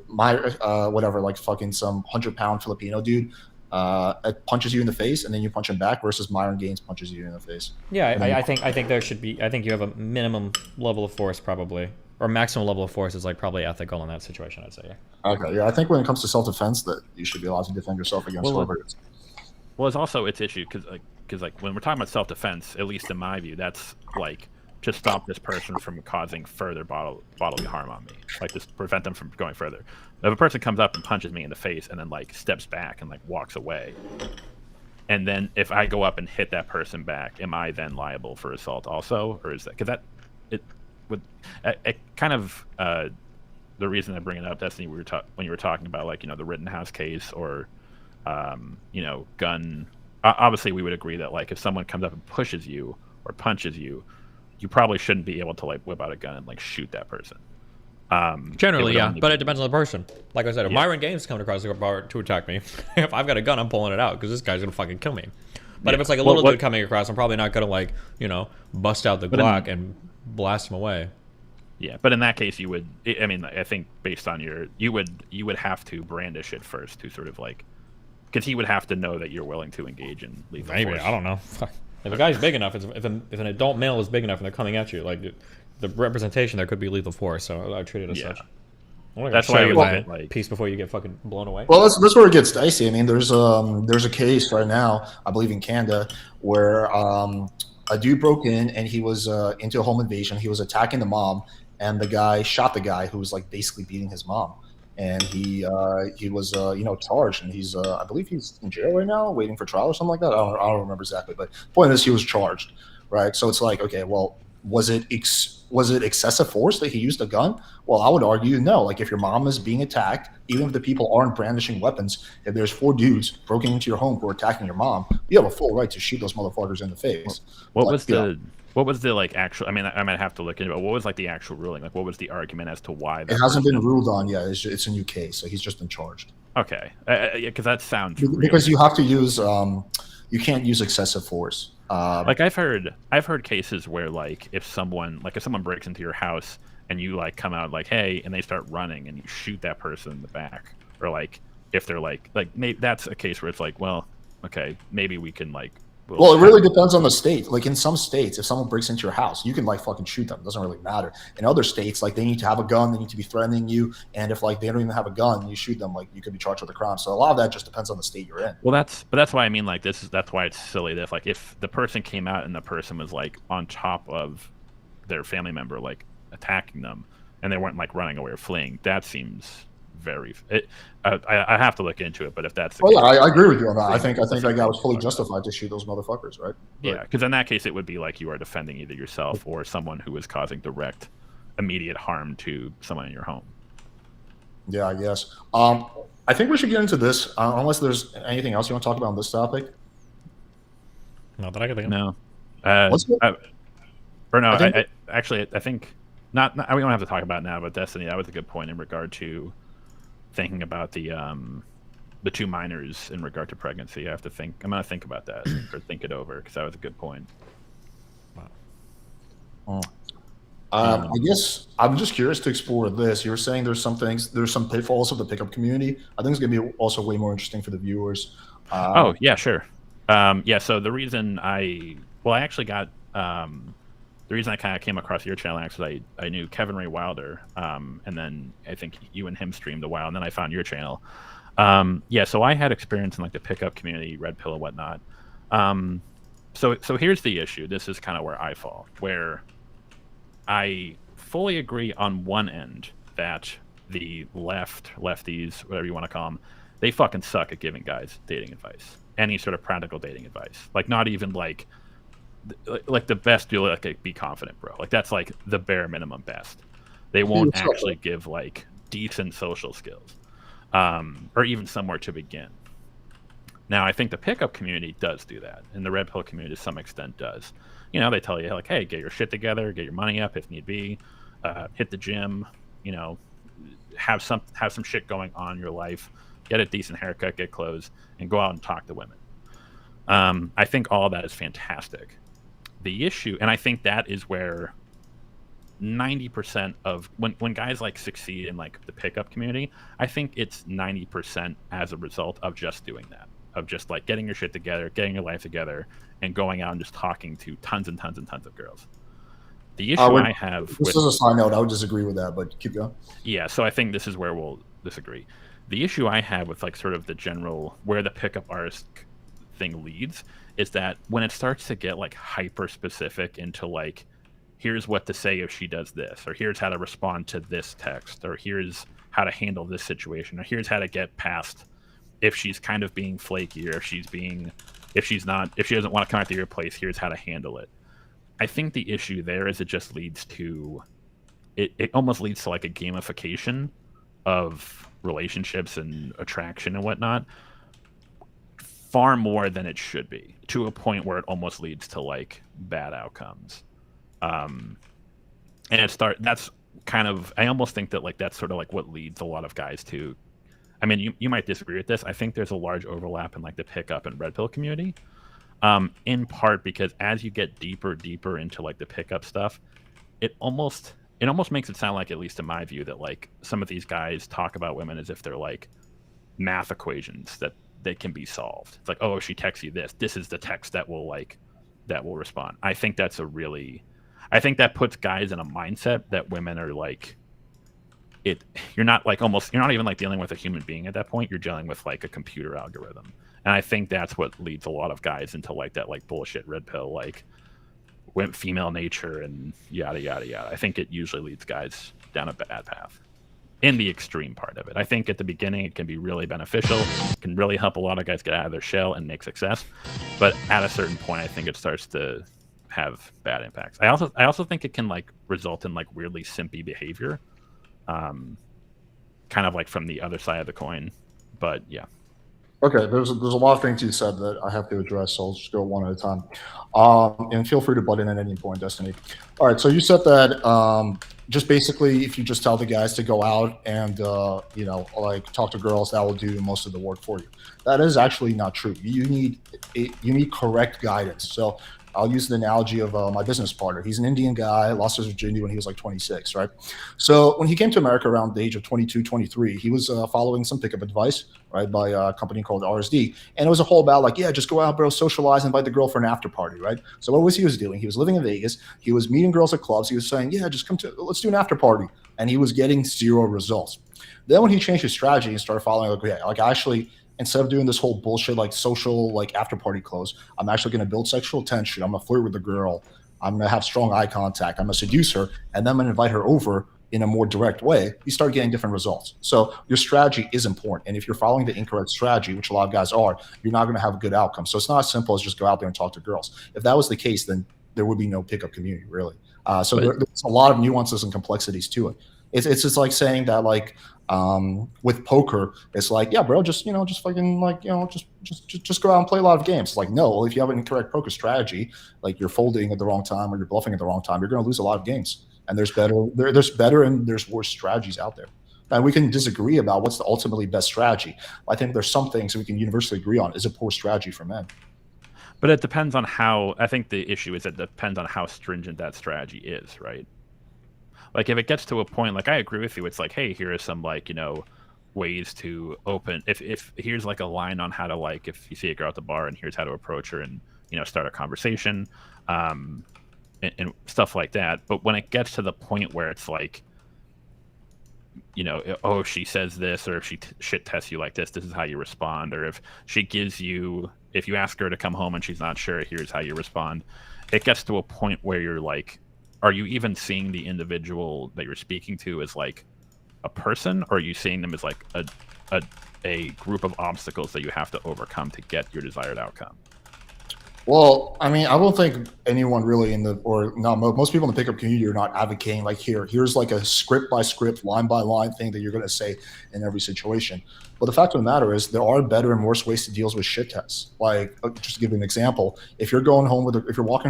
whatever, like fucking some 100-pound Filipino dude punches you in the face and then you punch him back versus Myron Gaines punches you in the face. Yeah, I think there should be. I think you have a minimum level of force probably, or maximum level of force is like probably ethical in that situation. I'd say. Yeah. Okay. Yeah, I think when it comes to self-defense, that you should be allowed to defend yourself against whoever it is. Well, it's also its issue because when we're talking about self-defense, at least in my view, that's like to stop this person from causing further bodily harm on me, like just prevent them from going further. If a person comes up and punches me in the face and then like steps back and like walks away, and then if I go up and hit that person back, am I then liable for assault also, or is that because it kind of the reason I bring it up, Destiny, when you were talking about like the Rittenhouse case or gun. Obviously, we would agree that like if someone comes up and pushes you or punches you, you probably shouldn't be able to like whip out a gun and like shoot that person. Generally, yeah, but it depends on the person. Like I said, if Myron Gaines coming across the bar to attack me, if I've got a gun, I'm pulling it out because this guy's gonna fucking kill me. But if it's like a little dude coming across, I'm probably not gonna like bust out the Glock and blast him away. Yeah, but in that case, you would. I mean, I think based on you would have to brandish it first to sort of like. Because he would have to know that you're willing to engage in lethal force. Maybe, I don't know. If a guy's big enough, if an adult male is big enough and they're coming at you, like the representation there could be lethal force, so I treat it as such. That's why I was a bit like peace before you get fucking blown away. Well, that's where it gets dicey. I mean, there's a case right now, I believe in Canada, where a dude broke in and he was into a home invasion. He was attacking the mom, and the guy shot the guy who was like basically beating his mom. And he was charged, and he's I believe he's in jail right now, waiting for trial or something like that. I don't remember exactly, but point is he was charged, right? So it's like, okay, well, was it excessive force that he used a gun? Well, I would argue no. Like, if your mom is being attacked, even if the people aren't brandishing weapons, if there's 4 dudes broken into your home who are attacking your mom, you have a full right to shoot those motherfuckers in the face. What was the like actual? I mean, I might have to look into it. What was like the actual ruling? Like, what was the argument as to why? It hasn't been ruled on yet. It's a new case, so he's just been charged. Okay, yeah, because that sounds because you have to use you can't use excessive force. Like I've heard cases where like if someone breaks into your house and you like come out like, hey, and they start running and you shoot that person in the back, or like if they're like maybe that's a case where it's like, well, okay, maybe we can like. Well, it really depends on the state. Like in some states, if someone breaks into your house, you can like fucking shoot them. It doesn't really matter. In other states, like they need to have a gun, they need to be threatening you, and if like they don't even have a gun, you shoot them, like you could be charged with a crime. So a lot of that just depends on the state you're in. Well, that's why I mean like that's why it's silly that if the person came out and the person was like on top of their family member like attacking them and they weren't like running away or fleeing, that seems very. I have to look into it, but if that's the case, yeah, I agree with you on that. I think that guy was fully justified to shoot those motherfuckers, right? Yeah, because in that case, it would be like you are defending either yourself or someone who is causing direct, immediate harm to someone in your home. Yeah, I guess. I think we should get into this, unless there's anything else you want to talk about on this topic. Not that I can think of. No. I think not. We don't have to talk about it now, but Destiny, that was a good point in regard to thinking about the 2 minors in regard to pregnancy. I'm gonna think about that or think it over because that was a good point. I guess I'm just curious to explore this. You were saying there's some pitfalls of the pickup community. I think it's gonna be also way more interesting for the viewers. Oh yeah, sure. So the reason I kind of came across your channel actually, I knew Kevin Ray Wilder, and then I think you and him streamed a while, and then I found your channel. So I had experience in like the pickup community, Red Pill and whatnot. So here's the issue. This is kind of where I fall, where I fully agree on one end that the lefties, whatever you want to call them, they fucking suck at giving guys dating advice, any sort of practical dating advice. Like not even like the best you'll like be confident, bro. Like that's like the bare minimum best. They won't actually give like decent social skills, or even somewhere to begin. Now, I think the pickup community does do that, and the Red Pill community to some extent does. You know, they tell you like, hey, get your shit together, get your money up if need be, hit the gym, you know, have some shit going on in your life, get a decent haircut, get clothes, and go out and talk to women. I think all of that is fantastic. The issue, and I think that is where 90% of when guys like succeed in like the pickup community, I think it's 90% as a result of just doing that, of just like getting your shit together, getting your life together, and going out and just talking to tons and tons and tons of girls. The issue I have this is a side note, I would disagree with that, but keep going. Yeah, so I think this is where we'll disagree. The issue I have with like sort of the general where the pickup artist thing leads is that when it starts to get like hyper specific into like, here's what to say if she does this, or here's how to respond to this text, or here's how to handle this situation, or here's how to get past if she's kind of being flaky, or if she doesn't want to come out to your place, here's how to handle it. I think the issue there is it just leads to it almost leads to like a gamification of relationships and attraction and whatnot, far more than it should be, to a point where it almost leads to like bad outcomes. And that's kind of, I almost think that like that's sort of like what leads a lot of guys to, I mean, you might disagree with this. I think there's a large overlap in like the pickup and Red Pill community, in part because as you get deeper into like the pickup stuff, it almost makes it sound like, at least in my view, that like some of these guys talk about women as if they're like math equations that they can be solved. It's like, oh, if she texts you this is the text that will respond. I think that puts guys in a mindset that women are like, you're not even like dealing with a human being at that point. You're dealing with like a computer algorithm. And I think that's what leads a lot of guys into like that like bullshit red pill, like female nature and yada, yada, yada. I think it usually leads guys down a bad path in the extreme part of it. I think at the beginning it can be really beneficial, can really help a lot of guys get out of their shell and make success. But at a certain point, I think it starts to have bad impacts. I also think it can like result in like weirdly simpy behavior, kind of like from the other side of the coin. But yeah. Okay, there's a lot of things you said that I have to address, so I'll just go one at a time. And feel free to butt in at any point, Destiny. All right, so you said that just basically if you just tell the guys to go out and like talk to girls, that will do most of the work for you. That is actually not true. You need correct guidance. So I'll use the analogy of my business partner. He's an Indian guy, lost his virginity when he was like 26, right? So when he came to America around the age of 22, 23, he was following some pickup advice, right, by a company called RSD. And it was a whole about like, yeah, just go out, bro, socialize, invite the girl for an after party, right? So what was he doing? He was living in Vegas. He was meeting girls at clubs. He was saying, yeah, just let's do an after party. And he was getting 0 results. Then when he changed his strategy and started following, like, yeah, like actually, instead of doing this whole bullshit like social like after party clothes, I'm actually going to build sexual tension. I'm going to flirt with the girl. I'm going to have strong eye contact. I'm going to seduce her, and then I'm going to invite her over in a more direct way. You start getting different results. So your strategy is important, and if you're following the incorrect strategy, which a lot of guys are, you're not going to have a good outcome. So it's not as simple as just go out there and talk to girls. If that was the case, then there would be no pickup community, really. There's a lot of nuances and complexities to it. It's just like saying that like with poker, it's like, yeah, bro, just fucking like, just go out and play a lot of games. It's like, no, well, if you have an incorrect poker strategy, like you're folding at the wrong time or you're bluffing at the wrong time, you're going to lose a lot of games. And there's better and there's worse strategies out there. And we can disagree about what's the ultimately best strategy. I think there's some things that we can universally agree on is a poor strategy for men. But it depends on how. I think the issue is it depends on how stringent that strategy is, right? Like if it gets to a point, like I agree with you, it's like, hey, here are some like, ways to open. If here's like a line on how to like, if you see a girl at the bar and here's how to approach her and start a conversation, and stuff like that. But when it gets to the point where it's like, oh, she says this, or if she shit tests you like this is how you respond, or if you ask her to come home and she's not sure, here's how you respond. It gets to a point where you're like, are you even seeing the individual that you're speaking to as like a person, or are you seeing them as like a group of obstacles that you have to overcome to get your desired outcome? Well, I mean, I don't think anyone really most people in the pickup community are not advocating like here's like a script by script, line by line thing that you're going to say in every situation. But the fact of the matter is there are better and worse ways to deal with shit tests. Like, just to give you an example, if you're walking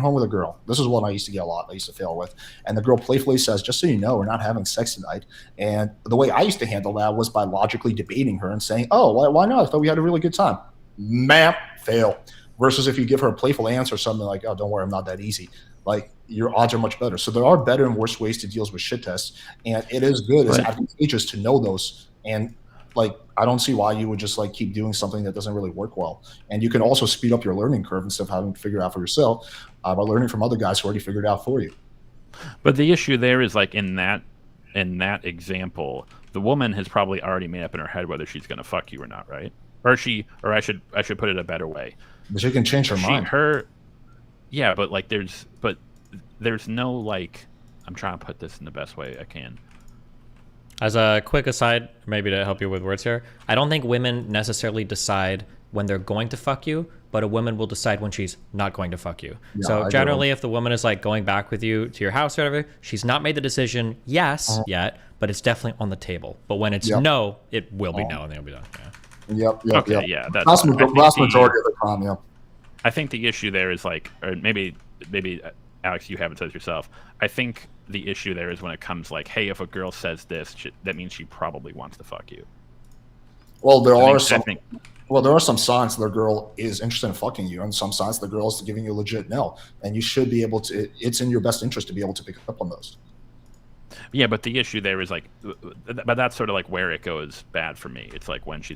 home with a girl, this is one I used to get a lot, I used to fail with, and the girl playfully says, just so you know, we're not having sex tonight. And the way I used to handle that was by logically debating her and saying, oh, why not? I thought we had a really good time. Ma'am, fail. Versus if you give her a playful answer, something like, oh, don't worry, I'm not that easy. Like, your odds are much better. So there are better and worse ways to deal with shit tests. And it is good, it's advantageous to know those. And like, I don't see why you would just like keep doing something that doesn't really work well. And you can also speed up your learning curve instead of having to figure it out for yourself by learning from other guys who already figured it out for you. But the issue there is like in that example, the woman has probably already made up in her head whether she's going to fuck you or not, right? Or I should put it a better way. But she can change her mind. Yeah, but like there's no like, I'm trying to put this in the best way I can. As a quick aside, maybe to help you with words here, I don't think women necessarily decide when they're going to fuck you, but a woman will decide when she's not going to fuck you. Yeah, so generally, if the woman is like going back with you to your house or whatever, she's not made the decision yes yet, but it's definitely on the table. But when it's no, it will be no, and then it'll be done. Yeah. Yeah. That's vast majority of the time. Yeah. I think the issue there is like, or maybe Alex, you haven't said it yourself. I think the issue there is when it comes like, hey, if a girl says this, that means she probably wants to fuck you. Well, there are some signs the girl is interested in fucking you, and some signs the girl is giving you a legit no. And you should be able to. It's in your best interest to be able to pick up on those. Yeah, but the issue there is like, but that's sort of like where it goes bad for me. It's like when she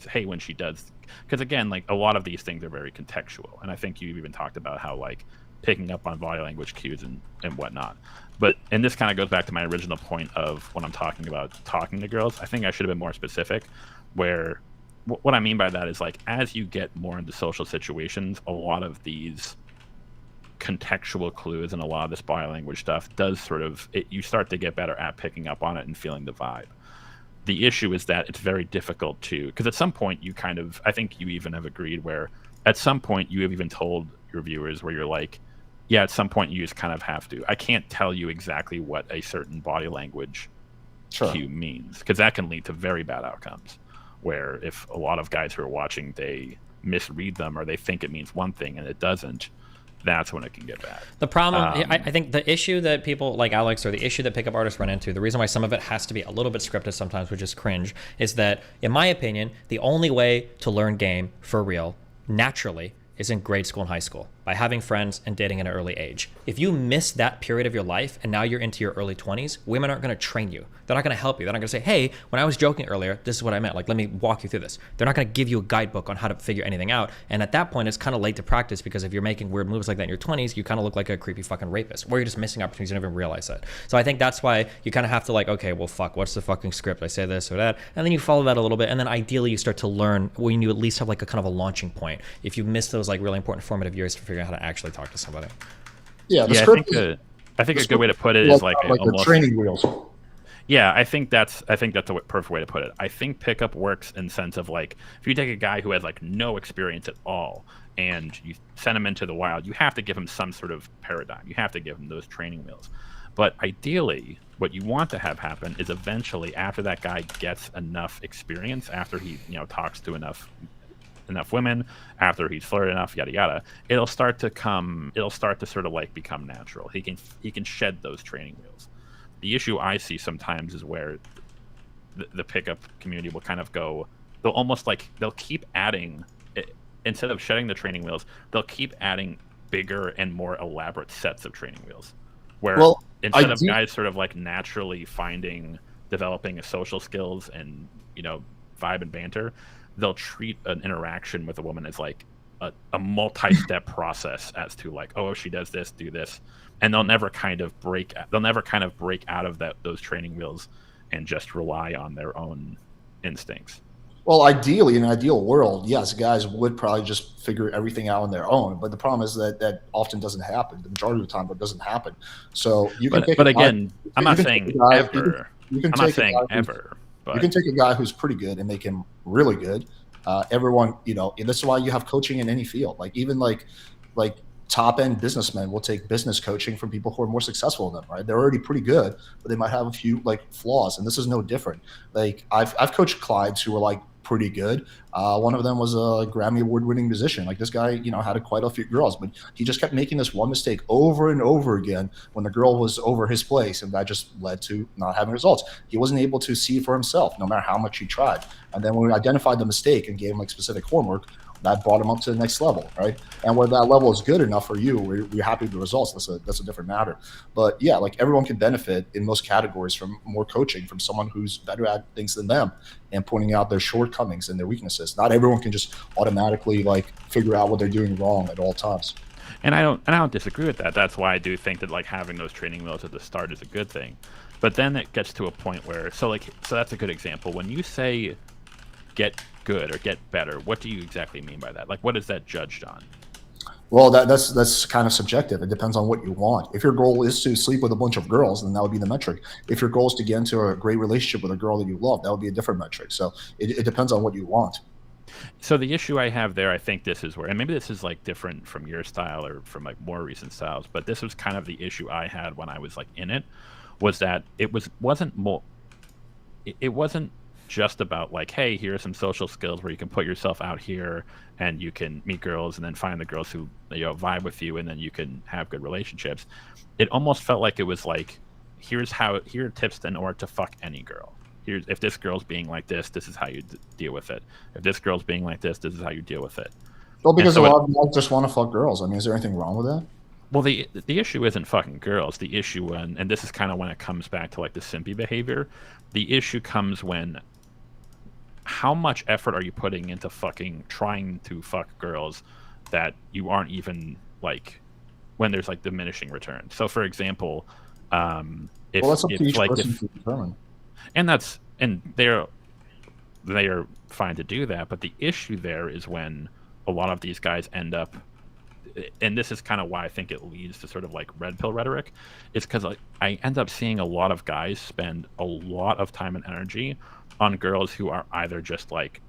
does, because again, like a lot of these things are very contextual, and I think you even talked about how like picking up on body language cues and whatnot. But and this kind of goes back to my original point of when I'm talking about talking to girls. I think I should have been more specific. Where what I mean by that is like as you get more into social situations, a lot of these contextual clues and a lot of this body language stuff does sort of you start to get better at picking up on it and feeling the vibe. The issue is that it's very difficult to, because at some point you kind of, I think you even have agreed where at some point you have even told your viewers where you're like, yeah, at some point you just kind of have to. I can't tell you exactly what a certain body language cue means, because that can lead to very bad outcomes. Where if a lot of guys who are watching, they misread them or they think it means one thing and it doesn't, that's when it can get bad. The problem, I think the issue that people like Alex or the issue that pickup artists run into, the reason why some of it has to be a little bit scripted sometimes, which is cringe, is that, in my opinion, the only way to learn game for real, naturally, is in grade school and high school, by having friends and dating at an early age. If you miss that period of your life and now you're into your early 20s, women aren't going to train you. They're not going to help you. They're not going to say, hey, when I was joking earlier, this is what I meant. Like, let me walk you through this. They're not going to give you a guidebook on how to figure anything out. And at that point, it's kind of late to practice, because if you're making weird moves like that in your 20s, you kind of look like a creepy fucking rapist, or you're just missing opportunities. You don't even realize that. So I think that's why you kind of have to like, okay, well, fuck, what's the fucking script? I say this or that. And then you follow that a little bit. And then ideally you start to learn when you at least have like a kind of a launching point. If you miss those like really important formative years to figure out how to actually talk to somebody. Yeah, I think a good way to put it is like the training wheels. Yeah, I think that's a perfect way to put it. I think pickup works in the sense of like, if you take a guy who has like no experience at all and you send him into the wild, you have to give him some sort of paradigm. You have to give him those training wheels. But ideally, what you want to have happen is eventually, after that guy gets enough experience, after he talks to enough women, after he's flirted enough, yada yada, it'll start to sort of like become natural. He can shed those training wheels. The issue I see sometimes is where the pickup community will kind of go, they'll keep adding, instead of shedding the training wheels, they'll keep adding bigger and more elaborate sets of training wheels, where instead of guys sort of like naturally developing a social skills and vibe and banter, they'll treat an interaction with a woman as like a multi-step process as to like, oh, if she does this, do this, and they'll never kind of break out of those training wheels and just rely on their own instincts. Well, ideally, in an ideal world, yes, guys would probably just figure everything out on their own. But the problem is that often doesn't happen. The majority of the time, it doesn't happen. So you can. But again, I'm not saying ever. I'm not saying ever. But you can take a guy who's pretty good and make him really good. Everyone, this is why you have coaching in any field. Like even like top end businessmen will take business coaching from people who are more successful than them, right? They're already pretty good, but they might have a few like flaws, and this is no different. Like I've coached clients who were like pretty good. One of them was a Grammy award-winning musician. Like this guy, had quite a few girls, but he just kept making this one mistake over and over again when the girl was over his place, and that just led to not having results. He wasn't able to see for himself, no matter how much he tried. And then when we identified the mistake and gave him like specific homework, that brought him up to the next level, right? And whether that level is good enough for you, we're happy with the results. That's a different matter. But yeah, like everyone can benefit in most categories from more coaching from someone who's better at things than them and pointing out their shortcomings and their weaknesses. Not everyone can just automatically like figure out what they're doing wrong at all times. And I don't disagree with that. That's why I do think that like having those training wheels at the start is a good thing. But then it gets to a point where so that's a good example. When you say get good or get better, what do you exactly mean by that? Like, what is that judged on? Well, that's kind of subjective. It depends on what you want. If your goal is to sleep with a bunch of girls, then that would be the metric. If your goal is to get into a great relationship with a girl that you love, that would be a different metric. So it depends on what you want. So the issue I have there, I think this is where, and maybe this is like different from your style or from like more recent styles, but this was kind of the issue I had when I was like in it, was that it wasn't just about like, hey, here are some social skills where you can put yourself out here and you can meet girls and then find the girls who vibe with you and then you can have good relationships. It almost felt like it was like, here are tips in order to fuck any girl. If this girl's being like this is how you deal with it. If this girl's being like this is how you deal with it. Well, because a lot of guys just want to fuck girls. I mean, is there anything wrong with that? Well, the issue isn't fucking girls. The issue, and this is kind of when it comes back to like the simpy behavior, the issue comes when how much effort are you putting into fucking trying to fuck girls that you aren't even like when there's like diminishing returns. So for example, if Well, that's up to each like person if, to determine. and they're fine to do that, but the issue there is when a lot of these guys end up, and this is kind of why I think it leads to sort of like red pill rhetoric, is because I end up seeing a lot of guys spend a lot of time and energy on girls who are either just like,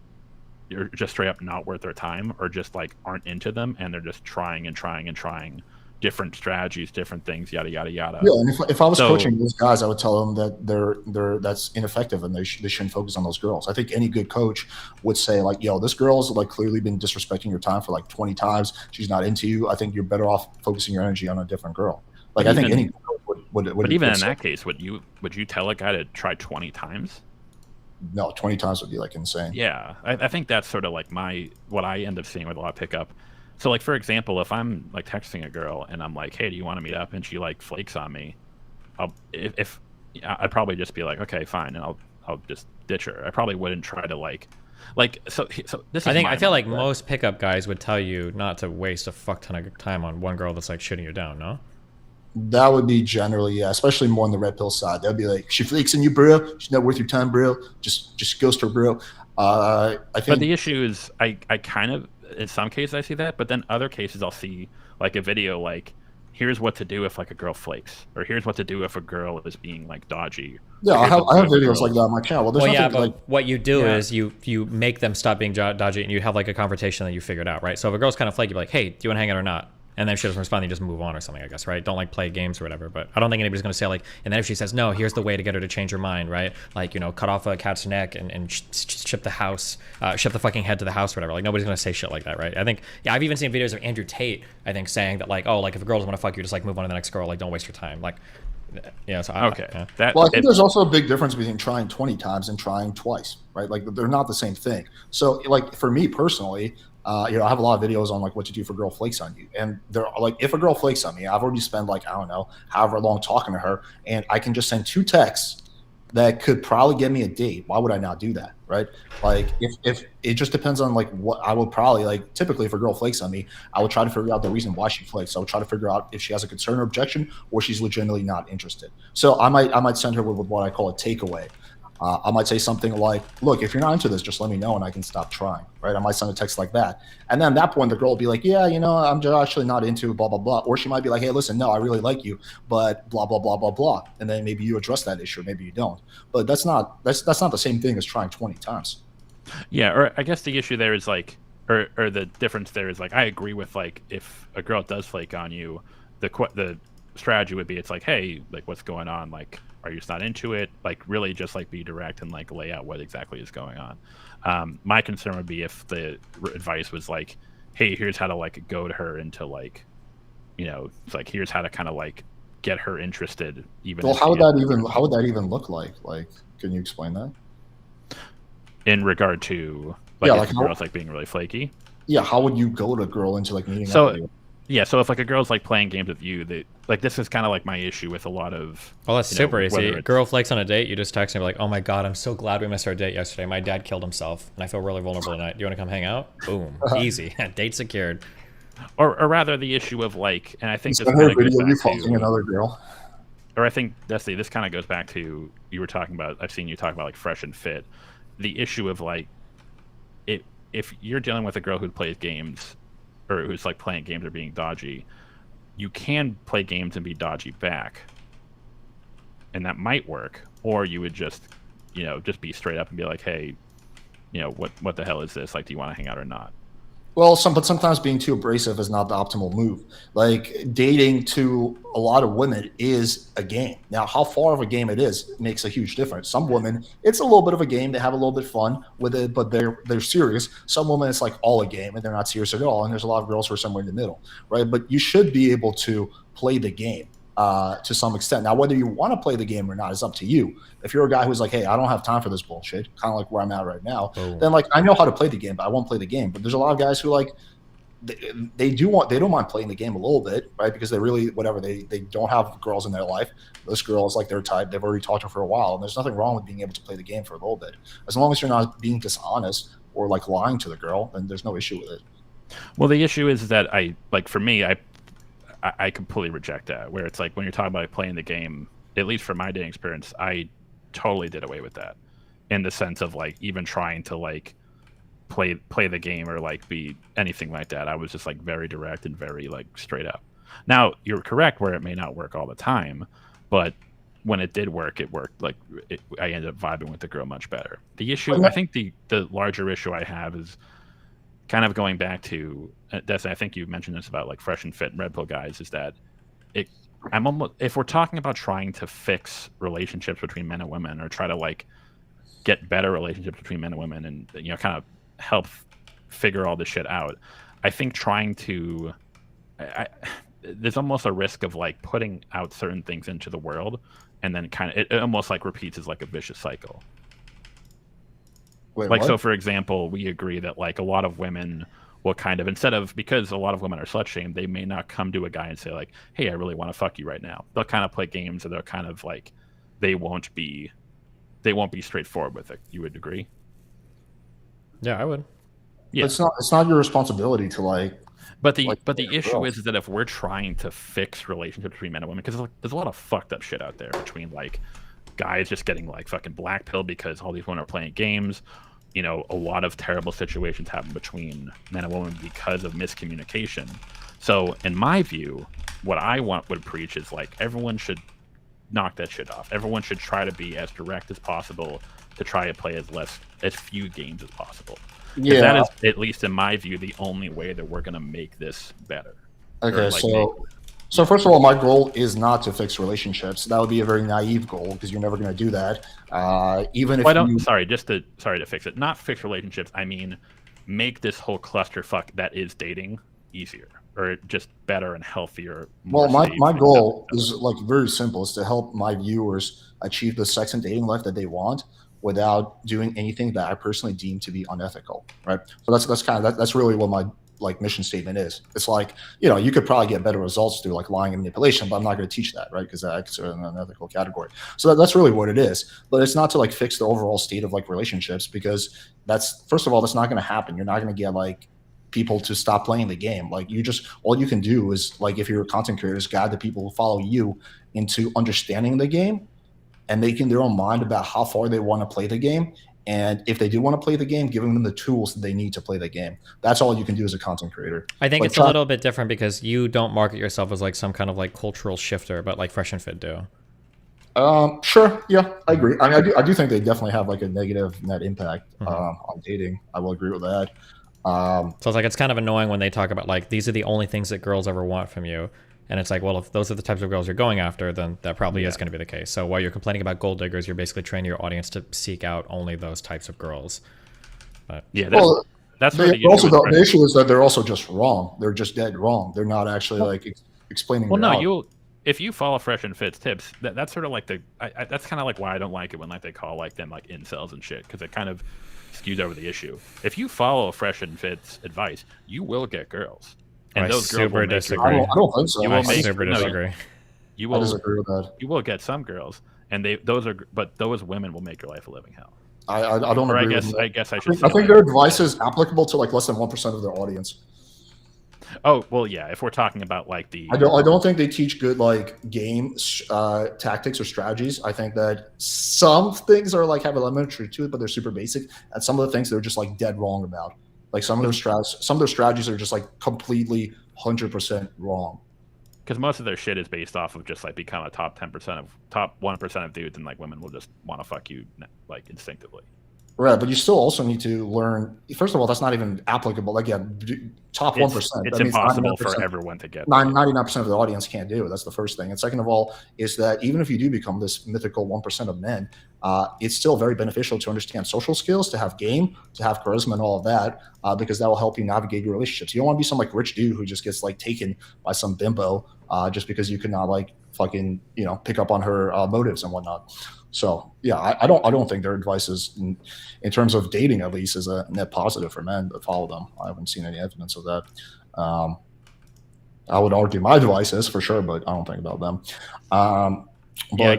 you're just straight up not worth their time, or just like aren't into them, and they're just trying and trying and trying different strategies, different things, yada yada yada. Yeah, and if I was coaching those guys, I would tell them that that's ineffective and they shouldn't focus on those girls. I think any good coach would say like, yo, this girl's like clearly been disrespecting your time for like 20 times. She's not into you. I think you're better off focusing your energy on a different girl. Like I think any coach would. But even in that case, would you tell a guy to try 20 times? No, 20 times would be like insane. Yeah, I think that's sort of like what I end up seeing with a lot of pickup. So like, for example, if I'm like texting a girl and I'm like, hey, do you want to meet up? And she like flakes on me, I'd probably just be like, okay, fine. And I'll just ditch her. I probably wouldn't try to so this is I feel like most pickup guys would tell you not to waste a fuck ton of time on one girl that's like shitting you down, no? That would be generally, yeah, especially more on the red pill side. They'd be like, she flakes on you, bro. She's not worth your time, bro. Just ghost her, bro. I think. But the issue is, I kind of, in some cases I see that, but then other cases I'll see like a video like, here's what to do if like a girl flakes, or here's what to do if a girl is being like dodgy. Yeah, I have videos like that on my channel. Well, yeah, but what you do is you make them stop being dodgy, and you have like a conversation that you figured out, right? So if a girl's kind of flaky, you're like, hey, do you want to hang out or not? And then if she doesn't respond, you just move on or something, I guess, right? Don't like play games or whatever. But I don't think anybody's going to say like, and then if she says no, here's the way to get her to change her mind, right? Like, cut off a cat's neck and ship the house, ship the fucking head to the house or whatever. Like nobody's going to say shit like that, right? I think, yeah, I've even seen videos of Andrew Tate, I think, saying that like, oh, like if a girl doesn't want to fuck you, just like move on to the next girl, like don't waste your time. Like, yeah, so okay. Well, I think there's also a big difference between trying 20 times and trying twice, right? Like they're not the same thing. So like for me personally, I have a lot of videos on like what to do if a girl flakes on you, and they're like, if a girl flakes on me, I've already spent like, I don't know, however long talking to her, and I can just send 2 texts that could probably get me a date. Why would I not do that, right? Like if it just depends on like what I would probably like. Typically, if a girl flakes on me, I would try to figure out the reason why she flakes. I would try to figure out if she has a concern or objection, or she's legitimately not interested. So I might send her with what I call a takeaway. I might say something like, look, if you're not into this, just let me know and I can stop trying, right? I might send a text like that. And then at that point, the girl will be like, yeah, I'm just actually not into blah, blah, blah. Or she might be like, hey, listen, no, I really like you, but blah, blah, blah, blah, blah. And then maybe you address that issue, or maybe you don't. But that's not the same thing as trying 20 times. Yeah, or I guess the issue there is like, or the difference there is like, I agree with like, if a girl does flake on you, the strategy would be, it's like, hey, like what's going on? Like, are you just not into it? Like really just like be direct and like lay out what exactly is going on. My concern would be if the advice was like, hey, here's how to like goad her into like, it's like, here's how to kind of like get her interested. Even well, how would that even look like? Like, can you explain that? In regard to like, yeah, if a girl's like being really flaky. Yeah, how would you goad a girl into like meeting up with you? Yeah, so if like a girl's like playing games with you, this is kind of like my issue with a lot of. Well, that's super easy. Girl flakes on a date, you just text and be like, "Oh my god, I'm so glad we missed our date yesterday. My dad killed himself, and I feel really vulnerable tonight. Do you want to come hang out?" Boom, easy, date secured. Or rather, the issue of like, and I think this kind of goes back to another girl. Or I think this kind of goes back to you were talking about. I've seen you talk about like fresh and fit. The issue of like, if you're dealing with a girl who plays games, or who's like playing games or being dodgy, you can play games and be dodgy back, and that might work. Or you would just be straight up and be like, hey, what the hell is this? Like, do you want to hang out or not? Well, but sometimes being too abrasive is not the optimal move. Like dating to a lot of women is a game. Now, how far of a game it is makes a huge difference. Some women, it's a little bit of a game. They have a little bit of fun with it, but they're serious. Some women, it's like all a game and they're not serious at all. And there's a lot of girls who are somewhere in the middle, right? But you should be able to play the game to some extent. Now, whether you want to play the game or not is up to you. If you're a guy who's like, hey, I don't have time for this bullshit, kind of like where I'm at right now, then like I know how to play the game, but I won't play the game. But there's a lot of guys who like they don't mind playing the game a little bit, right? Because they really they don't have girls in their life. This girl is like their type. They've already talked to her for a while, and there's nothing wrong with being able to play the game for a little bit, as long as you're not being dishonest or like lying to the girl. Then there's no issue with it. Well, the issue is that for me, I completely reject that. Where it's like when you're talking about playing the game, at least from my dating experience, I totally did away with that, in the sense of like even trying to like play the game or like be anything like that. I was just like very direct and very like straight up. Now you're correct where it may not work all the time, but when it did work, it worked. Like I ended up vibing with the girl much better. The issue, I think, the larger issue I have is kind of going back to Destiny. I think you mentioned this about like Fresh and Fit and Red Pill guys. Is that I'm almost, if we're talking about trying to fix relationships between men and women, or try to like get better relationships between men and women, and kind of help figure all this shit out, I think trying to there's almost a risk of like putting out certain things into the world, and then kind of it almost like repeats as like a vicious cycle. Wait, like what? So for example, we agree that like a lot of women will kind of, instead of, because a lot of women are slut shamed, they may not come to a guy and say like, hey, I really want to fuck you right now. They'll kind of play games, or they're kind of like, they won't be straightforward with it. You would agree? Yeah, I would. Yeah. It's not your responsibility to like. But the issue is that if we're trying to fix relationships between men and women, because like, there's a lot of fucked up shit out there between like guys just getting like fucking blackpilled because all these women are playing games. A lot of terrible situations happen between men and women because of miscommunication. So in my view, what I would preach is like everyone should knock that shit off. Everyone should try to be as direct as possible, to try to play as few games as possible. Yeah, that is, at least in my view, the only way that we're going to make this better. Okay, so first of all, my goal is not to fix relationships. That would be a very naive goal, because you're never going to do that. Even if sorry to fix it. Not fix relationships. I mean, make this whole clusterfuck that is dating easier, or just better and healthier. Well, my goal is like very simple. It's to help my viewers achieve the sex and dating life that they want, without doing anything that I personally deem to be unethical, right? So that's really what my like mission statement is. It's like, you could probably get better results through like lying and manipulation, but I'm not going to teach that, right? Because that's in an unethical category. So that's really what it is. But it's not to like fix the overall state of like relationships, because that's, first of all, that's not going to happen. You're not going to get like people to stop playing the game. Like all you can do is, like, if you're a content creator, is guide the people who follow you into understanding the game and making their own mind about how far they want to play the game. And if they do want to play the game, giving them the tools that they need to play the game. That's all you can do as a content creator. I think it's a little bit different, because you don't market yourself as like some kind of like cultural shifter, but like Fresh and Fit do. Sure. Yeah, I agree. I mean, I do think they definitely have like a negative net impact on dating. I will agree with that. So it's like, it's kind of annoying when they talk about like, these are the only things that girls ever want from you. And it's like, well, if those are the types of girls you're going after, then that probably is going to be the case. So while you're complaining about gold diggers, you're basically training your audience to seek out only those types of girls. But yeah, that's the issue is that they're also just wrong. They're just dead wrong. They're not actually like explaining. Well, no, if you follow Fresh and Fit's tips, that's sort of like that's kind of like why I don't like it when like they call like them like incels and shit, because it kind of skews over the issue. If you follow Fresh and Fit's advice, you will get girls. And those girls will disagree. I don't think so. I super disagree. You will, I disagree with that. You will get some girls, and those women will make your life a living hell. I don't or agree. I guess I should. I think their advice is applicable to like less than 1% of their audience. Oh well, yeah. If we're talking about like I don't think they teach good like game tactics or strategies. I think that some things are like have elementary to it, but they're super basic, and some of the things they're just like dead wrong about. Like some of their strategies are just like completely 100% wrong. Because most of their shit is based off of just like become a top 1% of dudes, and like women will just want to fuck you like instinctively. Right, but you still also need to learn. First of all, that's not even applicable. Like, top 1%. It's impossible for everyone to get. 99% of the audience can't do it. That's the first thing. And second of all, is that even if you do become this mythical 1% of men, it's still very beneficial to understand social skills, to have game, to have charisma, and all of that, because that will help you navigate your relationships. You don't want to be some like rich dude who just gets like taken by some bimbo just because you could not like fucking pick up on her motives and whatnot. So yeah, I don't think their advice is, in terms of dating at least, is a net positive for men that follow them. I haven't seen any evidence of that. I would argue my advice is for sure, but I don't think about them. Yeah,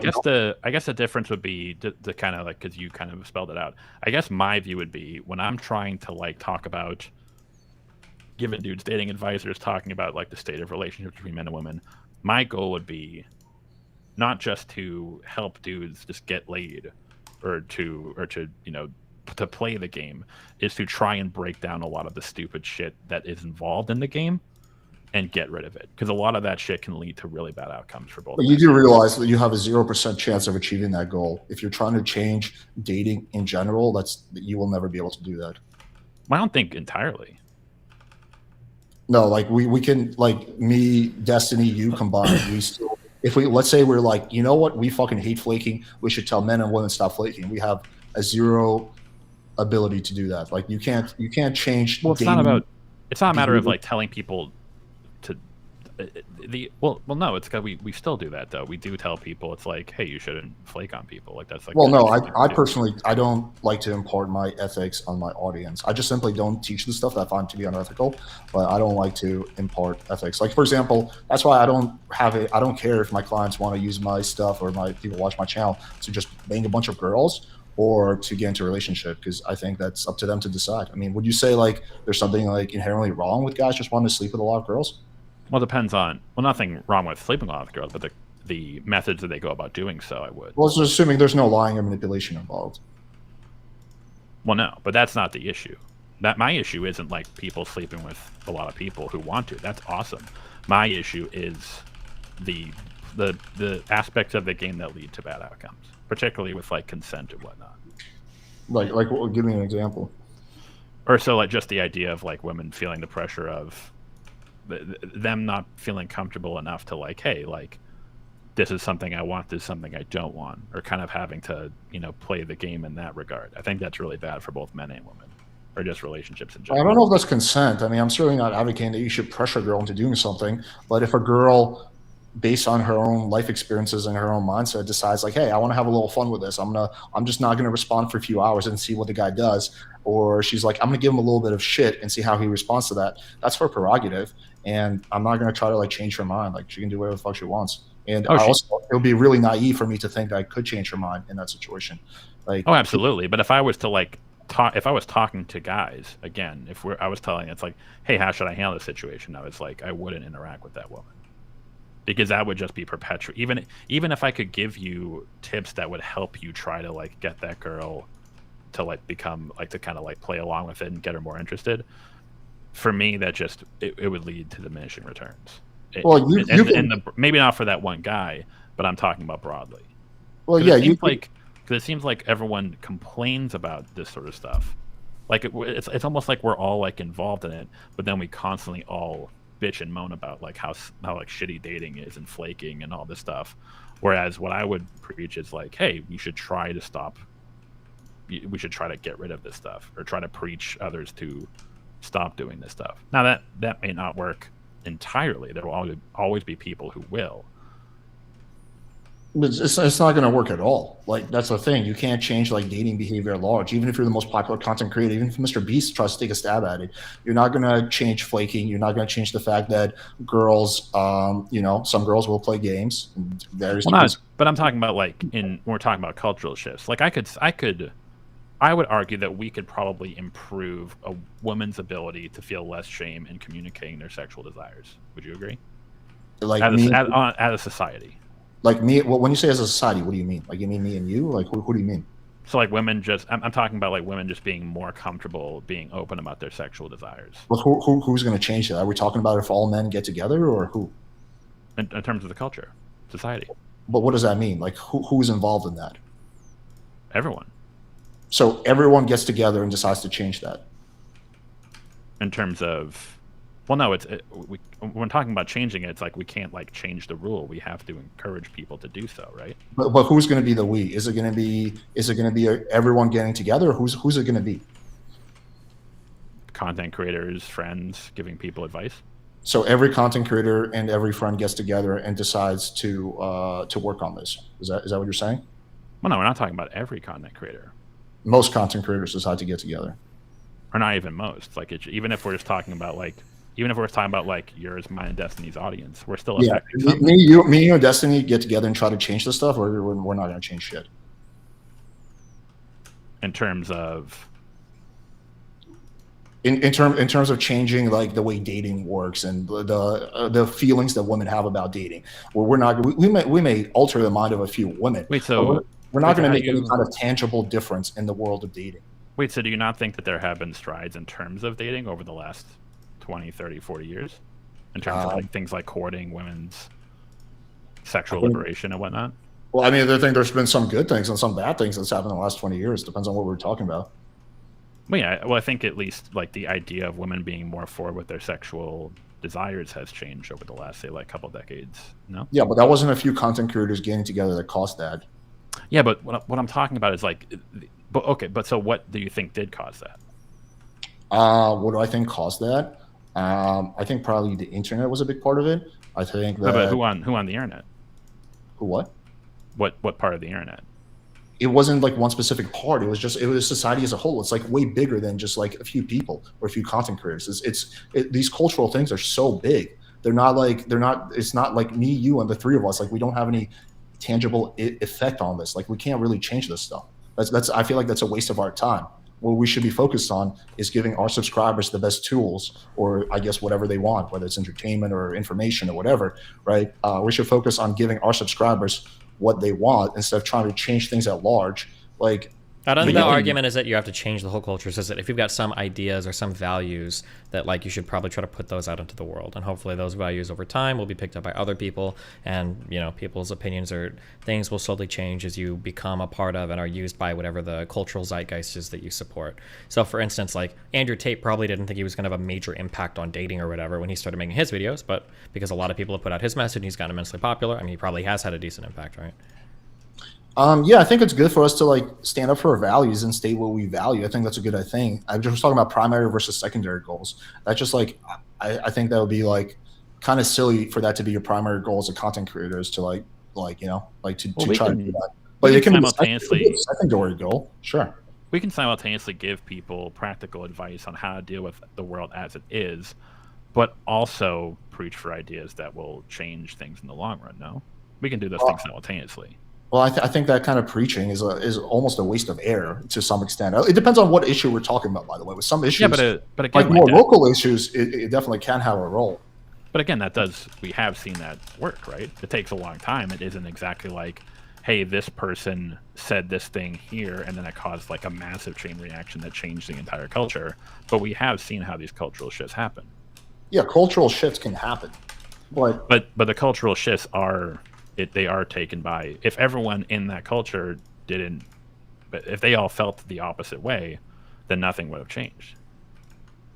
I guess the difference would be the kind of like, because you kind of spelled it out. I guess my view would be when I'm trying to like talk about giving dudes dating advice or just talking about like the state of relationships between men and women, my goal would be not just to help dudes just get laid or to to play the game, is to try and break down a lot of the stupid shit that is involved in the game and get rid of it, because a lot of that shit can lead to really bad outcomes for both. But you do realize that you have a 0% chance of achieving that goal. If you're trying to change dating in general, you will never be able to do that. Well, I don't think entirely. No, like we can, like me, Destiny, you combined, we still, if we, let's say we're like, you know what, we fucking hate flaking, we should tell men and women stop flaking. We have a 0 ability to do that. Like you can't change. Well, it's not a matter of like telling people to no, it's because we still do that though. We do tell people, it's like, hey, you shouldn't flake on people. Like that's like, well, no, I personally, I don't like to impart my ethics on my audience. I just simply don't teach the stuff that I find to be unethical, but I don't like to impart ethics. Like for example, that's why I don't care if my clients want to use my stuff or my people watch my channel to just bang a bunch of girls or to get into a relationship, because I think that's up to them to decide. I mean, would you say like there's something like inherently wrong with guys just wanting to sleep with a lot of girls? Well, it depends on, nothing wrong with sleeping with a lot of girls, but the methods that they go about doing so, I would. Well, it's assuming there's no lying or manipulation involved. Well, no, but that's not the issue. That my issue isn't like people sleeping with a lot of people who want to. That's awesome. My issue is the aspects of the game that lead to bad outcomes, particularly with like consent and whatnot. Like, well, give me an example. Or so like just the idea of like women feeling the pressure of them not feeling comfortable enough to like, hey, like this is something I want, this is something I don't want, or kind of having to, play the game in that regard. I think that's really bad for both men and women, or just relationships in general. I don't know if that's consent. I mean, I'm certainly not advocating that you should pressure a girl into doing something, but if a girl, based on her own life experiences and her own mindset, decides like, hey, I want to have a little fun with this, I'm just not going to respond for a few hours and see what the guy does, or she's like, I'm going to give him a little bit of shit and see how he responds to that. That's her prerogative, and I'm not going to try to like change her mind. Like she can do whatever the fuck she wants. And also, it would be really naive for me to think that I could change her mind in that situation. Like, oh, absolutely. But if I was to like if I was talking to guys again, I was telling, it's like, hey, how should I handle this situation? I was like, I wouldn't interact with that woman, because that would just be perpetual. Even if I could give you tips that would help you try to like get that girl to like become like, to kind of like play along with it and get her more interested, for me that just it would lead to diminishing returns. Maybe not for that one guy, but I'm talking about broadly. Well, yeah, because it seems like everyone complains about this sort of stuff. Like it's almost like we're all like involved in it, but then we constantly all bitch and moan about like how like shitty dating is and flaking and all this stuff. Whereas what I would preach is like, hey, we should try to stop. We should try to get rid of this stuff, or try to preach others to stop doing this stuff. Now that may not work entirely. There will always be people who will. But it's not going to work at all. Like that's the thing. You can't change like dating behavior at large. Even if you're the most popular content creator, even if Mr. Beast tries to take a stab at it, you're not going to change flaking. You're not going to change the fact that girls, some girls will play games. But I'm talking about like when we're talking about cultural shifts. Like I would argue that we could probably improve a woman's ability to feel less shame in communicating their sexual desires. Would you agree? Like as a society. Like me, well, when you say as a society, what do you mean? Like you mean me and you? Like who do you mean? So like women just, I'm talking about like women just being more comfortable being open about their sexual desires. Well, who's going to change that? Are we talking about if all men get together, or who? In terms of the culture, society. But what does that mean? Like who's involved in that? Everyone. So everyone gets together and decides to change that. In terms of, well, no, when we're talking about changing it, it's like we can't like change the rule. We have to encourage people to do so, right? But who's going to be the we? Is it going to be everyone getting together, or who's it going to be? Content creators, friends, giving people advice. So every content creator and every friend gets together and decides to work on this. Is that what you're saying? Well, no, we're not talking about every content creator. Most content creators decide to get together. Or not even most. Like even if we're just talking about like yours, mine, and Destiny's audience, we're still affecting something. Me, you, and Destiny get together and try to change this stuff, or we're not going to change shit. In terms of, in terms of changing like the way dating works and the feelings that women have about dating. Well, we may alter the mind of a few women. Wait, but so we're not going to how make any you- kind of tangible difference in the world of dating. Wait, so do you not think that there have been strides in terms of dating over the last 20, 30, 40 years? In terms of like things like courting, women's sexual liberation and whatnot? Well, I mean, I think there's been some good things and some bad things that's happened in the last 20 years. Depends on what we're talking about. Well, yeah. Well, I think at least like the idea of women being more forward with their sexual desires has changed over the last, say, like couple decades. No. Yeah, but that wasn't a few content creators getting together that caused that. Yeah, but what I'm talking about is like, but okay, but so what do you think did cause that? What do I think caused that? I think probably the internet was a big part of it. I think that. But who on the internet? Who what? What part of the internet? It wasn't like one specific part. It was society as a whole. It's like way bigger than just like a few people or a few content creators. These cultural things are so big. It's not like me, you, and the three of us. Like we don't have any tangible effect on this. Like we can't really change this stuff. I feel like that's a waste of our time. What we should be focused on is giving our subscribers the best tools, or I guess whatever they want, whether it's entertainment or information or whatever, right? We should focus on giving our subscribers what they want instead of trying to change things at large. Like, I don't think the argument is that you have to change the whole culture. It's just that if you've got some ideas or some values that like you should probably try to put those out into the world, and hopefully those values over time will be picked up by other people, and people's opinions or things will slowly change as you become a part of and are used by whatever the cultural zeitgeist is that you support. So for instance, like Andrew Tate probably didn't think he was going to have a major impact on dating or whatever when he started making his videos, but because a lot of people have put out his message, he's gotten immensely popular. I mean, he probably has had a decent impact, right? Yeah, I think it's good for us to like stand up for our values and state what we value. I think that's a good thing. I just was talking about primary versus secondary goals. That's just like I think that would be like kind of silly for that to be your primary goal as a content creator, is to to try to do that. But it can be a secondary goal, sure. We can simultaneously give people practical advice on how to deal with the world as it is, but also preach for ideas that will change things in the long run. No, we can do those things simultaneously. Well, I think that kind of preaching is almost a waste of air to some extent. It depends on what issue we're talking about, by the way. With some issues, yeah, but again, like more local issues, it definitely can have a role. But again, we have seen that work, right? It takes a long time. It isn't exactly like, hey, this person said this thing here, and then it caused like a massive chain reaction that changed the entire culture. But we have seen how these cultural shifts happen. Yeah, cultural shifts can happen, but the cultural shifts they are taken by, if everyone in that culture didn't, but if they all felt the opposite way, then nothing would have changed.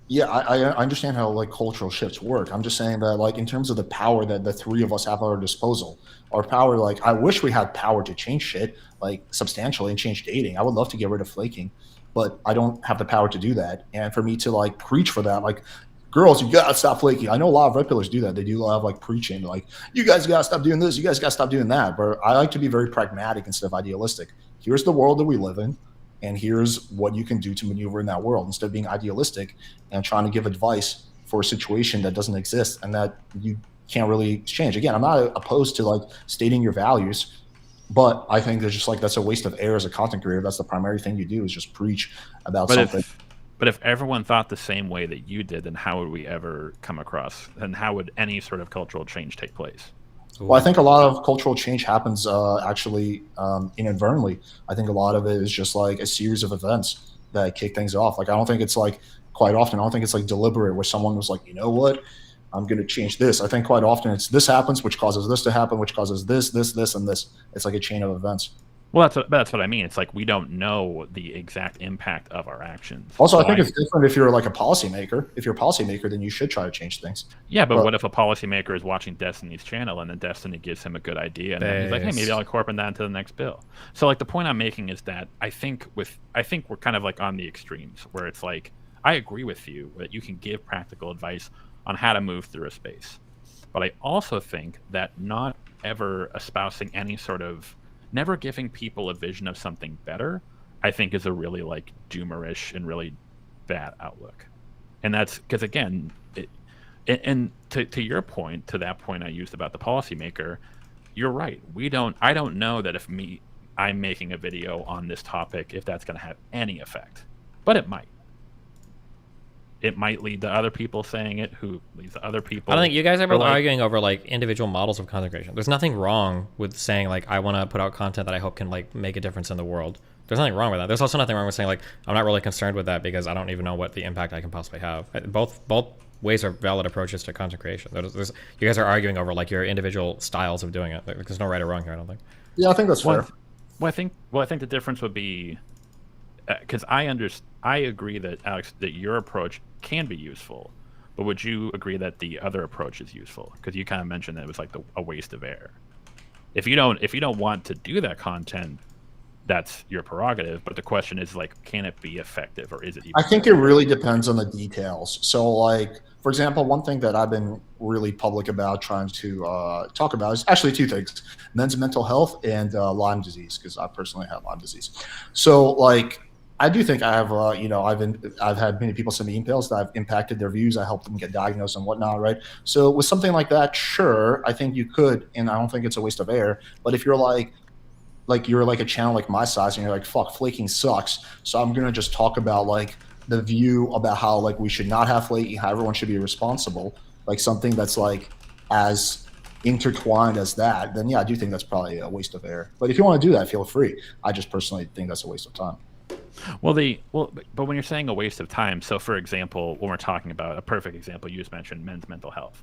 Yeah, I understand how like cultural shifts work. I'm just saying that like in terms of the power that the three of us have at our disposal, our power, like I wish we had power to change shit like substantially and change dating. I would love to get rid of flaking, but I don't have the power to do that. And for me to like preach for that, like, girls, you gotta stop flaking. I know a lot of red pillars do that. They do a lot of like preaching, like, you guys gotta stop doing this, you guys gotta stop doing that. But I like to be very pragmatic instead of idealistic. Here's the world that we live in, and here's what you can do to maneuver in that world, instead of being idealistic and trying to give advice for a situation that doesn't exist and that you can't really change. Again, I'm not opposed to like stating your values, but I think there's just like that's a waste of air as a content creator. That's the primary thing you do, is just preach about something. But if everyone thought the same way that you did, then how would we ever come across, and how would any sort of cultural change take place? Well, I think a lot of cultural change happens actually inadvertently. I think a lot of it is just like a series of events that kick things off. Like I don't think it's like quite often. I don't think it's like deliberate where someone was like, you know what, I'm going to change this. I think quite often it's this happens, which causes this to happen, which causes this, and this. It's like a chain of events. Well, that's what I mean. It's like we don't know the exact impact of our actions. Also, I think it's different if you're like a policymaker. If you're a policymaker, then you should try to change things. Yeah, but what if a policymaker is watching Destiny's channel and then Destiny gives him a good idea and then he's like, hey, maybe I'll incorporate that into the next bill. So like the point I'm making is that I think we're kind of like on the extremes where it's like, I agree with you that you can give practical advice on how to move through a space. But I also think that not ever espousing any sort of, never giving people a vision of something better, I think is a really like doomerish and really bad outlook. And that's because again, and to your point, to that point I used about the policymaker, you're right. I don't know that if I'm making a video on this topic, if that's going to have any effect, but it might. it might lead to other people saying it, who leads to other people. I don't think you guys are both like, arguing over like individual models of content creation. There's nothing wrong with saying like I want to put out content that I hope can like make a difference in the world. There's nothing wrong with that. There's also nothing wrong with saying like I'm not really concerned with that because I don't even know what the impact I can possibly have. Both ways are valid approaches to content creation. You guys are arguing over like your individual styles of doing it. There's no right or wrong here, I don't think. Yeah, I think that's fair. Well, I think the difference would be because I agree that Alex, that your approach can be useful, but would you agree that the other approach is useful? Because you kind of mentioned that it was like a waste of air. If you don't want to do that content, that's your prerogative. But the question is like, can it be effective, or is it? Even I think it really depends on the details. So, like for example, one thing that I've been really public about trying to talk about is actually two things: men's mental health and Lyme disease, because I personally have Lyme disease. So, like, I do think I have, I've had many people send me emails that I've impacted their views. I helped them get diagnosed and whatnot, right? So with something like that, sure, I think you could, and I don't think it's a waste of air. But if you're like you're like a channel like my size, and you're like, fuck, flaking sucks, so I'm gonna just talk about like the view about how like we should not have flaking, how everyone should be responsible, like something that's like as intertwined as that, then yeah, I do think that's probably a waste of air. But if you want to do that, feel free. I just personally think that's a waste of time. But when you're saying a waste of time, so for example, when we're talking about a perfect example, you just mentioned men's mental health.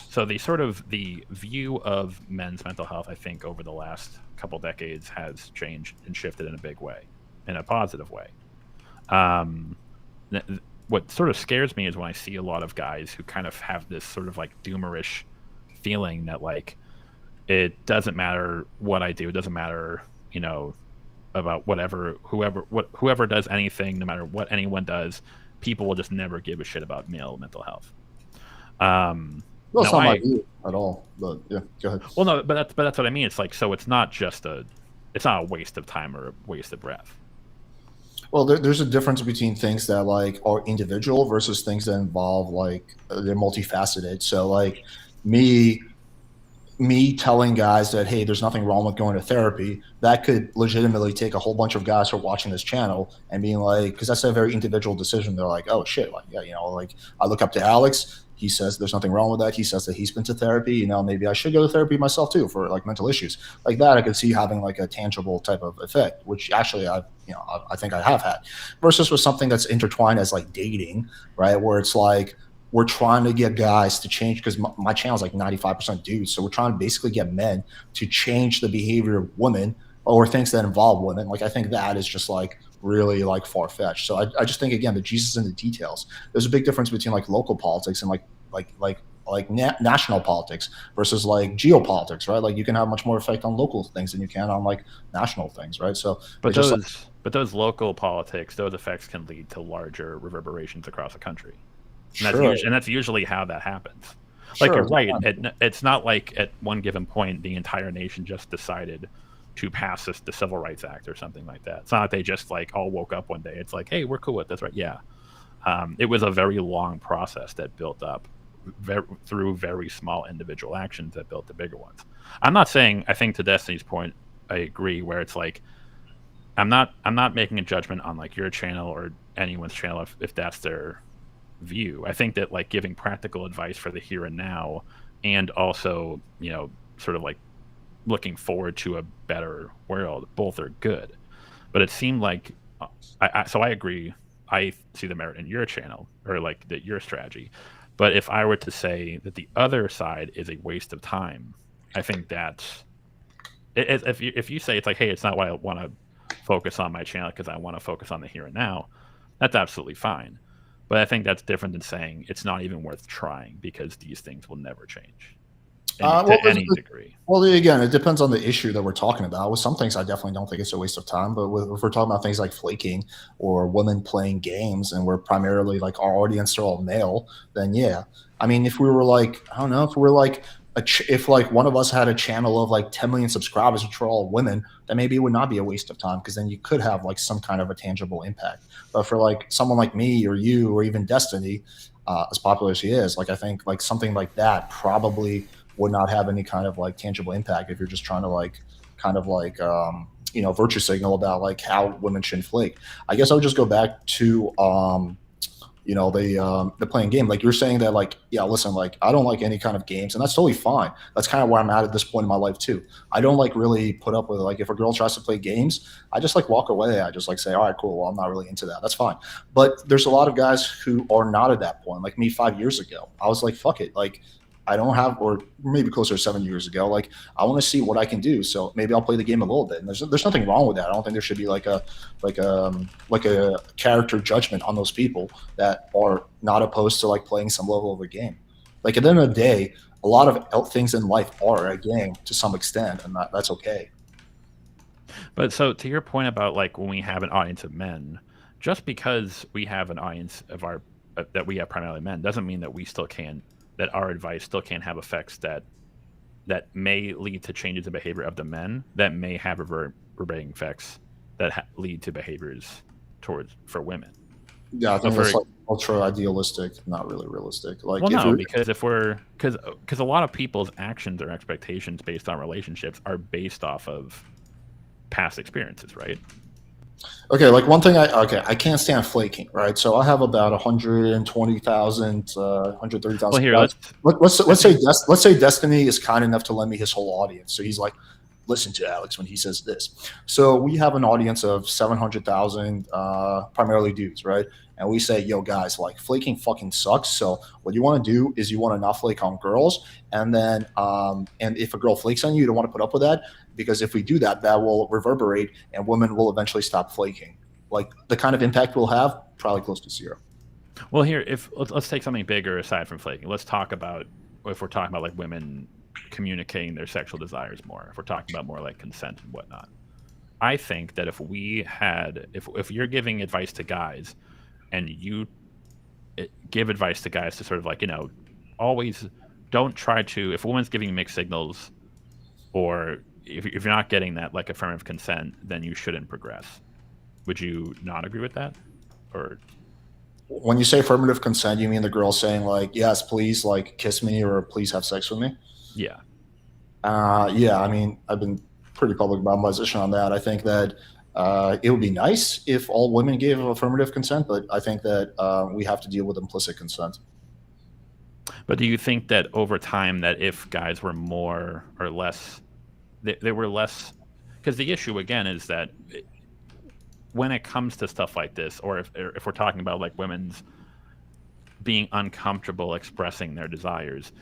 So the view of men's mental health, I think, over the last couple decades has changed and shifted in a big way, in a positive way. What sort of scares me is when I see a lot of guys who kind of have this sort of like doomerish feeling that like it doesn't matter what I do, it doesn't matter, about whoever does anything, no matter what anyone does, people will just never give a shit about male mental health. Well, it's not my view at all, but yeah, go ahead. Well, no, but that's what I mean. It's like, so it's not a waste of time or a waste of breath. Well, there's a difference between things that like are individual versus things that involve like they're multifaceted. So like me telling guys that, hey, there's nothing wrong with going to therapy, that could legitimately take a whole bunch of guys who are watching this channel and being like, because that's a very individual decision. They're like, oh shit, like, yeah, like I look up to Alex. He says there's nothing wring with that. He says that he's been to therapy. Maybe I should go to therapy myself too for like mental issues like that. I could see having like a tangible type of effect, which actually I think I have had, versus with something that's intertwined as like dating, right? Where it's like, we're trying to get guys to change, because my channel is like 95% dudes. So we're trying to basically get men to change the behavior of women or things that involve women. Like, I think that is just like really like far-fetched. So I just think, again, the Jesus in the details. There's a big difference between like local politics and national politics versus like geopolitics, right? Like you can have much more effect on local things than you can on like national things, right? So but those local politics, those effects can lead to larger reverberations across the country. And that's usually how that happens. Like, you're right. It's not like at one given point the entire nation just decided to pass the Civil Rights Act or something like that. It's not like they just like all woke up one day. It's like, hey, we're cool with this, right? Yeah. It was a very long process that built up through very small individual actions that built the bigger ones. I'm not saying, I think to Destiny's point, I agree, where it's like, I'm not making a judgment on like your channel or anyone's channel if that's their view. I think that like giving practical advice for the here and now, and also sort of like looking forward to a better world, both are good. But it seemed like so I agree. I see the merit in your channel, or like your strategy. But if I were to say that the other side is a waste of time, I think that's if you say it's like, hey, it's not what I want to focus on my channel because I want to focus on the here and now, that's absolutely fine. But I think that's different than saying it's not even worth trying because these things will never change to any degree. Well, again, it depends on the issue that we're talking about. With some things, I definitely don't think it's a waste of time. But if we're talking about things like flaking or women playing games, and we're primarily like our audience are all male, then yeah. I mean, if we were like, I don't know, if we're like, if like one of us had a channel of like 10 million subscribers which are all women, then maybe it would not be a waste of time, because then you could have like some kind of a tangible impact. But for like someone like me or you or even Destiny, as popular as she is, like I think like something like that probably would not have any kind of like tangible impact if you're just trying to like kind of like virtue signal about like how women shouldn't flake. I guess I would just go back to they're playing game. Like you're saying that, like, yeah, listen, like I don't like any kind of games, and that's totally fine. That's kind of where I'm at this point in my life too. I don't like really put up with, like, if a girl tries to play games, I just like walk away. I just like say, all right, cool. Well, I'm not really into that. That's fine. But there's a lot of guys who are not at that point. Like me 5 years ago, I was like, fuck it. Like I don't have, or maybe closer to 7 years ago, like I want to see what I can do. So maybe I'll play the game a little bit. And there's nothing wrong with that. I don't think there should be like a character judgment on those people that are not opposed to like playing some level of a game. Like at the end of the day, a lot of things in life are a game to some extent, and that's okay. But so to your point about like when we have an audience of men, just because we have an audience of our that we have primarily men doesn't mean that we still can that our advice still can't have effects that may lead to changes in behavior of the men that may have reverberating effects that lead to behaviors for women. Yeah, I think that's like ultra idealistic, not really realistic. Like, well, no, because because a lot of people's actions or expectations based on relationships are based off of past experiences, right? Okay, like one thing I can't stand flaking, right? So I have about 120,000, 130,000. Well, here, let's say Destiny is kind enough to lend me his whole audience. So he's like, listen to Alex when he says this. So we have an audience of 700,000, primarily dudes, right? And we say, yo, guys, like flaking fucking sucks. So what you want to do is you want to not flake on girls. And then, and if a girl flakes on you, you don't want to put up with that, because if we do that, that will reverberate and women will eventually stop flaking. Like the kind of impact we'll have, probably close to zero. Well, here, let's take something bigger aside from flaking. Let's talk about, if we're talking about like women communicating their sexual desires more, if we're talking about more like consent and whatnot. I think that if you're giving advice to guys and you give advice to guys to sort of like, always don't try to, if a woman's giving you mixed signals, or if you're not getting that like affirmative consent, then you shouldn't progress. Would you not agree with that? Or when you say affirmative consent, you mean the girl saying like, yes, please like kiss me, or please have sex with me? Yeah. Yeah, I mean, I've been pretty public about my position on that. I think that it would be nice if all women gave affirmative consent, but I think that we have to deal with implicit consent. But do you think that over time, that if guys were more or less, they were less, because the issue again is that when it comes to stuff like this, or if we're talking about like women's being uncomfortable expressing their desires,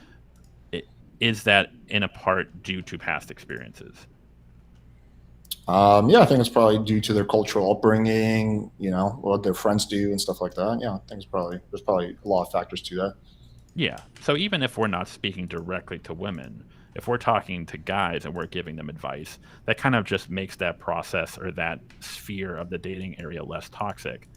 is that in a part due to past experiences? Yeah, I think it's probably due to their cultural upbringing, what their friends do and stuff like that. Yeah, I think there's probably a lot of factors to that. Yeah. So even if we're not speaking directly to women, if we're talking to guys and we're giving them advice, that kind of just makes that process or that sphere of the dating area less toxic.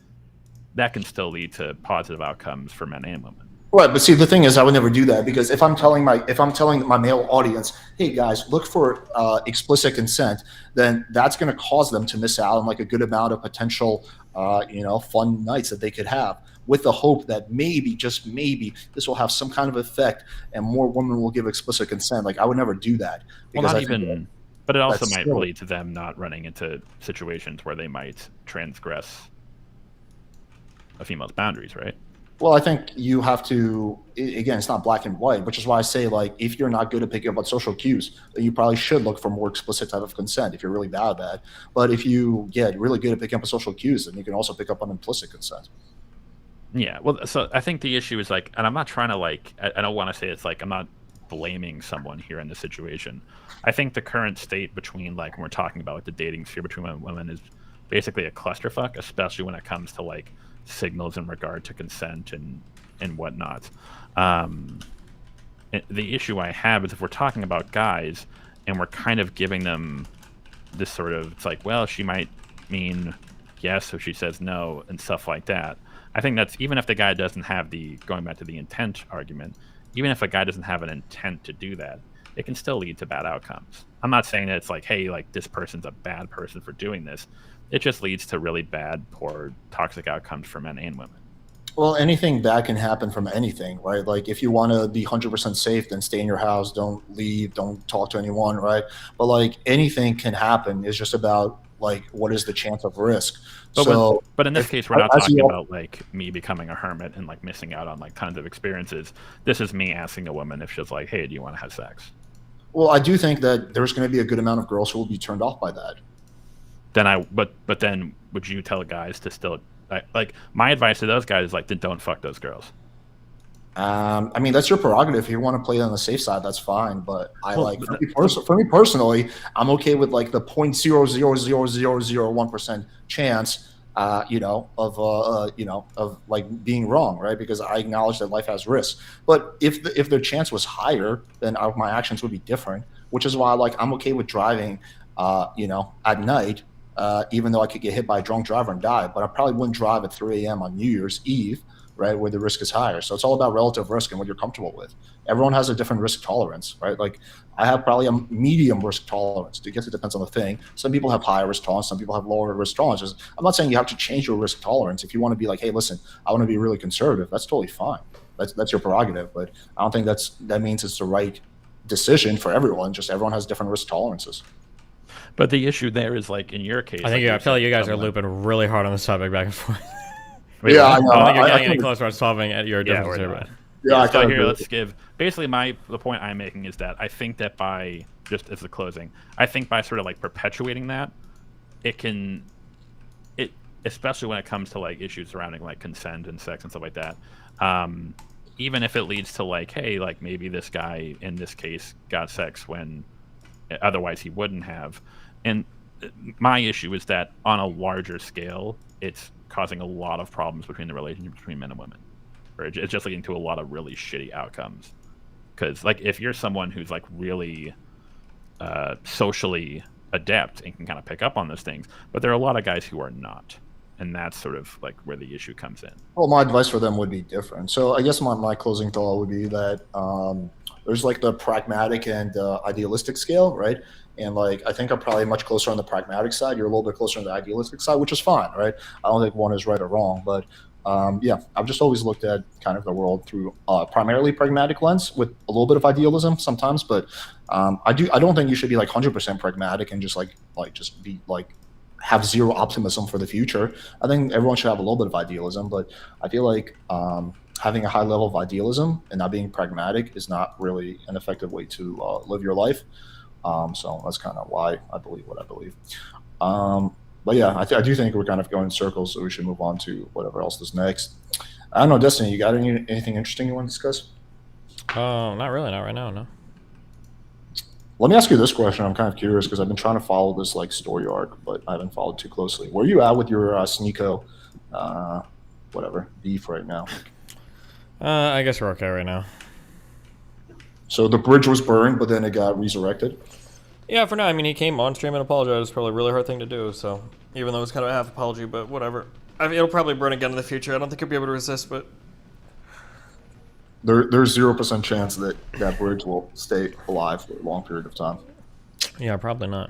That can still lead to positive outcomes for men and women. Right, but see, the thing is, I would never do that, because if I'm telling my male audience, hey guys, look for explicit consent, then that's going to cause them to miss out on like a good amount of potential, fun nights that they could have, with the hope that maybe, just maybe, this will have some kind of effect and more women will give explicit consent. Like I would never do that. Well, not even, but it also might lead to them not running into situations where they might transgress a female's boundaries, right? Well, I think you have to, again, it's not black and white, which is why I say, like, if you're not good at picking up on social cues, then you probably should look for more explicit type of consent if you're really bad at that. But if you're really good at picking up on social cues, then you can also pick up on implicit consent. Yeah, well, so I think the issue is like, and I'm not trying to like, I don't want to say it's like, I'm not blaming someone here in this situation. I think the current state between like, when we're talking about like the dating sphere between men and women is basically a clusterfuck, especially when it comes to like signals in regard to consent and whatnot. The issue I have is if we're talking about guys and we're kind of giving them this sort of, it's like, well, she might mean yes if she says no and stuff like that. I think that's, even if the guy doesn't have going back to the intent argument, even if a guy doesn't have an intent to do that, it can still lead to bad outcomes. I'm not saying that it's like, hey, like this person's a bad person for doing this. It just leads to really bad, poor, toxic outcomes for men and women. Well, anything bad can happen from anything, right? Like if you want to be 100% safe, then stay in your house, don't leave, don't talk to anyone, right? But like anything can happen. It's just about like what is the chance of risk. But in this case, we're not as talking you- about like me becoming a hermit and like missing out on like tons of experiences. This is me asking a woman if she's like, hey, do you want to have sex? Well, I do think that there's going to be a good amount of girls who will be turned off by that. Then but then would you tell guys to still like my advice to those guys is like, then don't fuck those girls. I mean, that's your prerogative. If you want to play on the safe side, that's fine. But for me personally, I'm okay with like the 0.0000001% chance, of like being wrong, right? Because I acknowledge that life has risks. But if the chance was higher, then my actions would be different. Which is why like I'm okay with driving, at night, even though I could get hit by a drunk driver and die. But I probably wouldn't drive at 3 a.m. on New Year's Eve, right, where the risk is higher. So it's all about relative risk and what you're comfortable with. Everyone has a different risk tolerance, right? Like I have probably a medium risk tolerance. I guess it depends on the thing. Some people have higher risk tolerance. Some people have lower risk tolerances. I'm not saying you have to change your risk tolerance. If you want to be like, hey, listen, I want to be really conservative, that's totally fine. That's your prerogative. But I don't think that means it's the right decision for everyone. Just everyone has different risk tolerances. But the issue there is like in your case, I think like I feel like you guys are looping really hard on this topic back and forth. Wait, yeah, I know. I don't think you're getting any closer to solving your differences here. But So here, let's give. Basically, the point I'm making is that I think that by just as the closing, I think by sort of like perpetuating that, especially when it comes to like issues surrounding like consent and sex and stuff like that. Even if it leads to like, hey, like maybe this guy in this case got sex when otherwise he wouldn't have. And my issue is that on a larger scale, it's causing a lot of problems between the relationship between men and women. Or it's just leading to a lot of really shitty outcomes. Because like if you're someone who's like really socially adept and can kind of pick up on those things, but there are a lot of guys who are not. And that's sort of like where the issue comes in. Well, my advice for them would be different. So I guess my closing thought would be that there's like the pragmatic and idealistic scale, right? And like I think I'm probably much closer on the pragmatic side. You're a little bit closer on the idealistic side, which is fine, right? I don't think one is right or wrong, but I've just always looked at kind of the world through primarily pragmatic lens with a little bit of idealism sometimes. But I don't think you should be like 100% pragmatic and just just be like have zero optimism for the future. I think everyone should have a little bit of idealism, but I feel like having a high level of idealism and not being pragmatic is not really an effective way to live your life. So that's kind of why I believe what I believe. But yeah, I do think we're kind of going in circles, so we should move on to whatever else is next. I don't know, Destiny, you got anything interesting you want to discuss? Not really, not right now, no. Let me ask you this question. I'm kind of curious because I've been trying to follow this like story arc, but I haven't followed too closely. Where are you at with your Sneeko, beef right now? I guess we're okay right now. So the bridge was burned, but then it got resurrected? Yeah, for now. I mean, he came on stream and apologized. It's probably a really hard thing to do, so even though it's kind of a half apology, but whatever. I mean, it'll probably burn again in the future. I don't think he'll be able to resist, but There's 0% chance that that bridge will stay alive for a long period of time. Yeah, probably not.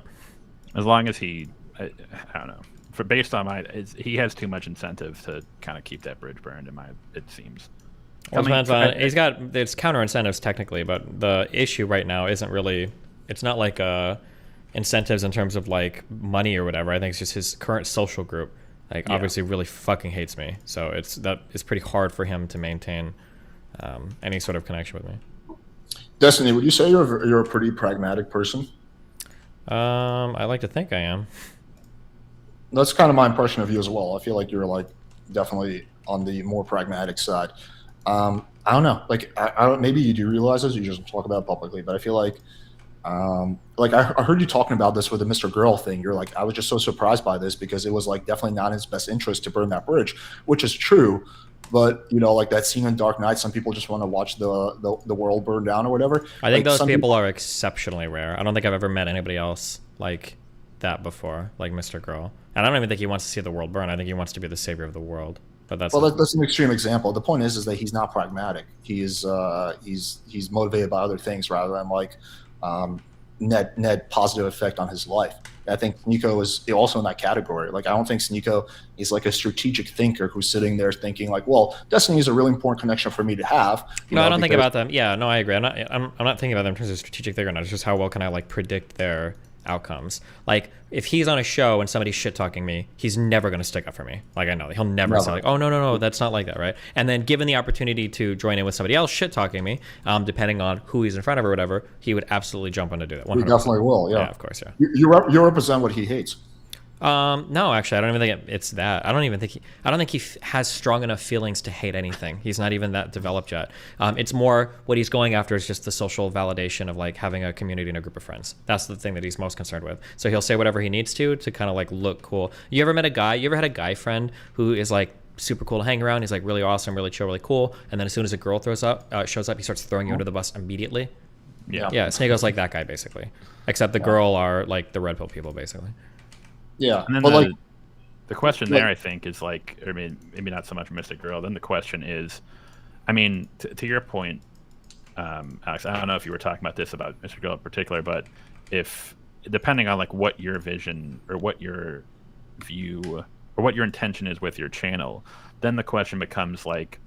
As long as I don't know. Based on he has too much incentive to kind of keep that bridge burned. It seems. Well, it's counter incentives technically, but the issue right now isn't really. It's not like incentives in terms of like money or whatever. I think it's just his current social group. Like obviously really fucking hates me, so it's pretty hard for him to maintain any sort of connection with me. Destiny, would you say you're a pretty pragmatic person? I like to think I am. That's kind of my impression of you as well. I feel like you're like definitely on the more pragmatic side. I don't know. Like I don't. Maybe you do realize this. You just talk about it publicly, but I feel like I heard you talking about this with the Mr. Girl thing. You're like, I was just so surprised by this because it was like definitely not in his best interest to burn that bridge, which is true. But like that scene in Dark Knight, some people just want to watch the world burn down or whatever. I think those people are exceptionally rare. I don't think I've ever met anybody else like that before, like Mr. Girl. And I don't even think he wants to see the world burn. I think he wants to be the savior of the world. But that's an extreme example. The point is that he's not pragmatic. He's motivated by other things rather than like net positive effect on his life. I think Sneeko is also in that category. Like, I don't think Sneeko is like a strategic thinker who's sitting there thinking like, well, Destiny is a really important connection for me to have. I don't think about them. Yeah, no, I agree. I'm not thinking about them in terms of strategic thinker. It's just how well can I like predict their outcomes. Like if he's on a show and somebody's shit talking me, he's never going to stick up for me. Like I know he'll never say like, oh no, that's not like that, right? And then given the opportunity to join in with somebody else shit talking me, depending on who he's in front of or whatever, he would absolutely jump on to do that. 100%. He definitely will. Yeah, of course. Yeah. You represent what he hates. No, actually, I don't even think it's that. I don't think he has strong enough feelings to hate anything. He's not even that developed yet. It's more what he's going after is just the social validation of like having a community and a group of friends. That's the thing that he's most concerned with. So he'll say whatever he needs to kind of like look cool. You ever had a guy friend who is like super cool to hang around? He's like really awesome, really chill, really cool. And then as soon as a girl shows up, he starts throwing you under the bus immediately. Yeah. Sneako's like that guy basically, except the girl are like the red pill people basically. Yeah, and then the question there, I think, is like, I mean, maybe not so much Mr. Girl. Then the question is, I mean, to your point, Alex, I don't know if you were talking about this about Mr. Girl in particular, but if depending on like what your vision or what your view or what your intention is with your channel, then the question becomes like,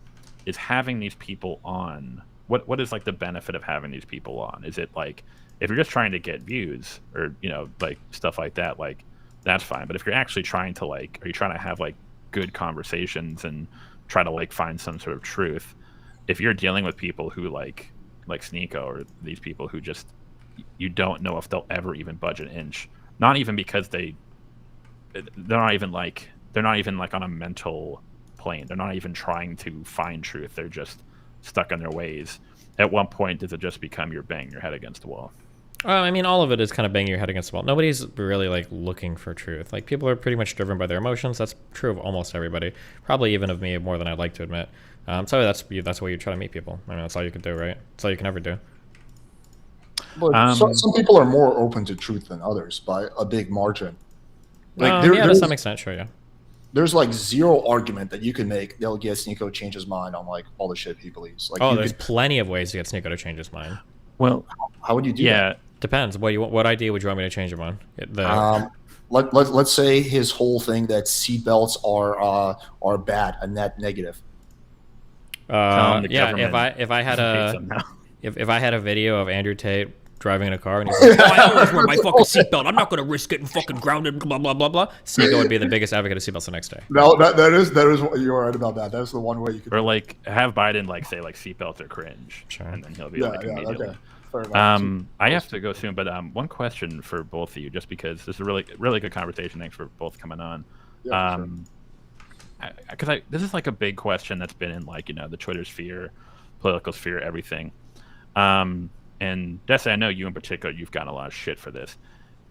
is having these people on, what is like the benefit of having these people on? Is it like, if you're just trying to get views or, you know, like stuff like that, like, that's fine. But if you're actually trying to like, are you trying to have like good conversations and try to like find some sort of truth? If you're dealing with people who like Sneeko or these people who just, you don't know if they'll ever even budge an inch, not even because they're not even like on a mental plane. They're not even trying to find truth. They're just stuck in their ways. At one point, does it just become you're banging your head against the wall? I mean, all of it is kind of banging your head against the wall. Nobody's really like looking for truth. Like people are pretty much driven by their emotions. That's true of almost everybody. Probably even of me more than I'd like to admit. So that's the way you try to meet people. I mean, that's all you can do, right? That's all you can ever do. But some people are more open to truth than others by a big margin. Like to some extent, sure, yeah. There's like zero argument that you can make that'll get Sneeko change his mind on like all the shit he believes. Like, there's plenty of ways to get Sneeko to change his mind. Well, how would you do that? Depends. What idea would you want me to change him on? Let's say his whole thing that seatbelts are bad, a net negative. If I had a video of Andrew Tate driving in a car and he's like, I always wear my fucking seatbelt. I'm not going to risk getting fucking grounded. Blah blah blah blah. Sneeko would be the biggest advocate of seatbelts the next day. No, that is you're right about that. That's the one way you could. Or like have Biden like say like seatbelts are cringe, sure. And then he'll be like immediately. Okay. I have to go soon, but one question for both of you, just because this is a really good conversation. Thanks for both coming on. Yeah, because this is like a big question that's been in like, you know, the Twitter sphere, political sphere, everything. And Desi, I know you in particular, you've gotten a lot of shit for this.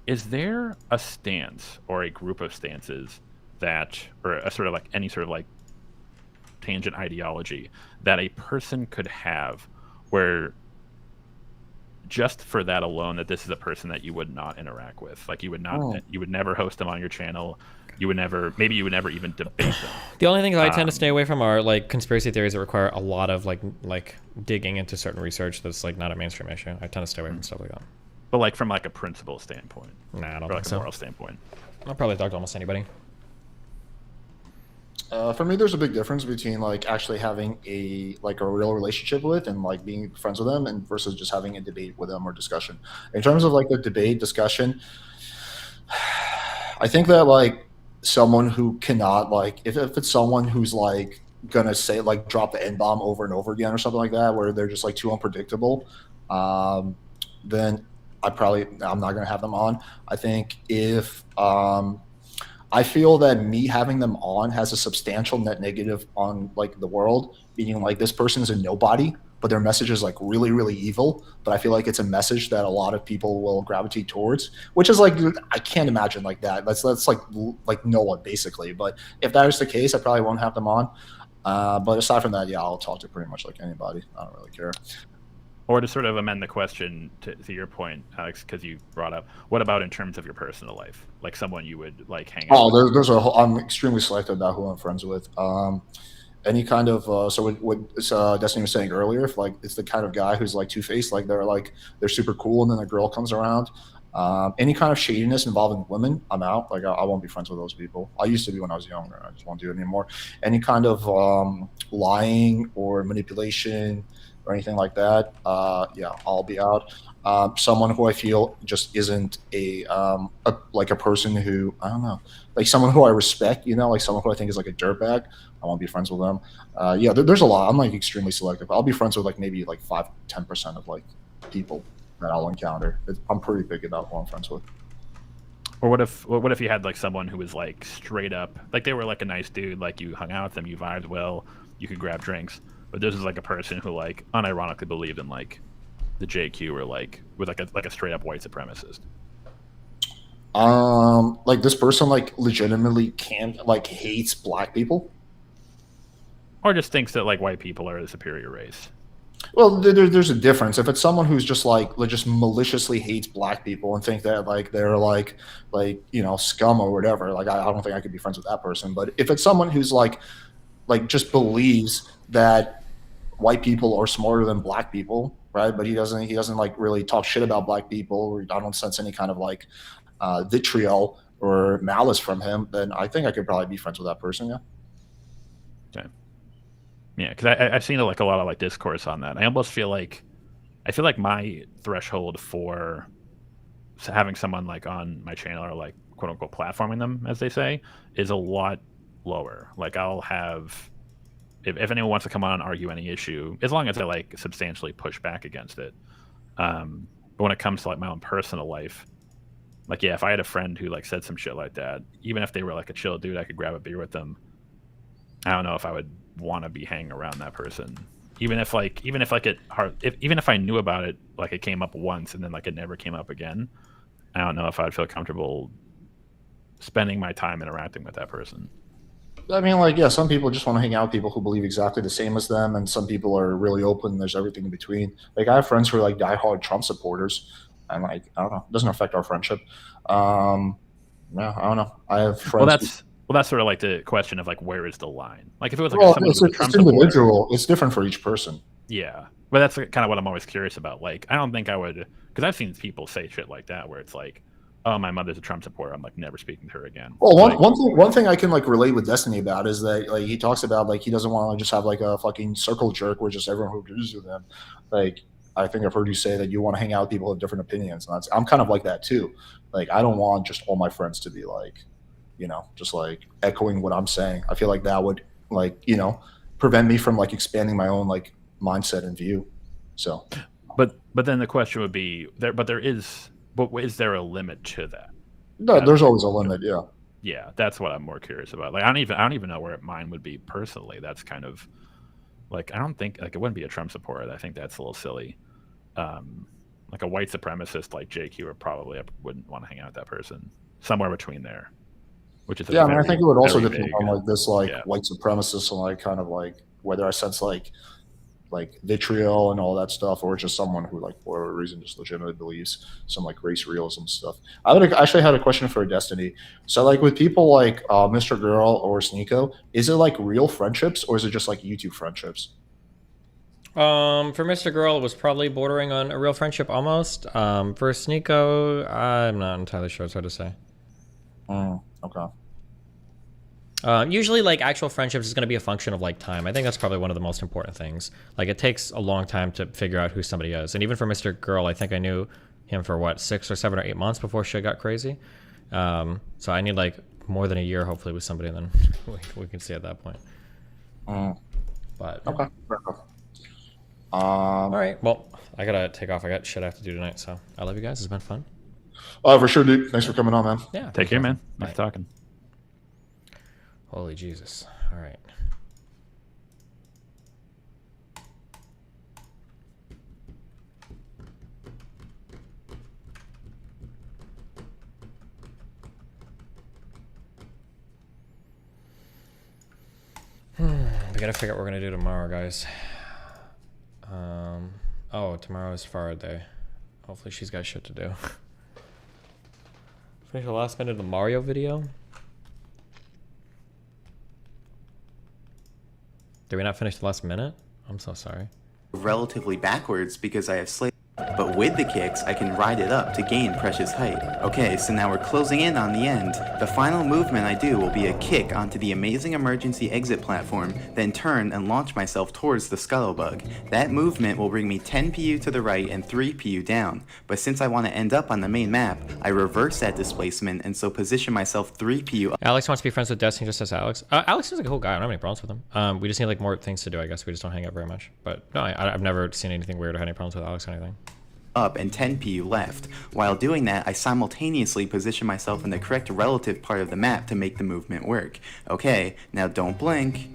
Is there a stance or a group of stances that, or a sort of like any sort of like tangent ideology that a person could have where just for that alone, that this is a person that you would not interact with, like you would not, you would never host them on your channel, you would never even debate them? The only things I tend to stay away from are like conspiracy theories that require a lot of like digging into certain research that's like not a mainstream issue. I tend to stay away from stuff like that. But like from like a principle standpoint, nah, I don't or think like so. A moral standpoint, I'll probably talk to almost anybody. For me, there's a big difference between like actually having a real relationship with and like being friends with them, and versus just having a debate with them or discussion. In terms of like the debate discussion, I think that like someone who cannot like if it's someone who's like gonna say like drop the N-bomb over and over again or something like that, where they're just like too unpredictable, then I'm not gonna have them on. I think if I feel that me having them on has a substantial net negative on like the world, meaning like this person is a nobody, but their message is like really, really evil. But I feel like it's a message that a lot of people will gravitate towards, which is like, I can't imagine like that. That's like no one basically. But if that is the case, I probably won't have them on. But aside from that, yeah, I'll talk to pretty much like anybody. I don't really care. Or to sort of amend the question to your point, Alex, because you brought up, what about in terms of your personal life? Like someone you would like hang out with? I'm extremely selective about who I'm friends with. Any kind of, so what Destiny was saying earlier, if like it's the kind of guy who's like two-faced, like they're super cool and then a girl comes around, Any kind of shadiness involving women, I'm out. Like I won't be friends with those people. I used to be when I was younger. I just won't do it anymore. Any kind of lying or manipulation or anything like that, yeah, I'll be out. Someone who I feel just isn't like a person who, I don't know, like someone who I respect, you know, like someone who I think is like a dirtbag, I won't be friends with them. Yeah, there's a lot. I'm like extremely selective. I'll be friends with like maybe like 5-10% of like people that I'll encounter. I'm pretty picky about who I'm friends with. Or what if you had like someone who was like straight up, like they were like a nice dude, like you hung out with them, you vibed well, you could grab drinks, but this is like a person who like unironically believed in like the JQ or like with like a straight up white supremacist. Like this person like legitimately can't like hates black people, or just thinks that like white people are the superior race. Well, there's a difference. If it's someone who's just like just maliciously hates black people and think that like they're like you know, scum or whatever, like I don't think I could be friends with that person. But if it's someone who's like just believes that white people are smarter than black people, right? But he doesn't like really talk shit about black people, or I don't sense any kind of like vitriol or malice from him, then I think I could probably be friends with that person. Yeah. Okay. Yeah, because I've seen like a lot of like discourse on that. I almost feel like my threshold for having someone like on my channel or like quote unquote platforming them, as they say, is a lot lower. Like I'll have if anyone wants to come on and argue any issue, as long as I like substantially push back against it. But when it comes to like my own personal life, like yeah, if I had a friend who like said some shit like that, even if they were like a chill dude, I could grab a beer with them. I don't know if I would want to be hanging around that person, even if I knew about it, like it came up once and then like it never came up again. I don't know if I'd feel comfortable spending my time interacting with that person. I mean, like, yeah, some people just want to hang out with people who believe exactly the same as them, and some people are really open. There's everything in between. Like, I have friends who are like diehard Trump supporters, and like, I don't know, it doesn't affect our friendship. Yeah, I don't know. I have friends. Well, that's sort of like the question of like, where is the line? Like if it was like it's individual. It's different for each person. Yeah, but that's kind of what I'm always curious about. Like, I don't think I would, because I've seen people say shit like that where it's like, oh, my mother's a Trump supporter, I'm like never speaking to her again. Well, one thing I can like relate with Destiny about is that like he talks about like he doesn't want to just have like a fucking circle jerk where just everyone who agrees with him. Like I think I've heard you say that you want to hang out with people who have different opinions, and I'm kind of like that too. Like I don't want just all my friends to be like, you know, just like echoing what I'm saying. I feel like that would like, you know, prevent me from like expanding my own like mindset and view. So, but then the question would be there, but is there a limit to that? No, there's always a limit. Yeah. Yeah. That's what I'm more curious about. Like, I don't even know where mine would be personally. That's kind of like, I don't think like it wouldn't be a Trump supporter. I think that's a little silly. Like a white supremacist like JQ or probably I wouldn't want to hang out with that person. Somewhere between there. Which is I mean, I think it would also depend on like this like white supremacist and like kind of like whether I sense like vitriol and all that stuff, or just someone who like for whatever reason just legitimately believes some like race realism stuff. I would actually had a question for Destiny. So like with people like Mr. Girl or Sneeko, is it like real friendships or is it just like YouTube friendships? For Mr. Girl, it was probably bordering on a real friendship almost. For Sneeko, I'm not entirely sure. It's hard to say. Okay. Usually, like, actual friendships is going to be a function of, like, time. I think that's probably one of the most important things. Like, it takes a long time to figure out who somebody is. And even for Mr. Girl, I think I knew him for, what, 6 or 7 or 8 months before shit got crazy. So I need, like, more than a year, hopefully, with somebody, and then we can see at that point. But, okay. All right. Well, I got to take off. I got shit I have to do tonight, so I love you guys. It's been fun. For sure, dude. Thanks for coming on, man. Yeah. Take care, man. Nice talking. Holy Jesus. All right. We gotta figure out what we're gonna do tomorrow, guys. Oh, tomorrow is Farah Day. Hopefully she's got shit to do. Finish the last minute of the Mario video. Did we not finish the last minute? I'm so sorry. Relatively backwards because I have slaves, but with the kicks, I can ride it up to gain precious height. Okay, so now we're closing in on the end. The final movement I do will be a kick onto the amazing emergency exit platform, then turn and launch myself towards the Scuttlebug. That movement will bring me 10 PU to the right and 3 PU down, but since I want to end up on the main map, I reverse that displacement and so position myself 3 PU. Alex wants to be friends with Destiny just as Alex. Alex is a cool guy. I don't have any problems with him. We just need like more things to do, I guess. We just don't hang out very much. But no, I've never seen anything weird or had any problems with Alex or anything. Up and 10 PU left. While doing that, I simultaneously position myself in the correct relative part of the map to make the movement work. Okay, now don't blink.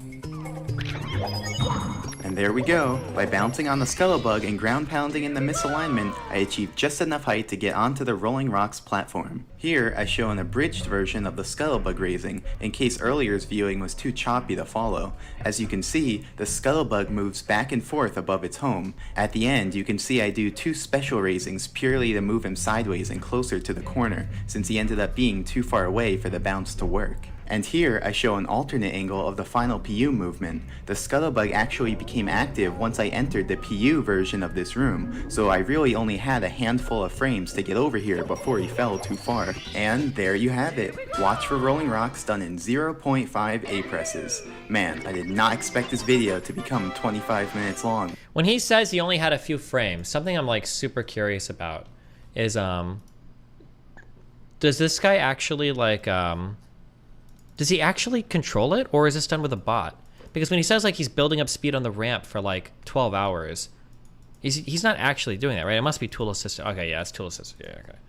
And there we go. By bouncing on the Scuttlebug and ground pounding in the misalignment, I achieved just enough height to get onto the Rolling Rocks platform. Here, I show an abridged version of the Scuttlebug raising, in case earlier's viewing was too choppy to follow. As you can see, the Scuttlebug moves back and forth above its home. At the end, you can see I do 2 special raisings purely to move him sideways and closer to the corner, since he ended up being too far away for the bounce to work. And here I show an alternate angle of the final PU movement. The Scuttlebug actually became active once I entered the PU version of this room, so I really only had a handful of frames to get over here before he fell too far. And there you have it. Watch for Rolling Rocks done in 0.5 A presses. Man, I did not expect this video to become 25 minutes long. When he says he only had a few frames, something I'm like super curious about is does this guy actually like does he actually control it, or is this done with a bot? Because when he says like he's building up speed on the ramp for like 12 hours, he's not actually doing that, right? It must be tool assisted. Okay, yeah, it's tool assisted. Yeah, okay.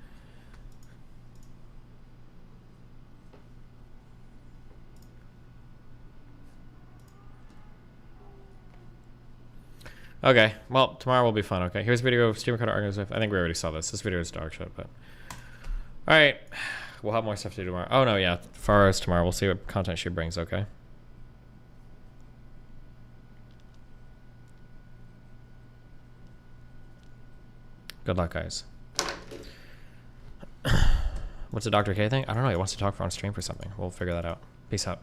Okay, well, tomorrow will be fun, okay? Here's a video of streamer code argues with. I think we already saw this. This video is dog shit, but... Alright, we'll have more stuff to do tomorrow. Oh, no, yeah, far as tomorrow. We'll see what content she brings, okay? Good luck, guys. What's the Dr. K thing? I don't know. He wants to talk on stream for something. We'll figure that out. Peace out.